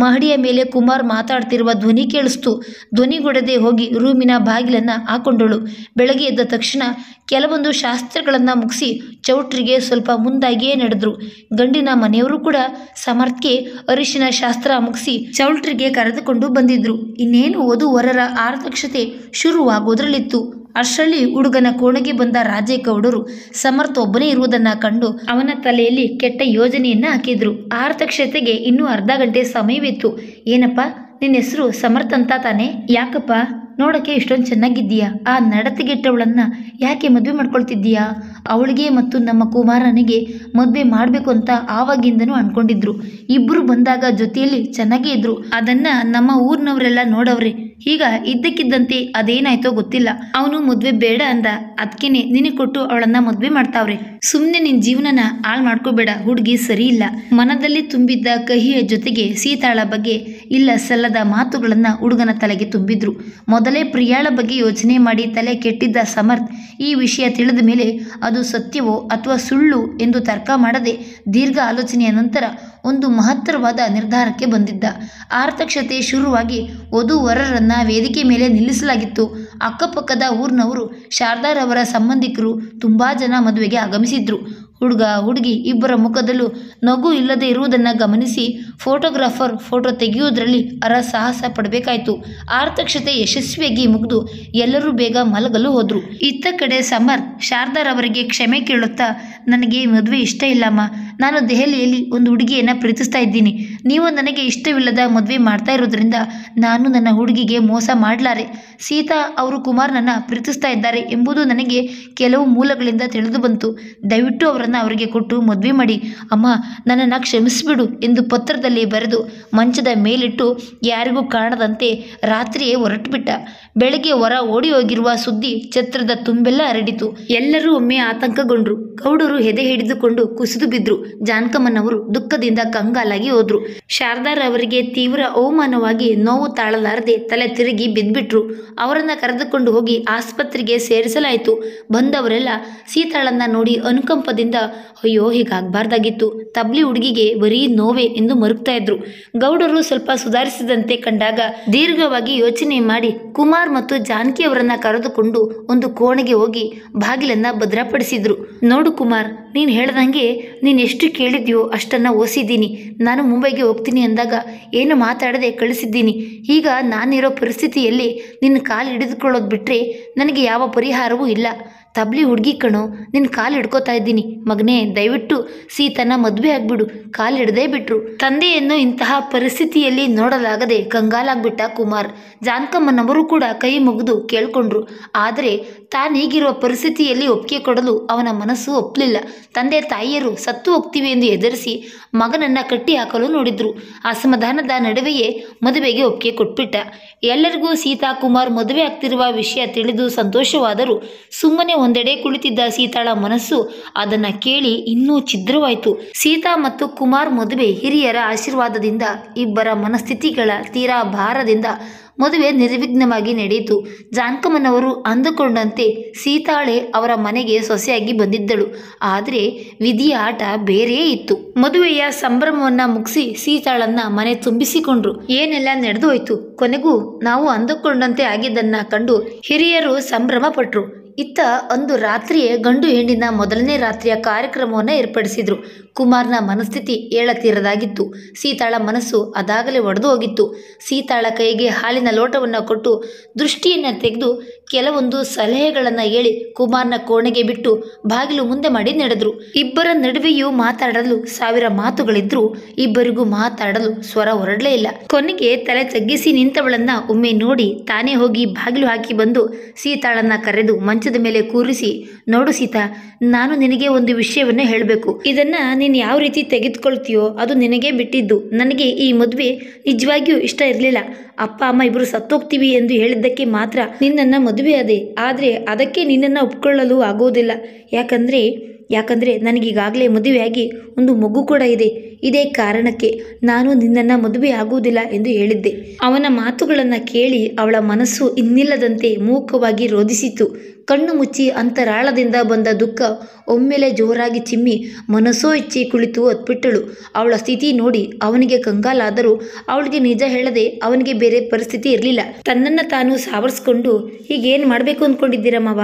ಮಹಡಿಯ ಮೇಲೆ ಕುಮಾರ್ ಮಾತಾಡ್ತಿರುವ ಧ್ವನಿ ಕೇಳಿಸ್ತು. ಧ್ವನಿಗೊಡದೆ ಹೋಗಿ ರೂಮಿನ ಬಾಗಿಲನ್ನು ಹಾಕೊಂಡಳು. ಬೆಳಗ್ಗೆ ಎದ್ದ ತಕ್ಷಣ ಕೆಲವೊಂದು ಶಾಸ್ತ್ರಗಳನ್ನು ಮುಗಿಸಿ ಚೌಟ್ರಿಗೆ ಸ್ವಲ್ಪ ಮುಂದಾಗಿಯೇ ನಡೆದ್ರು. ಗಂಡಿನ ಮನೆಯವರು ಕೂಡ ಸಮರ್ಥ್ಗೆ ಅರಿಶಿನ ಶಾಸ್ತ್ರ ಮುಗಿಸಿ ಚೌಟ್ರಿಗೆ ಕರೆದುಕೊಂಡು ಬಂದಿದ್ರು. ಇನ್ನೇನು ವಧು ವರರ ಆರತಕ್ಷತೆ ಶುರುವಾಗೋದ್ರಲ್ಲಿತ್ತು. ಅಷ್ಟರಲ್ಲಿ ಹುಡುಗನ ಕೋಣೆಗೆ ಬಂದ ರಾಜೇಗೌಡರು ಸಮರ್ಥ ಒಬ್ಬನೇ ಇರುವುದನ್ನ ಕಂಡು ಅವನ ತಲೆಯಲ್ಲಿ ಕೆಟ್ಟ ಯೋಜನೆಯನ್ನ ಹಾಕಿದ್ರು. ಆರತಕ್ಷತೆಗೆ ಇನ್ನೂ ಅರ್ಧ ಗಂಟೆ ಸಮಯವಿತ್ತು. ಏನಪ್ಪ, ನಿನ್ನ ಹೆಸರು ಸಮರ್ಥ ಅಂತ ತಾನೆ? ಯಾಕಪ್ಪ ನೋಡಕ್ಕೆ ಇಷ್ಟೊಂದು ಚೆನ್ನಾಗಿದ್ದೀಯಾ? ಆ ನಡತೆಗೆಟ್ಟವಳನ್ನ ಯಾಕೆ ಮದುವೆ ಮಾಡ್ಕೊಳ್ತಿದ್ದೀಯಾ? ಅವಳಿಗೆ ಮತ್ತು ನಮ್ಮ ಕುಮಾರನಿಗೆ ಮದುವೆ ಮಾಡಬೇಕು ಅಂತ ಆವಾಗಿಂದನೂ ಅನ್ಕೊಂಡಿದ್ರು. ಇಬ್ಬರು ಬಂದಾಗ ಜೊತೆಯಲ್ಲಿ ಚೆನ್ನಾಗೇ ಇದ್ರು. ಅದನ್ನ ನಮ್ಮ ಊರಿನವರೆಲ್ಲ ನೋಡವ್ರೆ. ಈಗ ಇದ್ದಕ್ಕಿದ್ದಂತೆ ಅದೇನಾಯ್ತೋ ಗೊತ್ತಿಲ್ಲ. ಅವನು ಮದುವೆ ಬೇಡ ಅಂದ. ಅದಕ್ಕೇನೆ ನಿನಗೆ ಕೊಟ್ಟು ಅವಳನ್ನ ಮದುವೆ ಮಾಡ್ತಾವ್ರೆ. ಸುಮ್ಮನೆ ನಿನ್ನ ಜೀವನನ ಹಾಳು ಮಾಡ್ಕೋಬೇಡ. ಹುಡುಗಿ ಸರಿ ಇಲ್ಲ. ಮನದಲ್ಲಿ ತುಂಬಿದ್ದ ಕಹಿಯ ಜೊತೆಗೆ ಸೀತಾಳ ಬಗ್ಗೆ ಇಲ್ಲ ಸಲ್ಲದ ಮಾತುಗಳನ್ನ ಹುಡುಗನ ತಲೆಗೆ ತುಂಬಿದ್ರು. ಮೊದಲೇ ಪ್ರಿಯಾಳ ಬಗ್ಗೆ ಯೋಚನೆ ಮಾಡಿ ತಲೆ ಕೆಟ್ಟಿದ್ದ ಸಮರ್ಥ್ ಈ ವಿಷಯ ತಿಳಿದ ಮೇಲೆ ಅದು ಸತ್ಯವೋ ಅಥವಾ ಸುಳ್ಳು ಎಂದು ತರ್ಕ ಮಾಡದೆ ದೀರ್ಘ ಆಲೋಚನೆಯ ನಂತರ ಒಂದು ಮಹತ್ತರವಾದ ನಿರ್ಧಾರಕ್ಕೆ ಬಂದಿದ್ದ. ಆರತಕ್ಷತೆ ಶುರುವಾಗಿ ವಧುವರರನ್ನ ವೇದಿಕೆ ಮೇಲೆ ನಿಲ್ಲಿಸಲಾಗಿತ್ತು. ಅಕ್ಕಪಕ್ಕದ ಊರಿನವರು, ಶಾರದಾರವರ ಸಂಬಂಧಿಕರು ತುಂಬಾ ಜನ ಮದುವೆಗೆ ಆಗಮಿಸಿದ್ರು. ಹುಡುಗ ಹುಡುಗಿ ಇಬ್ಬರ ಮುಖದಲ್ಲೂ ನಗು ಇಲ್ಲದೆ ಇರುವುದನ್ನು ಗಮನಿಸಿ ಫೋಟೋಗ್ರಾಫರ್ ಫೋಟೋ ತೆಗೆಯುವುದರಲ್ಲಿ ಸಾಹಸ ಪಡಬೇಕಾಯಿತು. ಆರತಕ್ಷತೆ ಯಶಸ್ವಿಯಾಗಿ ಮುಗಿದು ಎಲ್ಲರೂ ಬೇಗ ಮಲಗಲು ಹೋದ್ರು. ಇತ್ತ ಕಡೆ ಸಮರ್ಥ್ ಶಾರದಾರವರಿಗೆ ಕ್ಷಮೆ ಕೇಳುತ್ತಾ, ನನಗೆ ಮದುವೆ ಇಷ್ಟ ಇಲ್ಲಮ್ಮ. ನಾನು ದೆಹಲಿಯಲ್ಲಿ ಒಂದು ಹುಡುಗಿಯನ್ನು ಪ್ರೀತಿಸ್ತಾ ಇದ್ದೀನಿ. ನೀವು ನನಗೆ ಇಷ್ಟವಿಲ್ಲದ ಮದುವೆ ಮಾಡ್ತಾ ಇರೋದ್ರಿಂದ ನಾನು ನನ್ನ ಹುಡುಗಿಗೆ ಮೋಸ ಮಾಡಲಾರೆ. ಸೀತಾ ಅವರು ಕುಮಾರ್ನನ್ನು ಪ್ರೀತಿಸ್ತಾ ಇದ್ದಾರೆ ಎಂಬುದು ನನಗೆ ಕೆಲವು ಮೂಲಗಳಿಂದ ತಿಳಿದು ಬಂತು. ದಯವಿಟ್ಟು ಅವರಿಗೆ ಕೊಟ್ಟು ಮದುವೆ ಮಾಡಿ ಅಮ್ಮ, ನನ್ನನ್ನು ಕ್ಷಮಿಸಿಬಿಡು ಎಂದು ಪತ್ರದಲ್ಲಿ ಬರೆದು ಮಂಚದ ಮೇಲಿಟ್ಟು ಯಾರಿಗೂ ಕಾಣದಂತೆ ರಾತ್ರಿಯೇ ಹೊರಟುಬಿಟ್ಟ. ಬೆಳಗ್ಗೆ ಹೊರ ಓಡಿ ಹೋಗಿರುವ ಸುದ್ದಿ ಛತ್ರದ ತುಂಬೆಲ್ಲ ಹರಡಿತು. ಎಲ್ಲರೂ ಒಮ್ಮೆ ಆತಂಕಗೊಂಡ್ರು. ಗೌಡರು ಎದೆ ಹಿಡಿದುಕೊಂಡು ಕುಸಿದು ಬಿದ್ರು. ಜಾನಕಮ್ಮನವರು ದುಃಖದಿಂದ ಕಂಗಾಲಾಗಿ ಹೋದ್ರು. ಶಾರದಾರವರಿಗೆ ತೀವ್ರ ಅವಮಾನವಾಗಿ ನೋವು ತಾಳಲಾರದೆ ತಲೆ ತಿರುಗಿ ಬಿದ್ದುಬಿಟ್ರು. ಅವರನ್ನ ಕರೆದುಕೊಂಡು ಹೋಗಿ ಆಸ್ಪತ್ರೆಗೆ ಸೇರಿಸಲಾಯಿತು. ಬಂದವರೆಲ್ಲ ಸೀತಾಳನ್ನ ನೋಡಿ ಅನುಕಂಪದಿಂದ, ಅಯ್ಯೋ ಹೀಗಾಗಬಾರ್ದಾಗಿತ್ತು, ತಬ್ಲಿ ಹುಡುಗಿಗೆ ಬರೀ ನೋವೆ ಎಂದು ಮರುಗ್ತಾ ಇದ್ರು. ಗೌಡರು ಸ್ವಲ್ಪ ಸುಧಾರಿಸಿದಂತೆ ಕಂಡಾಗ ದೀರ್ಘವಾಗಿ ಯೋಚನೆ ಮಾಡಿ ಕುಮಾರ್ ಮತ್ತು ಜಾನಕಿ ಅವರನ್ನ ಕರೆದುಕೊಂಡು ಒಂದು ಕೋಣೆಗೆ ಹೋಗಿ ಬಾಗಿಲನ್ನ ಭದ್ರಪಡಿಸಿದ್ರು. ನೋಡು ಕುಮಾರ್, ನೀನು ಹೇಳ್ದಂಗೆ ನೀನು ಎಷ್ಟು ಕೇಳಿದ್ಯೋ ಅಷ್ಟನ್ನು ಓದಿದ್ದೀನಿ. ನಾನು ಮುಂಬೈಗೆ ಹೋಗ್ತೀನಿ ಅಂದಾಗ ಏನು ಮಾತಾಡದೆ ಕಳಿಸಿದ್ದೀನಿ. ಈಗ ನಾನಿರೋ ಪರಿಸ್ಥಿತಿಯಲ್ಲಿ ನಿನ್ನ ಕಾಲು ಹಿಡಿದುಕೊಳ್ಳೋದು ಬಿಟ್ಟರೆ ನನಗೆ ಯಾವ ಪರಿಹಾರವೂ ಇಲ್ಲ. ತಬ್ಲಿ ಹುಡುಗಿ ಕಣೋ, ನಿನ್ನ ಕಾಲು ಹಿಡ್ಕೋತಾ ಇದ್ದೀನಿ. ಮಗನೇ, ದಯವಿಟ್ಟು ಸೀತನ ಮದುವೆ ಆಗ್ಬಿಡು. ಕಾಲು ಹಿಡ್ದೇ ಬಿಟ್ರು. ತಂದೆಯನ್ನು ಇಂತಹ ಪರಿಸ್ಥಿತಿಯಲ್ಲಿ ನೋಡಲಾಗದೆ ಕಂಗಾಲಾಗ್ಬಿಟ್ಟ ಕುಮಾರ್. ಜಾನಕಮ್ಮನವರು ಕೂಡ ಕೈ ಮುಗಿದು ಕೇಳ್ಕೊಂಡ್ರು. ಆದರೆ ತಾನೀಗಿರುವ ಪರಿಸ್ಥಿತಿಯಲ್ಲಿ ಒಪ್ಪಿಗೆ ಕೊಡಲು ಅವನ ಮನಸ್ಸು ಒಪ್ಪಲಿಲ್ಲ. ತಂದೆ ತಾಯಿಯರು ಸತ್ತು ಹೋಗ್ತೀವಿ ಎಂದು ಎದುರಿಸಿ ಮಗನನ್ನ ಕಟ್ಟಿ ಹಾಕಲು ನೋಡಿದ್ರು. ಅಸಮಾಧಾನದ ನಡುವೆಯೇ ಮದುವೆಗೆ ಒಪ್ಪಿಗೆ ಕೊಟ್ಬಿಟ್ಟ. ಎಲ್ಲರಿಗೂ ಸೀತಾ ಕುಮಾರ್ ಮದುವೆ ಆಗ್ತಿರುವ ವಿಷಯ ತಿಳಿದು ಸಂತೋಷವಾದರೂ ಸುಮ್ಮನೆ ಒಂದೆಡೆ ಕುಳಿತಿದ್ದ ಸೀತಾಳ ಮನಸ್ಸು ಅದನ್ನ ಕೇಳಿ ಇನ್ನೂ ಛಿದ್ರವಾಯಿತು. ಸೀತಾ ಮತ್ತು ಕುಮಾರ್ ಮದುವೆ ಹಿರಿಯರ ಆಶೀರ್ವಾದದಿಂದ, ಇಬ್ಬರ ಮನಸ್ಥಿತಿಗಳ ತೀರಾ ಭಾರದಿಂದ ಮದುವೆ ನಿರ್ವಿಘ್ನವಾಗಿ ನಡೆಯಿತು. ಜಾನಕಮ್ಮನವರು ಅಂದುಕೊಂಡಂತೆ ಸೀತಾಳೆ ಅವರ ಮನೆಗೆ ಸೊಸೆಯಾಗಿ ಬಂದಿದ್ದಳು. ಆದರೆ ವಿಧಿಯ ಆಟ ಬೇರೆಯೇ ಇತ್ತು. ಮದುವೆಯ ಸಂಭ್ರಮವನ್ನ ಮುಗಿಸಿ ಸೀತಾಳನ್ನ ಮನೆ ತುಂಬಿಸಿಕೊಂಡ್ರು. ಏನೆಲ್ಲ ನಡೆದು ಹೋಯ್ತು. ಕೊನೆಗೂ ನಾವು ಅಂದುಕೊಂಡಂತೆ ಆಗಿದ್ದನ್ನ ಕಂಡು ಹಿರಿಯರು ಸಂಭ್ರಮ ಪಟ್ರು. ಇತ್ತ ಅಂದು ರಾತ್ರಿಯೇ ಗಂಡು ಹೆಣ್ಣಿನ ಮೊದಲನೇ ರಾತ್ರಿಯ ಕಾರ್ಯಕ್ರಮವನ್ನು ಏರ್ಪಡಿಸಿದ್ರು. ಕುಮಾರ್ನ ಮನಸ್ಥಿತಿ ಏಳತೀರದಾಗಿತ್ತು. ಸೀತಾಳ ಮನಸ್ಸು ಅದಾಗಲೇ ಒಡೆದು ಹೋಗಿತ್ತು. ಸೀತಾಳ ಕೈಗೆ ಹಾಲಿನ ಲೋಟವನ್ನು ಕೊಟ್ಟು ದೃಷ್ಟಿಯನ್ನು ತೆಗೆದು ಕೆಲವೊಂದು ಸಲಹೆಗಳನ್ನು ಹೇಳಿ ಕುಮಾರ್ನ ಕೋಣೆಗೆ ಬಿಟ್ಟು ಬಾಗಿಲು ಮುಂದೆ ಮಾಡಿ ನಡೆದ್ರು. ಇಬ್ಬರ ನಡುವೆಯೂ ಮಾತಾಡಲು ಸಾವಿರ ಮಾತುಗಳಿದ್ರೂ ಇಬ್ಬರಿಗೂ ಮಾತಾಡಲು ಸ್ವರ ಹೊರಡಲೇ ಇಲ್ಲ. ಕೊನೆಗೆ ತಲೆ ತಗ್ಗಿಸಿ ನಿಂತವಳನ್ನ ಒಮ್ಮೆ ನೋಡಿ ತಾನೇ ಹೋಗಿ ಬಾಗಿಲು ಹಾಕಿ ಬಂದು ಸೀತಾಳನ್ನ ಕರೆದು ಮಂಚದ ಮೇಲೆ ಕೂರಿಸಿ, ನೋಡು ಸೀತಾ, ನಾನು ನಿನಗೆ ಒಂದು ವಿಷಯವನ್ನು ಹೇಳಬೇಕು. ಇದನ್ನ ನೀನು ಯಾವ ರೀತಿ ತೆಗೆದುಕೊಳ್ತೀಯೋ ಅದು ನಿನಗೆ ಬಿಟ್ಟಿದ್ದು. ನನಗೆ ಈ ಮದುವೆ ನಿಜವಾಗಿಯೂ ಇಷ್ಟ ಇರಲಿಲ್ಲ. ಅಪ್ಪ ಅಮ್ಮ ಇಬ್ಬರು ಸತ್ತೋಗ್ತೀವಿ ಎಂದು ಹೇಳಿದ್ದಕ್ಕೆ ಮಾತ್ರ ನಿನ್ನನ್ನು ಮದುವೆ ಆದೆ. ಆದರೆ ಅದಕ್ಕೆ ನಿನ್ನನ್ನು ಒಪ್ಕೊಳ್ಳಲು ಆಗೋದಿಲ್ಲ. ಯಾಕಂದರೆ ನನಗೀಗಾಗಲೇ ಮದುವೆಯಾಗಿ ಒಂದು ಮಗು ಕೂಡ ಇದೆ. ಇದೇ ಕಾರಣಕ್ಕೆ ನಾನು ನಿನ್ನನ್ನು ಮದುವೆ ಆಗುವುದಿಲ್ಲ ಎಂದು ಹೇಳಿದ್ದೆ. ಅವನ ಮಾತುಗಳನ್ನು ಕೇಳಿ ಅವಳ ಮನಸ್ಸು ಇನ್ನಿಲ್ಲದಂತೆ ಮೂಕವಾಗಿ ರೋಧಿಸಿತು. ಕಣ್ಣು ಮುಚ್ಚಿ ಅಂತರಾಳದಿಂದ ಬಂದ ದುಃಖ ಒಮ್ಮೆಲೆ ಜೋರಾಗಿ ಚಿಮ್ಮಿ ಮನಸ್ಸೋ ಇಚ್ಚಿ ಕುಳಿತು ಅತ್ಬಿಟ್ಟಳು. ಅವಳ ಸ್ಥಿತಿ ನೋಡಿ ಅವನಿಗೆ ಕಂಗಾಲಾದರೂ ಅವಳಿಗೆ ನಿಜ ಹೇಳದೆ ಅವನಿಗೆ ಬೇರೆ ಪರಿಸ್ಥಿತಿ ಇರಲಿಲ್ಲ. ತನ್ನನ್ನು ತಾನು ಸಾವರಿಸ್ಕೊಂಡು ಹೀಗೇನು ಮಾಡಬೇಕು ಅಂದ್ಕೊಂಡಿದ್ದೀರ ಮಾವ?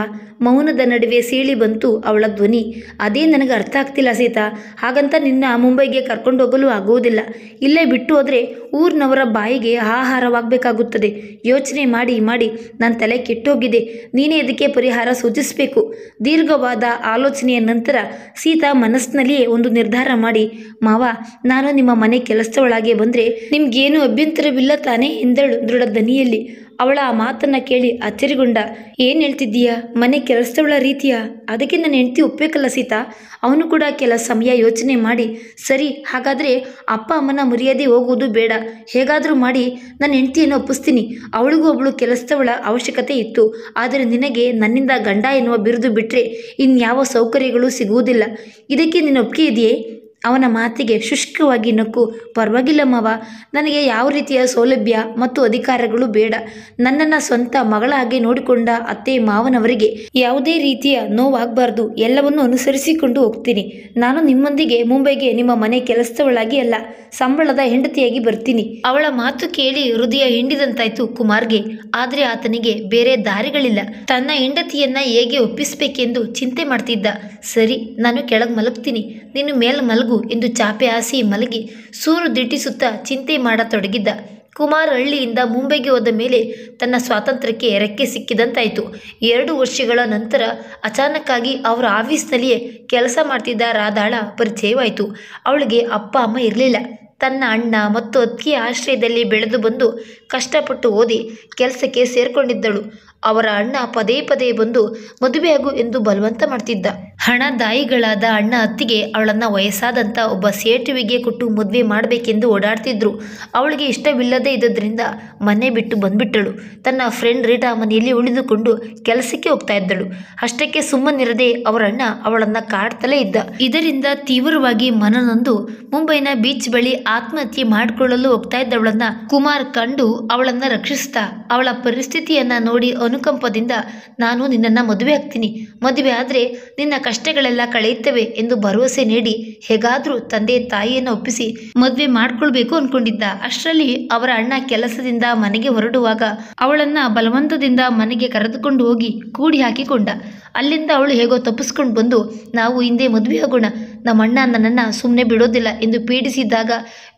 ಮೌನದ ನಡುವೆ ಸೀಳಿ ಬಂತು ಅವಳ ಧ್ವನಿ. ಅದೇ ನನಗೆ ಅರ್ಥ ಆಗ್ತಿಲ್ಲ ಸೀತಾ. ಹಾಗಂತ ನಿನ್ನ ಮುಂಬೈಗೆ ಕರ್ಕೊಂಡು ಹೋಗಲು ಆಗುವುದಿಲ್ಲ. ಇಲ್ಲೇ ಬಿಟ್ಟು ಹೋದರೆ ಊರಿನವರ ಬಾಯಿಗೆ ಆಹಾರವಾಗಬೇಕಾಗುತ್ತದೆ. ಯೋಚನೆ ಮಾಡಿ ಮಾಡಿ ನನ್ನ ತಲೆ ಕೆಟ್ಟೋಗಿದೆ. ನೀನೇ ಇದಕ್ಕೆ ಪರಿಹಾರ ಸೂಚಿಸಬೇಕು. ದೀರ್ಘವಾದ ಆಲೋಚನೆಯ ನಂತರ ಸೀತಾ ಮನಸ್ಸಿನಲ್ಲಿಯೇ ಒಂದು ನಿರ್ಧಾರ ಮಾಡಿ, ಮಾವ, ನಾನು ನಿಮ್ಮ ಮನೆ ಕೆಲಸದೊಳಗೆ ಬಂದರೆ ನಿಮ್ಗೇನು ಅಭ್ಯಂತರವಿಲ್ಲ ತಾನೇ ಎಂದಳು ದೃಢ ದನಿಯಲ್ಲಿ. ಅವಳ ಆ ಮಾತನ್ನು ಕೇಳಿ ಅಚ್ಚರಿಗೊಂಡ. ಏನು ಹೇಳ್ತಿದ್ದೀಯಾ? ಮನೆ ಕೆಲಸದವಳ ರೀತಿಯ? ಅದಕ್ಕೆ ನನ್ನ ಹೆಂಡತಿ ಒಪ್ಪಬೇಕಲ್ಲ ಸೀತಾ. ಅವನು ಕೂಡ ಕೆಲ ಸಮಯ ಯೋಚನೆ ಮಾಡಿ, ಸರಿ ಹಾಗಾದರೆ ಅಪ್ಪ ಅಮ್ಮನ ಮರ್ಯಾದೆ ಹೋಗುವುದು ಬೇಡ, ಹೇಗಾದರೂ ಮಾಡಿ ನನ್ನ ಹೆಂಡತಿಯನ್ನು ಒಪ್ಪಿಸ್ತೀನಿ. ಅವಳಿಗೂ ಒಬ್ಬಳು ಕೆಲಸದವಳ ಅವಶ್ಯಕತೆ ಇತ್ತು. ಆದರೆ ನಿನಗೆ ನನ್ನಿಂದ ಗಂಡ ಎನ್ನುವ ಬಿರುದು ಬಿಟ್ಟರೆ ಇನ್ಯಾವ ಸೌಕರ್ಯಗಳು ಸಿಗುವುದಿಲ್ಲ. ಇದಕ್ಕೆ ನಿನ್ನ ಒಪ್ಪಿಗೆ ಇದೆಯೇ? ಅವನ ಮಾತಿಗೆ ಶುಷ್ಕವಾಗಿ ನಕ್ಕು, ಪರವಾಗಿಲ್ಲ ಮಾವ, ನನಗೆ ಯಾವ ರೀತಿಯ ಸೌಲಭ್ಯ ಮತ್ತು ಅಧಿಕಾರಗಳು ಬೇಡ. ನನ್ನನ್ನು ಸ್ವಂತ ಮಗಳ ಹಾಗೆ ನೋಡಿಕೊಂಡ ಅತ್ತೆ ಮಾವನವರಿಗೆ ಯಾವುದೇ ರೀತಿಯ ನೋವಾಗಬಾರ್ದು. ಎಲ್ಲವನ್ನು ಅನುಸರಿಸಿಕೊಂಡು ಹೋಗ್ತೀನಿ. ನಾನು ನಿಮ್ಮೊಂದಿಗೆ ಮುಂಬೈಗೆ ನಿಮ್ಮ ಮನೆ ಕೆಲಸದವಳಾಗಿ ಅಲ್ಲ, ಸಂಬಳದ ಹೆಂಡತಿಯಾಗಿ ಬರ್ತೀನಿ. ಅವಳ ಮಾತು ಕೇಳಿ ಹೃದಯ ಹಿಂಡಿದಂತಾಯ್ತು ಕುಮಾರ್ಗೆ. ಆದರೆ ಆತನಿಗೆ ಬೇರೆ ದಾರಿಗಳಿಲ್ಲ. ತನ್ನ ಹೆಂಡತಿಯನ್ನ ಹೇಗೆ ಒಪ್ಪಿಸಬೇಕೆಂದು ಚಿಂತೆ ಮಾಡ್ತಿದ್ದ. ಸರಿ, ನಾನು ಕೆಳಗೆ ಮಲಗ್ತೀನಿ, ನೀನು ಮೇಲೆ ಮಲಗು ಎಂದು ಚಾಪೆ ಹಾಸಿ ಮಲಗಿ ಸೂರು ದಿಟ್ಟಿಸುತ್ತಾ ಚಿಂತೆ ಮಾಡತೊಡಗಿದ್ದ. ಕುಮಾರ್ ಹಳ್ಳಿಯಿಂದ ಮುಂಬೈಗೆ ಹೋದ ಮೇಲೆ ತನ್ನ ಸ್ವಾತಂತ್ರ್ಯಕ್ಕೆ ರೆಕ್ಕೆ ಸಿಕ್ಕಿದಂತಾಯಿತು. 2 ವರ್ಷಗಳ ನಂತರ ಅಚಾನಕ್ಕಾಗಿ ಅವರ ಆಫೀಸ್ನಲ್ಲಿಯೇ ಕೆಲಸ ಮಾಡ್ತಿದ್ದ ರಾಧಾಳ ಪರಿಚಯವಾಯಿತು. ಅವಳಿಗೆ ಅಪ್ಪ ಅಮ್ಮ ಇರಲಿಲ್ಲ. ತನ್ನ ಅಣ್ಣ ಮತ್ತು ಅತ್ತಿಗೆಯ ಆಶ್ರಯದಲ್ಲಿ ಬೆಳೆದು ಬಂದು ಕಷ್ಟಪಟ್ಟು ಓದಿ ಕೆಲಸಕ್ಕೆ ಸೇರಿಕೊಂಡಿದ್ದಳು. ಅವರ ಅಣ್ಣ ಪದೇ ಪದೇ ಬಂದು ಮದುವೆಯಾಗು ಎಂದು ಬಲವಂತ ಮಾಡ್ತಿದ್ದ. ಹಣದಾಯಿಗಳಾದ ಅಣ್ಣ ಅತ್ತಿಗೆ ಅವಳನ್ನು ವಯಸ್ಸಾದಂಥ ಒಬ್ಬ ಸೇಟುವಿಗೆ ಕೊಟ್ಟು ಮದುವೆ ಮಾಡಬೇಕೆಂದು ಓಡಾಡ್ತಿದ್ರು. ಅವಳಿಗೆ ಇಷ್ಟವಿಲ್ಲದೆ ಇದ್ದದ್ರಿಂದ ಮನೆ ಬಿಟ್ಟು ಬಂದ್ಬಿಟ್ಟಳು. ತನ್ನ ಫ್ರೆಂಡ್ ರೀಟಾ ಮನೆಯಲ್ಲಿ ಉಳಿದುಕೊಂಡು ಕೆಲಸಕ್ಕೆ ಹೋಗ್ತಾ ಇದ್ದಳು. ಅಷ್ಟಕ್ಕೆ ಸುಮ್ಮನಿರದೆ ಅವರ ಅಣ್ಣ ಅವಳನ್ನು ಕಾಡ್ತಲೇ ಇದ್ದ. ಇದರಿಂದ ತೀವ್ರವಾಗಿ ಮನನೊಂದು ಮುಂಬೈನ ಬೀಚ್ ಬಳಿ ಆತ್ಮಹತ್ಯೆ ಮಾಡಿಕೊಳ್ಳಲು ಹೋಗ್ತಾ ಇದ್ದವಳನ್ನ ಕುಮಾರ್ ಕಂಡು ಅವಳನ್ನ ರಕ್ಷಿಸ್ತಾ ಅವಳ ಪರಿಸ್ಥಿತಿಯನ್ನ ನೋಡಿ ಅನುಕಂಪದಿಂದ, ನಾನು ನಿನ್ನನ್ನು ಮದುವೆ ಆಗ್ತೀನಿ, ಮದುವೆ ಆದರೆ ನಿನ್ನ ಕಷ್ಟಗಳೆಲ್ಲ ಕಳೆಯುತ್ತವೆ ಎಂದು ಭರವಸೆ ನೀಡಿ ಹೇಗಾದರೂ ತಂದೆ ತಾಯಿಯನ್ನು ಒಪ್ಪಿಸಿ ಮದುವೆ ಮಾಡ್ಕೊಳ್ಬೇಕು ಅಂದ್ಕೊಂಡಿದ್ದ. ಅಷ್ಟರಲ್ಲಿ ಅವರ ಅಣ್ಣ ಕೆಲಸದಿಂದ ಮನೆಗೆ ಹೊರಡುವಾಗ ಅವಳನ್ನ ಬಲವಂತದಿಂದ ಮನೆಗೆ ಕರೆದುಕೊಂಡು ಹೋಗಿ ಕೂಡಿ ಹಾಕಿಕೊಂಡ. ಅಲ್ಲಿಂದ ಅವಳು ಹೇಗೋ ತಪ್ಪಿಸ್ಕೊಂಡು ಬಂದು, ನಾವು ಹಿಂದೆ ಮದುವೆ ಆಗೋಣ, ನಮ್ಮಣ್ಣ ನನ್ನನ್ನು ಸುಮ್ಮನೆ ಬಿಡೋದಿಲ್ಲ ಎಂದು ಪೀಡಿಸಿದಾಗ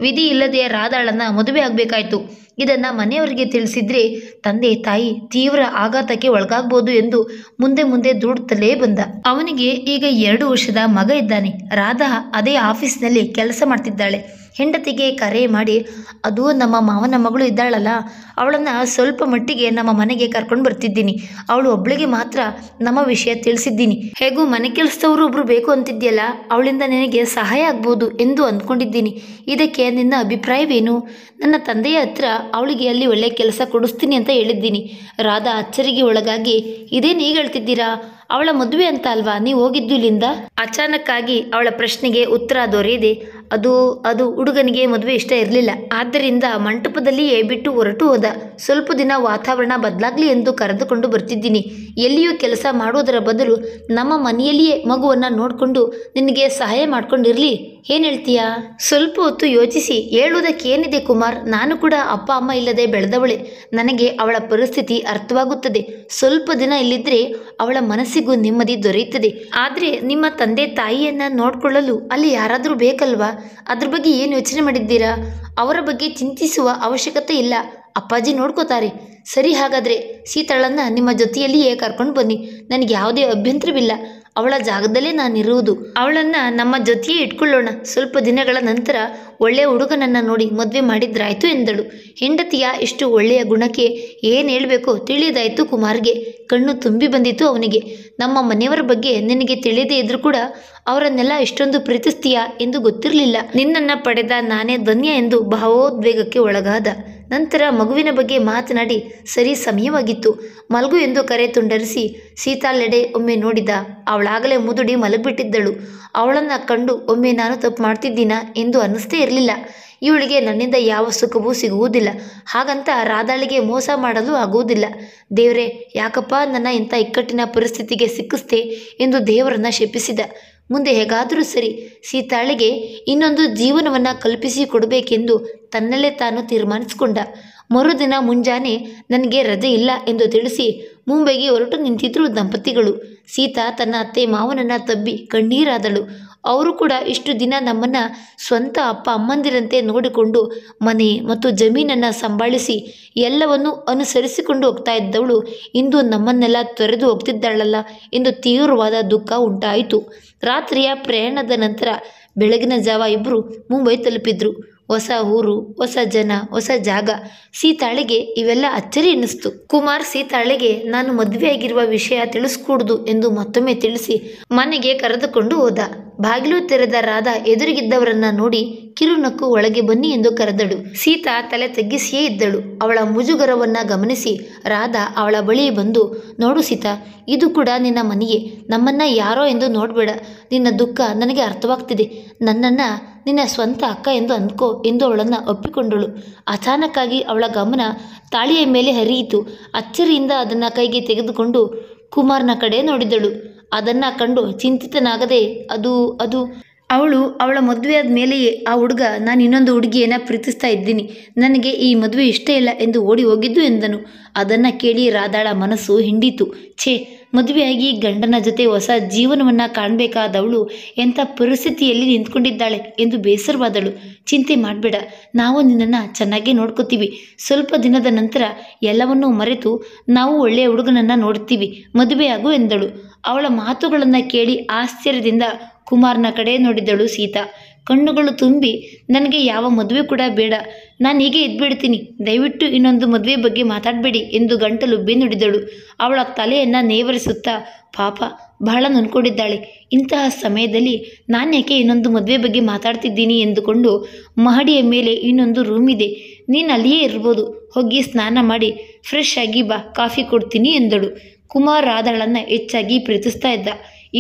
ವಿಧಿ ಇಲ್ಲದೆ ರಾಧಾಳನ್ನು ಮದುವೆ ಆಗಬೇಕಾಯ್ತು. ಇದನ್ನು ಮನೆಯವರಿಗೆ ತಿಳಿಸಿದ್ರೆ ತಂದೆ ತಾಯಿ ತೀವ್ರ ಆಘಾತಕ್ಕೆ ಒಳಗಾಗ್ಬೋದು ಎಂದು ಮುಂದೆ ಮುಂದೆ ದೂಡುತ್ತಲೇ ಬಂದ. ಅವನಿಗೆ ಈಗ 2 ವರ್ಷದ ಮಗ ಇದ್ದಾನೆ. ರಾಧಾ ಅದೇ ಆಫೀಸ್ನಲ್ಲಿ ಕೆಲಸ ಮಾಡ್ತಿದ್ದಾಳೆ. ಹೆಂಡತಿಗೆ ಕರೆ ಮಾಡಿ, ಅದು ನಮ್ಮ ಮಾವನ ಮಗಳು ಇದ್ದಾಳಲ್ಲ, ಅವಳನ್ನು ಸ್ವಲ್ಪ ಮಟ್ಟಿಗೆ ನಮ್ಮ ಮನೆಗೆ ಕರ್ಕೊಂಡು ಬರ್ತಿದ್ದೀನಿ. ಅವಳು ಒಬ್ಳಿಗೆ ಮಾತ್ರ ನಮ್ಮ ವಿಷಯ ತಿಳಿಸಿದ್ದೀನಿ. ಹೇಗೂ ಮನೆ ಕೆಲಸದವರು ಒಬ್ರು ಬೇಕು ಅಂತಿದ್ಯಲ್ಲ, ಅವಳಿಂದ ನಿನಗೆ ಸಹಾಯ ಆಗ್ಬೋದು ಎಂದು ಅಂದ್ಕೊಂಡಿದ್ದೀನಿ. ಇದಕ್ಕೆ ನಿನ್ನ ಅಭಿಪ್ರಾಯವೇನು? ನನ್ನ ತಂದೆಯ ಹತ್ರ ಅವಳಿಗೆ ಅಲ್ಲಿ ಒಳ್ಳೆ ಕೆಲಸ ಕೊಡಿಸ್ತೀನಿ ಅಂತ ಹೇಳಿದ್ದೀನಿ. ರಾಧಾ ಅಚ್ಚರಿಗೆ ಒಳಗಾಗಿ, ಇದೇನು ಈಗ ಹೇಳ್ತಿದ್ದೀರಾ? ಅವಳ ಮದುವೆ ಅಂತ ಅಲ್ವಾ ನೀವು ಹೋಗಿದ್ದು ಇಲ್ಲಿಂದ? ಅಚಾನಕ್ಕಾಗಿ ಅವಳ ಪ್ರಶ್ನೆಗೆ ಉತ್ತರ ದೊರೆಯದೆ, ಅದು ಹುಡುಗನಿಗೆ ಮದುವೆ ಇಷ್ಟ ಇರಲಿಲ್ಲ. ಆದ್ದರಿಂದ ಮಂಟಪದಲ್ಲಿಯೇ ಬಿಟ್ಟು ಹೊರಟು ಹೋದ. ಸ್ವಲ್ಪ ದಿನ ವಾತಾವರಣ ಬದಲಾಗಲಿ ಎಂದು ಕರೆದುಕೊಂಡು ಬರ್ತಿದ್ದೀನಿ. ಎಲ್ಲಿಯೂ ಕೆಲಸ ಮಾಡೋದರ ಬದಲು ನಮ್ಮ ಮನೆಯಲ್ಲಿಯೇ ಮಗುವನ್ನು ನೋಡಿಕೊಂಡು ನಿನಗೆ ಸಹಾಯ ಮಾಡ್ಕೊಂಡಿರಲಿ. ಏನು ಹೇಳ್ತೀಯಾ? ಸ್ವಲ್ಪ ಹೊತ್ತು ಯೋಚಿಸಿ ಹೇಳುವುದಕ್ಕೇನಿದೆ ಕುಮಾರ್, ನಾನು ಕೂಡ ಅಪ್ಪ ಅಮ್ಮ ಇಲ್ಲದೆ ಬೆಳೆದವಳೆ. ನನಗೆ ಅವಳ ಪರಿಸ್ಥಿತಿ ಅರ್ಥವಾಗುತ್ತದೆ. ಸ್ವಲ್ಪ ದಿನ ಇಲ್ಲಿದ್ದರೆ ಅವಳ ಮನಸ್ಸಿಗೂ ನೆಮ್ಮದಿ ದೊರೆಯುತ್ತದೆ. ಆದರೆ ನಿಮ್ಮ ತಂದೆ ತಾಯಿಯನ್ನು ನೋಡಿಕೊಳ್ಳಲು ಅಲ್ಲಿ ಯಾರಾದರೂ ಬೇಕಲ್ವಾ? ಅದ್ರ ಬಗ್ಗೆ ಏನು ಯೋಚನೆ ಮಾಡಿದ್ದೀರಾ? ಅವರ ಬಗ್ಗೆ ಚಿಂತಿಸುವ ಅವಶ್ಯಕತೆ ಇಲ್ಲ. ಅಪ್ಪಾಜಿ ನೋಡ್ಕೋತಾರೆ. ಸರಿ, ಹಾಗಾದರೆ ಸೀತಾಳನ್ನು ನಿಮ್ಮ ಜೊತೆಯಲ್ಲಿಯೇ ಕರ್ಕೊಂಡು ಬನ್ನಿ. ನನಗೆ ಯಾವುದೇ ಅಭ್ಯಂತರವಿಲ್ಲ. ಅವಳ ಜಾಗದಲ್ಲೇ ನಾನಿರುವುದು. ಅವಳನ್ನು ನಮ್ಮ ಜೊತೆಯೇ ಇಟ್ಕೊಳ್ಳೋಣ. ಸ್ವಲ್ಪ ದಿನಗಳ ನಂತರ ಒಳ್ಳೆಯ ಹುಡುಗನನ್ನು ನೋಡಿ ಮದುವೆ ಮಾಡಿದ್ರಾಯ್ತು ಎಂದಳು. ಹೆಂಡತಿಯ ಇಷ್ಟು ಒಳ್ಳೆಯ ಗುಣಕ್ಕೆ ಏನು ಹೇಳಬೇಕೋ ತಿಳಿದಾಯಿತು ಕುಮಾರ್ಗೆ. ಕಣ್ಣು ತುಂಬಿ ಬಂದಿತು ಅವನಿಗೆ. ನಮ್ಮ ಮನೆಯವರ ಬಗ್ಗೆ ನಿನಗೆ ತಿಳಿದೇ ಇದ್ರೂ ಕೂಡ ಅವರನ್ನೆಲ್ಲ ಇಷ್ಟೊಂದು ಪ್ರೀತಿಸ್ತೀಯಾ ಎಂದು ಗೊತ್ತಿರಲಿಲ್ಲ. ನಿನ್ನನ್ನು ಪಡೆದ ನಾನೇ ಧನ್ಯ ಎಂದು ಭಾವೋದ್ವೇಗಕ್ಕೆ ಒಳಗಾದ. ನಂತರ ಮಗುವಿನ ಬಗ್ಗೆ ಮಾತನಾಡಿ ಸರಿ ಸಮಯವಾಗಿತ್ತು, ಮಲಗು ಎಂದು ಕರೆ ತುಂಡರಿಸಿ ಸೀತಾಳೆಡೆ ಒಮ್ಮೆ ನೋಡಿದ. ಅವಳಾಗಲೇ ಮುದುಡಿ ಮಲಗಿಬಿಟ್ಟಿದ್ದಳು. ಅವಳನ್ನು ಕಂಡು ಒಮ್ಮೆ ನಾನು ತಪ್ಪು ಮಾಡ್ತಿದ್ದೀನಾ ಎಂದು ಅನ್ನಿಸ್ತೇ ಇರಲಿಲ್ಲ. ಇವಳಿಗೆ ನನ್ನಿಂದ ಯಾವ ಸುಖವೂ ಸಿಗುವುದಿಲ್ಲ. ಹಾಗಂತ ರಾಧಾಳಿಗೆ ಮೋಸ ಮಾಡಲು ಆಗುವುದಿಲ್ಲ. ದೇವರೇ, ಯಾಕಪ್ಪ ನನ್ನ ಇಂಥ ಇಕ್ಕಟ್ಟಿನ ಪರಿಸ್ಥಿತಿಗೆ ಸಿಕ್ಕಿಸ್ತೆ ಎಂದು ದೇವರನ್ನ ಶಪಿಸಿದ. ಮುಂದೆ ಹೇಗಾದರೂ ಸರಿ ಸೀತಾಳಿಗೆ ಇನ್ನೊಂದು ಜೀವನವನ್ನು ಕಲ್ಪಿಸಿ ಕೊಡಬೇಕೆಂದು ತನ್ನಲ್ಲೇ ತಾನು ತೀರ್ಮಾನಿಸಿಕೊಂಡ. ಮರುದಿನ ಮುಂಜಾನೆ ನನಗೆ ರಜೆ ಇಲ್ಲ ಎಂದು ತಿಳಿಸಿ ಮುಂಬೈಗೆ ಹೊರಟು ನಿಂತಿದ್ರು ದಂಪತಿಗಳು. ಸೀತಾ ತನ್ನ ಅತ್ತೆ ಮಾವನನ್ನು ತಬ್ಬಿ ಕಣ್ಣೀರಾದಳು. ಅವರು ಕೂಡ ಇಷ್ಟು ದಿನ ನಮ್ಮನ್ನು ಸ್ವಂತ ಅಪ್ಪ ಅಮ್ಮಂದಿರಂತೆ ನೋಡಿಕೊಂಡು ಮನೆ ಮತ್ತು ಜಮೀನನ್ನು ಸಂಭಾಳಿಸಿ ಎಲ್ಲವನ್ನೂ ಅನುಸರಿಸಿಕೊಂಡು ಹೋಗ್ತಾ ಇದ್ದವಳು ಇಂದು ನಮ್ಮನ್ನೆಲ್ಲ ತೊರೆದು ಹೋಗ್ತಿದ್ದಾಳಲ್ಲ ಎಂದು ತೀವ್ರವಾದ ದುಃಖ ಉಂಟಾಯಿತು. ರಾತ್ರಿಯ ಪ್ರಯಾಣದ ನಂತರ ಬೆಳಗಿನ ಜಾವ ಇಬ್ಬರು ಮುಂಬೈ ತಲುಪಿದ್ರು. ಹೊಸ ಊರು, ಹೊಸ ಜನ, ಹೊಸ ಜಾಗ. ಸೀತಾಳಿಗೆ ಇವೆಲ್ಲ ಅಚ್ಚರಿ ಎನ್ನಿಸ್ತು. ಕುಮಾರ್ ಸೀತಾಳಿಗೆ ನಾನು ಮದುವೆಯಾಗಿರುವ ವಿಷಯ ತಿಳಿಸ್ಕೂಡ್ದು ಎಂದು ಮತ್ತೊಮ್ಮೆ ತಿಳಿಸಿ ಮನೆಗೆ ಕರೆದುಕೊಂಡು ಹೋದ. ಬಾಗಿಲು ತೆರೆದ ರಾಧಾ ಎದುರಿಗಿದ್ದವರನ್ನ ನೋಡಿ ಕಿರುನಕ್ಕು ಒಳಗೆ ಬನ್ನಿ ಎಂದು ಕರೆದಳು. ಸೀತಾ ತಲೆ ತಗ್ಗಿಸಿಯೇ ಇದ್ದಳು. ಅವಳ ಮುಜುಗರವನ್ನ ಗಮನಿಸಿ ರಾಧಾ ಅವಳ ಬಳಿ ಬಂದು, ನೋಡು ಸೀತಾ, ಇದು ಕೂಡ ನಿನ್ನ ಮನೆಯೇ. ನಮ್ಮನ್ನ ಯಾರೋ ಎಂದು ನೋಡಬೇಡ. ನಿನ್ನ ದುಃಖ ನನಗೆ ಅರ್ಥವಾಗ್ತಿದೆ. ನನ್ನನ್ನು ನಿನ್ನ ಸ್ವಂತ ಅಕ್ಕ ಎಂದು ಅಂದ್ಕೋ ಎಂದು ಅವಳನ್ನು ಒಪ್ಪಿಕೊಂಡಳು. ಅಚಾನಕ್ಕಾಗಿ ಅವಳ ಗಮನ ತಾಳಿಯ ಮೇಲೆ ಹರಿಯಿತು. ಅಚ್ಚರಿಯಿಂದ ಅದನ್ನು ಕೈಗೆ ತೆಗೆದುಕೊಂಡು ಕುಮಾರ್ನ ಕಡೆ ನೋಡಿದಳು. ಅದನ್ನು ಕಂಡು ಚಿಂತಿತನಾಗದೆ ಅದು ಅವಳ ಮದುವೆ ಆದ ಮೇಲೆಯೇ ಆ ಹುಡುಗ ನಾನು ಇನ್ನೊಂದು ಹುಡುಗಿಯನ್ನು ಪ್ರೀತಿಸ್ತಾ ಇದ್ದೀನಿ, ನನಗೆ ಈ ಮದುವೆ ಇಷ್ಟ ಇಲ್ಲ ಎಂದು ಓಡಿ ಹೋಗಿದ್ದು ಎಂದನು. ಅದನ್ನು ಕೇಳಿ ರಾಧಾಳ ಮನಸ್ಸು ಹಿಂಡಿತು. ಛೇ, ಮದುವೆಯಾಗಿ ಗಂಡನ ಜೊತೆ ಹೊಸ ಜೀವನವನ್ನು ಕಾಣಬೇಕಾದವಳು ಎಂಥ ಪರಿಸ್ಥಿತಿಯಲ್ಲಿ ನಿಂತ್ಕೊಂಡಿದ್ದಾಳೆ ಎಂದು ಬೇಸರವಾದಳು. ಚಿಂತೆ ಮಾಡಬೇಡ, ನಾವು ನಿನ್ನನ್ನು ಚೆನ್ನಾಗೇ ನೋಡ್ಕೋತೀವಿ. ಸ್ವಲ್ಪ ದಿನದ ನಂತರ ಎಲ್ಲವನ್ನೂ ಮರೆತು ನಾವು ಒಳ್ಳೆಯ ಹುಡುಗನನ್ನು ನೋಡ್ತೀವಿ, ಮದುವೆಯಾಗು ಎಂದಳು. ಅವಳ ಮಾತುಗಳನ್ನು ಕೇಳಿ ಆಶ್ಚರ್ಯದಿಂದ ಕುಮಾರ್ನ ಕಡೆ ನೋಡಿದಳು ಸೀತಾ. ಕಣ್ಣುಗಳು ತುಂಬಿ, ನನಗೆ ಯಾವ ಮದುವೆ ಕೂಡ ಬೇಡ, ನಾನು ಹೀಗೆ ಇದ್ಬಿಡ್ತೀನಿ, ದಯವಿಟ್ಟು ಇನ್ನೊಂದು ಮದುವೆ ಬಗ್ಗೆ ಮಾತಾಡಬೇಡಿ ಎಂದು ಗಂಟಲು ಬೆನ್ನುಡಿದಳು. ಅವಳ ತಲೆಯನ್ನು ನೇವರಿಸುತ್ತಾ, ಪಾಪ ಬಹಳ ನೊಂದ್ಕೊಂಡಿದ್ದಾಳೆ, ಇಂತಹ ಸಮಯದಲ್ಲಿ ನಾನ್ಯಾಕೆ ಇನ್ನೊಂದು ಮದುವೆ ಬಗ್ಗೆ ಮಾತಾಡ್ತಿದ್ದೀನಿ ಎಂದುಕೊಂಡು ಮಹಡಿಯ ಮೇಲೆ ಇನ್ನೊಂದು ರೂಮ್ ಇದೆ, ನೀನು ಅಲ್ಲಿಯೇ ಇರ್ಬೋದು, ಹೋಗಿ ಸ್ನಾನ ಮಾಡಿ ಫ್ರೆಶ್ ಆಗಿ ಬಾ, ಕಾಫಿ ಕೊಡ್ತೀನಿ ಎಂದಳು. ಕುಮಾರ್ ರಾಧಾಳನ್ನು ಹೆಚ್ಚಾಗಿ ಪ್ರೀತಿಸ್ತಾ ಇದ್ದ.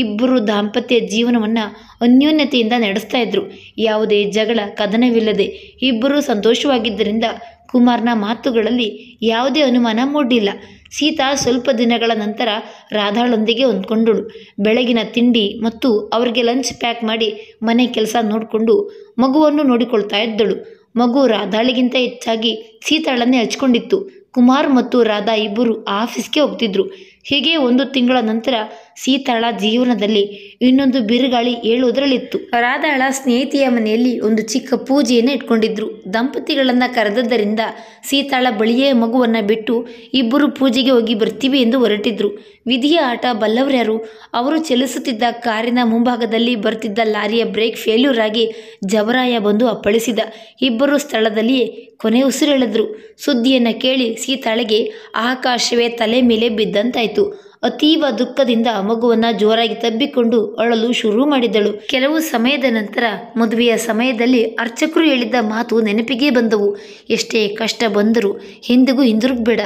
ಇಬ್ಬರು ದಾಂಪತ್ಯ ಜೀವನವನ್ನು ಅನ್ಯೋನ್ಯತೆಯಿಂದ ನಡೆಸ್ತಾ ಇದ್ರು. ಯಾವುದೇ ಜಗಳ ಕದನವಿಲ್ಲದೆ ಇಬ್ಬರು ಸಂತೋಷವಾಗಿದ್ದರಿಂದ ಕುಮಾರ್ನ ಮಾತುಗಳಲ್ಲಿ ಯಾವುದೇ ಅನುಮಾನ ಮೂಡಿಲ್ಲ. ಸೀತಾ ಸ್ವಲ್ಪ ದಿನಗಳ ನಂತರ ರಾಧಾಳೊಂದಿಗೆ ಹೊಂದ್ಕೊಂಡಳು. ಬೆಳಗಿನ ತಿಂಡಿ ಮತ್ತು ಅವರಿಗೆ ಲಂಚ್ ಪ್ಯಾಕ್ ಮಾಡಿ ಮನೆ ಕೆಲಸ ನೋಡಿಕೊಂಡು ಮಗುವನ್ನು ನೋಡಿಕೊಳ್ತಾ ಇದ್ದಳು. ಮಗು ರಾಧಾಳಿಗಿಂತ ಹೆಚ್ಚಾಗಿ ಸೀತಾಳನ್ನೇ ಹಚ್ಕೊಂಡಿತ್ತು. ಕುಮಾರ್ ಮತ್ತು ರಾಧಾ ಇಬ್ಬರು ಆಫೀಸ್ಗೆ ಹೋಗ್ತಿದ್ರು. ಹೀಗೆ 1 ತಿಂಗಳ ನಂತರ ಸೀತಾಳ ಜೀವನದಲ್ಲಿ ಇನ್ನೊಂದು ಬಿರುಗಾಳಿ ಏಳುವುದರಲ್ಲಿತ್ತು. ರಾಧಾಳ ಸ್ನೇಹಿತೆಯ ಮನೆಯಲ್ಲಿ ಒಂದು ಚಿಕ್ಕ ಪೂಜೆಯನ್ನು ಇಟ್ಕೊಂಡಿದ್ರು. ದಂಪತಿಗಳನ್ನು ಕರೆದದ್ದರಿಂದ ಸೀತಾಳ ಬಳಿಯೇ ಮಗುವನ್ನು ಬಿಟ್ಟು ಇಬ್ಬರು ಪೂಜೆಗೆ ಹೋಗಿ ಬರ್ತೀವಿ ಎಂದು ಹೊರಟಿದ್ರು. ವಿಧಿಯ ಆಟ ಬಲ್ಲವರ್ಯಾರು? ಅವರು ಚಲಿಸುತ್ತಿದ್ದ ಕಾರಿನ ಮುಂಭಾಗದಲ್ಲಿ ಬರ್ತಿದ್ದ ಲಾರಿಯ ಬ್ರೇಕ್ ಫೇಲ್ಯೂರ್ ಆಗಿ ಜವರಾಯ ಬಂದು ಅಪ್ಪಳಿಸಿದ. ಇಬ್ಬರು ಸ್ಥಳದಲ್ಲಿಯೇ ಕೊನೆ ಉಸಿರೆಳೆದ್ರು. ಸುದ್ದಿಯನ್ನು ಕೇಳಿ ಸೀತಾಳಿಗೆ ಆಕಾಶವೇ ತಲೆ ಮೇಲೆ ಬಿದ್ದಂತಾಯಿತು. ಅತೀವ ದುಃಖದಿಂದ ಮಗುವನ್ನು ಜೋರಾಗಿ ತಬ್ಬಿಕೊಂಡು ಅಳಲು ಶುರು ಮಾಡಿದಳು. ಕೆಲವು ಸಮಯದ ನಂತರ ಮದುವೆಯ ಸಮಯದಲ್ಲಿ ಅರ್ಚಕರು ಹೇಳಿದ್ದ ಮಾತು ನೆನಪಿಗೆ ಬಂದವು. ಎಷ್ಟೇ ಕಷ್ಟ ಬಂದರೂ ಎಂದಿಗೂ ಹಿಂದಿರುಗಬೇಡ.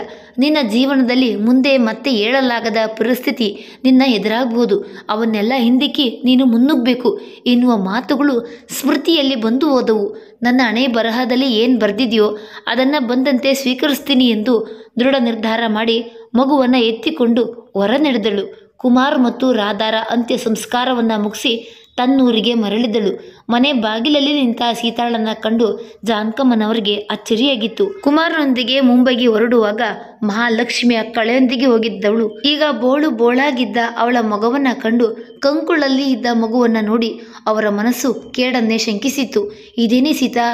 ನಿನ್ನ ಜೀವನದಲ್ಲಿ ಮುಂದೆ ಮತ್ತೆ ಏಳಲಾಗದ ಪರಿಸ್ಥಿತಿ ನಿನ್ನ ಎದುರಾಗಬಹುದು. ಅವನ್ನೆಲ್ಲ ಹಿಂದಿಕ್ಕಿ ನೀನು ಮುನ್ನುಗ್ಗಬೇಕು ಎನ್ನುವ ಮಾತುಗಳು ಸ್ಮೃತಿಯಲ್ಲಿ ಬಂದು ಹೋದವು. ನನ್ನ ಹಣೆ ಬರಹದಲ್ಲಿ ಏನು ಬರೆದಿದೆಯೋ ಅದನ್ನು ಬಂದಂತೆ ಸ್ವೀಕರಿಸ್ತೀನಿ ಎಂದು ದೃಢ ನಿರ್ಧಾರ ಮಾಡಿ ಮಗುವನ್ನು ಎತ್ತಿಕೊಂಡು ಹೊರ ನಡೆದಳು. ಕುಮಾರ್ ಮತ್ತು ರಾಧಾರ ಅಂತ್ಯ ಸಂಸ್ಕಾರವನ್ನು ಮುಗಿಸಿ ತನ್ನೂರಿಗೆ ಮರಳಿದಳು. ಮನೆ ಬಾಗಿಲಲ್ಲಿ ನಿಂತ ಸೀತಾಳನ್ನು ಕಂಡು ಜಾನಕಮ್ಮನವರಿಗೆ ಅಚ್ಚರಿಯಾಗಿತ್ತು. ಕುಮಾರ್ನೊಂದಿಗೆ ಮುಂಬೈಗೆ ಹೊರಡುವಾಗ ಮಹಾಲಕ್ಷ್ಮಿಯ ಕಳೆಯೊಂದಿಗೆ ಹೋಗಿದ್ದವಳು ಈಗ ಬೋಳಾಗಿದ್ದ ಅವಳ ಮಗುವನ್ನು ಕಂಡು ಕಂಕುಳಲ್ಲಿ ಇದ್ದ ಮಗುವನ್ನು ನೋಡಿ ಅವರ ಮನಸ್ಸು ಕೇಡನ್ನೇ ಶಂಕಿಸಿತು. ಇದೇನೇ ಸೀತಾ,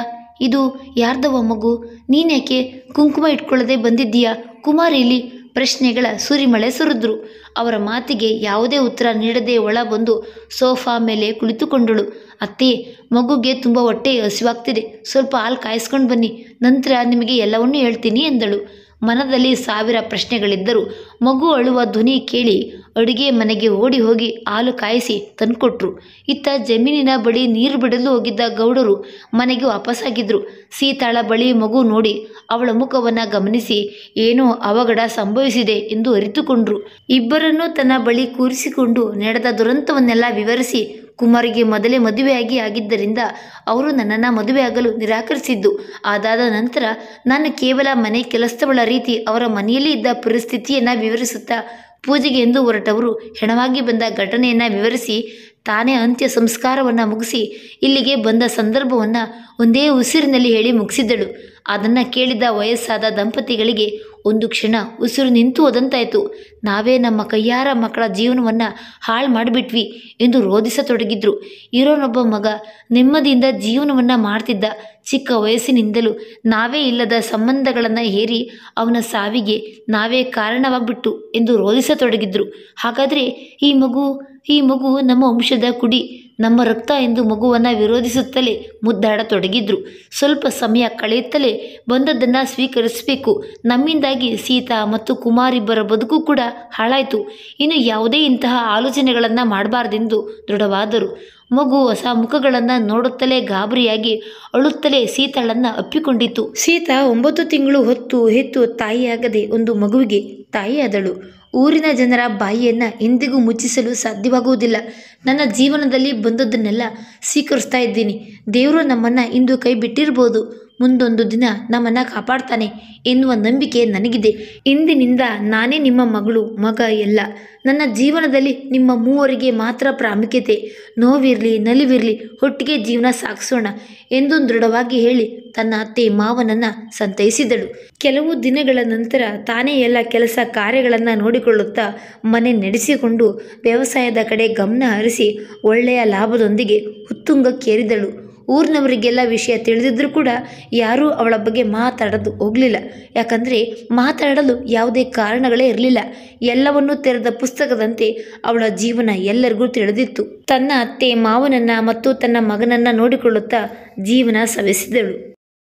ಇದು ಯಾರ್ದವ ಮಗು? ನೀನ್ಯಾಕೆ ಕುಂಕುಮ ಇಟ್ಕೊಳ್ಳದೆ ಬಂದಿದ್ದೀಯಾ? ಕುಮಾರ್ ಇಲ್ಲಿ? ಪ್ರಶ್ನೆಗಳ ಸುರಿಮಳೆ ಸುರಿದ್ರು. ಅವರ ಮಾತಿಗೆ ಯಾವುದೇ ಉತ್ತರ ನೀಡದೆ ಒಳ ಬಂದು ಸೋಫಾ ಮೇಲೆ ಕುಳಿತುಕೊಂಡಳು. ಅತ್ತೆ, ಮಗುಗೆ ತುಂಬ ಹೊಟ್ಟೆ ಹಸಿವಾಗ್ತಿದೆ, ಸ್ವಲ್ಪ ಹಾಲು ಕಾಯಿಸ್ಕೊಂಡು ಬನ್ನಿ, ನಂತರ ನಿಮಗೆ ಎಲ್ಲವನ್ನೂ ಹೇಳ್ತೀನಿ ಎಂದಳು. ಮನದಲ್ಲಿ 1000 ಪ್ರಶ್ನೆಗಳಿದ್ದರೂ ಮಗು ಅಳುವ ಧ್ವನಿ ಕೇಳಿ ಅಡುಗೆ ಮನೆಗೆ ಓಡಿ ಹೋಗಿ ಹಾಲು ಕಾಯಿಸಿ ತಂದುಕೊಟ್ರು. ಇತ್ತ ಜಮೀನಿನ ಬಳಿ ನೀರು ಬಿಡಲು ಹೋಗಿದ್ದ ಗೌಡರು ಮನೆಗೆ ವಾಪಸ್ಸಾಗಿದ್ರು. ಸೀತಾಳ ಬಳಿ ಮಗು ನೋಡಿ ಅವಳ ಮುಖವನ್ನು ಗಮನಿಸಿ ಏನೋ ಅವಘಡ ಸಂಭವಿಸಿದೆ ಎಂದು ಅರಿತುಕೊಂಡ್ರು. ಇಬ್ಬರನ್ನೂ ತನ್ನ ಬಳಿ ಕೂರಿಸಿಕೊಂಡು ನಡೆದ ದುರಂತವನ್ನೆಲ್ಲ ವಿವರಿಸಿ ಕುಮಾರಿಗೆ ಮೊದಲೇ ಮದುವೆಯಾಗಿ ಆಗಿದ್ದರಿಂದ ಅವರು ನನ್ನನ್ನು ಮದುವೆಯಾಗಲು ನಿರಾಕರಿಸಿದ್ದು. ಅದಾದ ನಂತರ ನಾನು ಕೇವಲ ಮನೆ ಕೆಲಸದವಳ ರೀತಿ ಅವರ ಮನೆಯಲ್ಲಿ ಇದ್ದ ಪರಿಸ್ಥಿತಿಯನ್ನು ವಿವರಿಸುತ್ತಾ ಪೂಜೆಗೆ ಎಂದು ಹೊರಟವರು ಹೆಣವಾಗಿ ಬಂದ ಘಟನೆಯನ್ನು ವಿವರಿಸಿ ತಾನೇ ಅಂತ್ಯ ಸಂಸ್ಕಾರವನ್ನು ಮುಗಿಸಿ ಇಲ್ಲಿಗೆ ಬಂದ ಸಂದರ್ಭವನ್ನು ಒಂದೇ ಉಸಿರಿನಲ್ಲಿ ಹೇಳಿ ಮುಗಿಸಿದ್ದಳು. ಅದನ್ನು ಕೇಳಿದ ವಯಸ್ಸಾದ ದಂಪತಿಗಳಿಗೆ ಒಂದು ಕ್ಷಣ ಉಸಿರು ನಿಂತು ಹೋದಂತಾಯಿತು. ನಾವೇ ನಮ್ಮ ಕೈಯಾರ ಮಕ್ಕಳ ಜೀವನವನ್ನು ಹಾಳು ಮಾಡಿಬಿಟ್ವಿ ಎಂದು ರೋಧಿಸತೊಡಗಿದ್ರು. ಇರೋನೊಬ್ಬ ಮಗ ನೆಮ್ಮದಿಯಿಂದ ಜೀವನವನ್ನು ಮಾಡ್ತಿದ್ದ. ಚಿಕ್ಕ ವಯಸ್ಸಿನಿಂದಲೂ ನಾವೇ ಇಲ್ಲದ ಸಂಬಂಧಗಳನ್ನು ಹೇರಿ ಅವನ ಸಾವಿಗೆ ನಾವೇ ಕಾರಣವಾಗ್ಬಿಟ್ಟು ಎಂದು ರೋಧಿಸತೊಡಗಿದ್ರು. ಹಾಗಾದರೆ ಈ ಮಗು ನಮ್ಮ ವಂಶದ ಕುಡಿ, ನಮ್ಮ ರಕ್ತ ಎಂದು ಮಗುವನ್ನು ವಿರೋಧಿಸುತ್ತಲೇ ಮುದ್ದಾಡತೊಡಗಿದ್ರು. ಸ್ವಲ್ಪ ಸಮಯ ಕಳೆಯುತ್ತಲೇ ಬಂದದ್ದನ್ನು ಸ್ವೀಕರಿಸಬೇಕು. ನಮ್ಮಿಂದಾಗಿ ಸೀತಾ ಮತ್ತು ಕುಮಾರಿಬ್ಬರ ಬದುಕು ಕೂಡ ಹಾಳಾಯಿತು. ಇನ್ನು ಯಾವುದೇ ಇಂತಹ ಆಲೋಚನೆಗಳನ್ನು ಮಾಡಬಾರ್ದೆಂದು ದೃಢವಾದರು. ಮಗು ಹೊಸ ಮುಖಗಳನ್ನು ನೋಡುತ್ತಲೇ ಗಾಬರಿಯಾಗಿ ಅಳುತ್ತಲೇ ಸೀತಾಳನ್ನು ಅಪ್ಪಿಕೊಂಡಿತು. ಸೀತಾ 9 ತಿಂಗಳು ಹೆತ್ತು ತಾಯಿಯಾಗದೆ ಒಂದು ಮಗುವಿಗೆ ತಾಯಿಯಾದಳು. ಊರಿನ ಜನರ ಬಾಯಿಯನ್ನು ಎಂದಿಗೂ ಮುಚ್ಚಿಸಲು ಸಾಧ್ಯವಾಗುವುದಿಲ್ಲ. ನನ್ನ ಜೀವನದಲ್ಲಿ ಬಂದದ್ದನ್ನೆಲ್ಲ ಸ್ವೀಕರಿಸ್ತಾ ಇದ್ದೀನಿ. ದೇವರು ನಮ್ಮನ್ನು ಇಂದು ಕೈ ಬಿಟ್ಟಿರ್ಬೋದು, ಮುಂದೊಂದು ದಿನ ನಮ್ಮನ್ನು ಕಾಪಾಡ್ತಾನೆ ಎನ್ನುವ ನಂಬಿಕೆ ನನಗಿದೆ. ಇಂದಿನಿಂದ ನಾನೇ ನಿಮ್ಮ ಮಗ ಎಲ್ಲ. ನನ್ನ ಜೀವನದಲ್ಲಿ ನಿಮ್ಮ ಮೂವರಿಗೆ ಮಾತ್ರ ಪ್ರಾಮುಖ್ಯತೆ. ನೋವಿರಲಿ ನಲಿವಿರಲಿ ಒಟ್ಟಿಗೆ ಜೀವನ ಸಾಗಿಸೋಣ ಎಂದು ದೃಢವಾಗಿ ಹೇಳಿ ತನ್ನ ಅತ್ತೆ ಮಾವನನ್ನು ಸಂತೈಸಿದಳು. ಕೆಲವು ದಿನಗಳ ನಂತರ ತಾನೇ ಎಲ್ಲ ಕೆಲಸ ಕಾರ್ಯಗಳನ್ನು ನೋಡಿಕೊಳ್ಳುತ್ತಾ ಮನೆ ನಡೆಸಿಕೊಂಡು ವ್ಯವಸಾಯದ ಕಡೆ ಗಮನ ಹರಿಸಿ ಒಳ್ಳೆಯ ಲಾಭದೊಂದಿಗೆ ಉತ್ತುಂಗಕ್ಕೇರಿದಳು. ಊರಿನವರಿಗೆಲ್ಲ ವಿಷಯ ತಿಳಿದಿದ್ರೂ ಕೂಡ ಯಾರೂ ಅವಳ ಬಗ್ಗೆ ಮಾತಾಡೋದು ಹೋಗಲಿಲ್ಲ. ಯಾಕಂದರೆ ಮಾತಾಡಲು ಯಾವುದೇ ಕಾರಣಗಳೇ ಇರಲಿಲ್ಲ. ಎಲ್ಲವನ್ನೂ ತೆರೆದ ಪುಸ್ತಕದಂತೆ ಅವಳ ಜೀವನ ಎಲ್ಲರಿಗೂ ತಿಳಿದಿತ್ತು. ತನ್ನ ಅತ್ತೆ ಮಾವನನ್ನು ಮತ್ತು ತನ್ನ ಮಗನನ್ನು ನೋಡಿಕೊಳ್ಳುತ್ತಾ ಜೀವನ ಸವೆಸಿದಳು.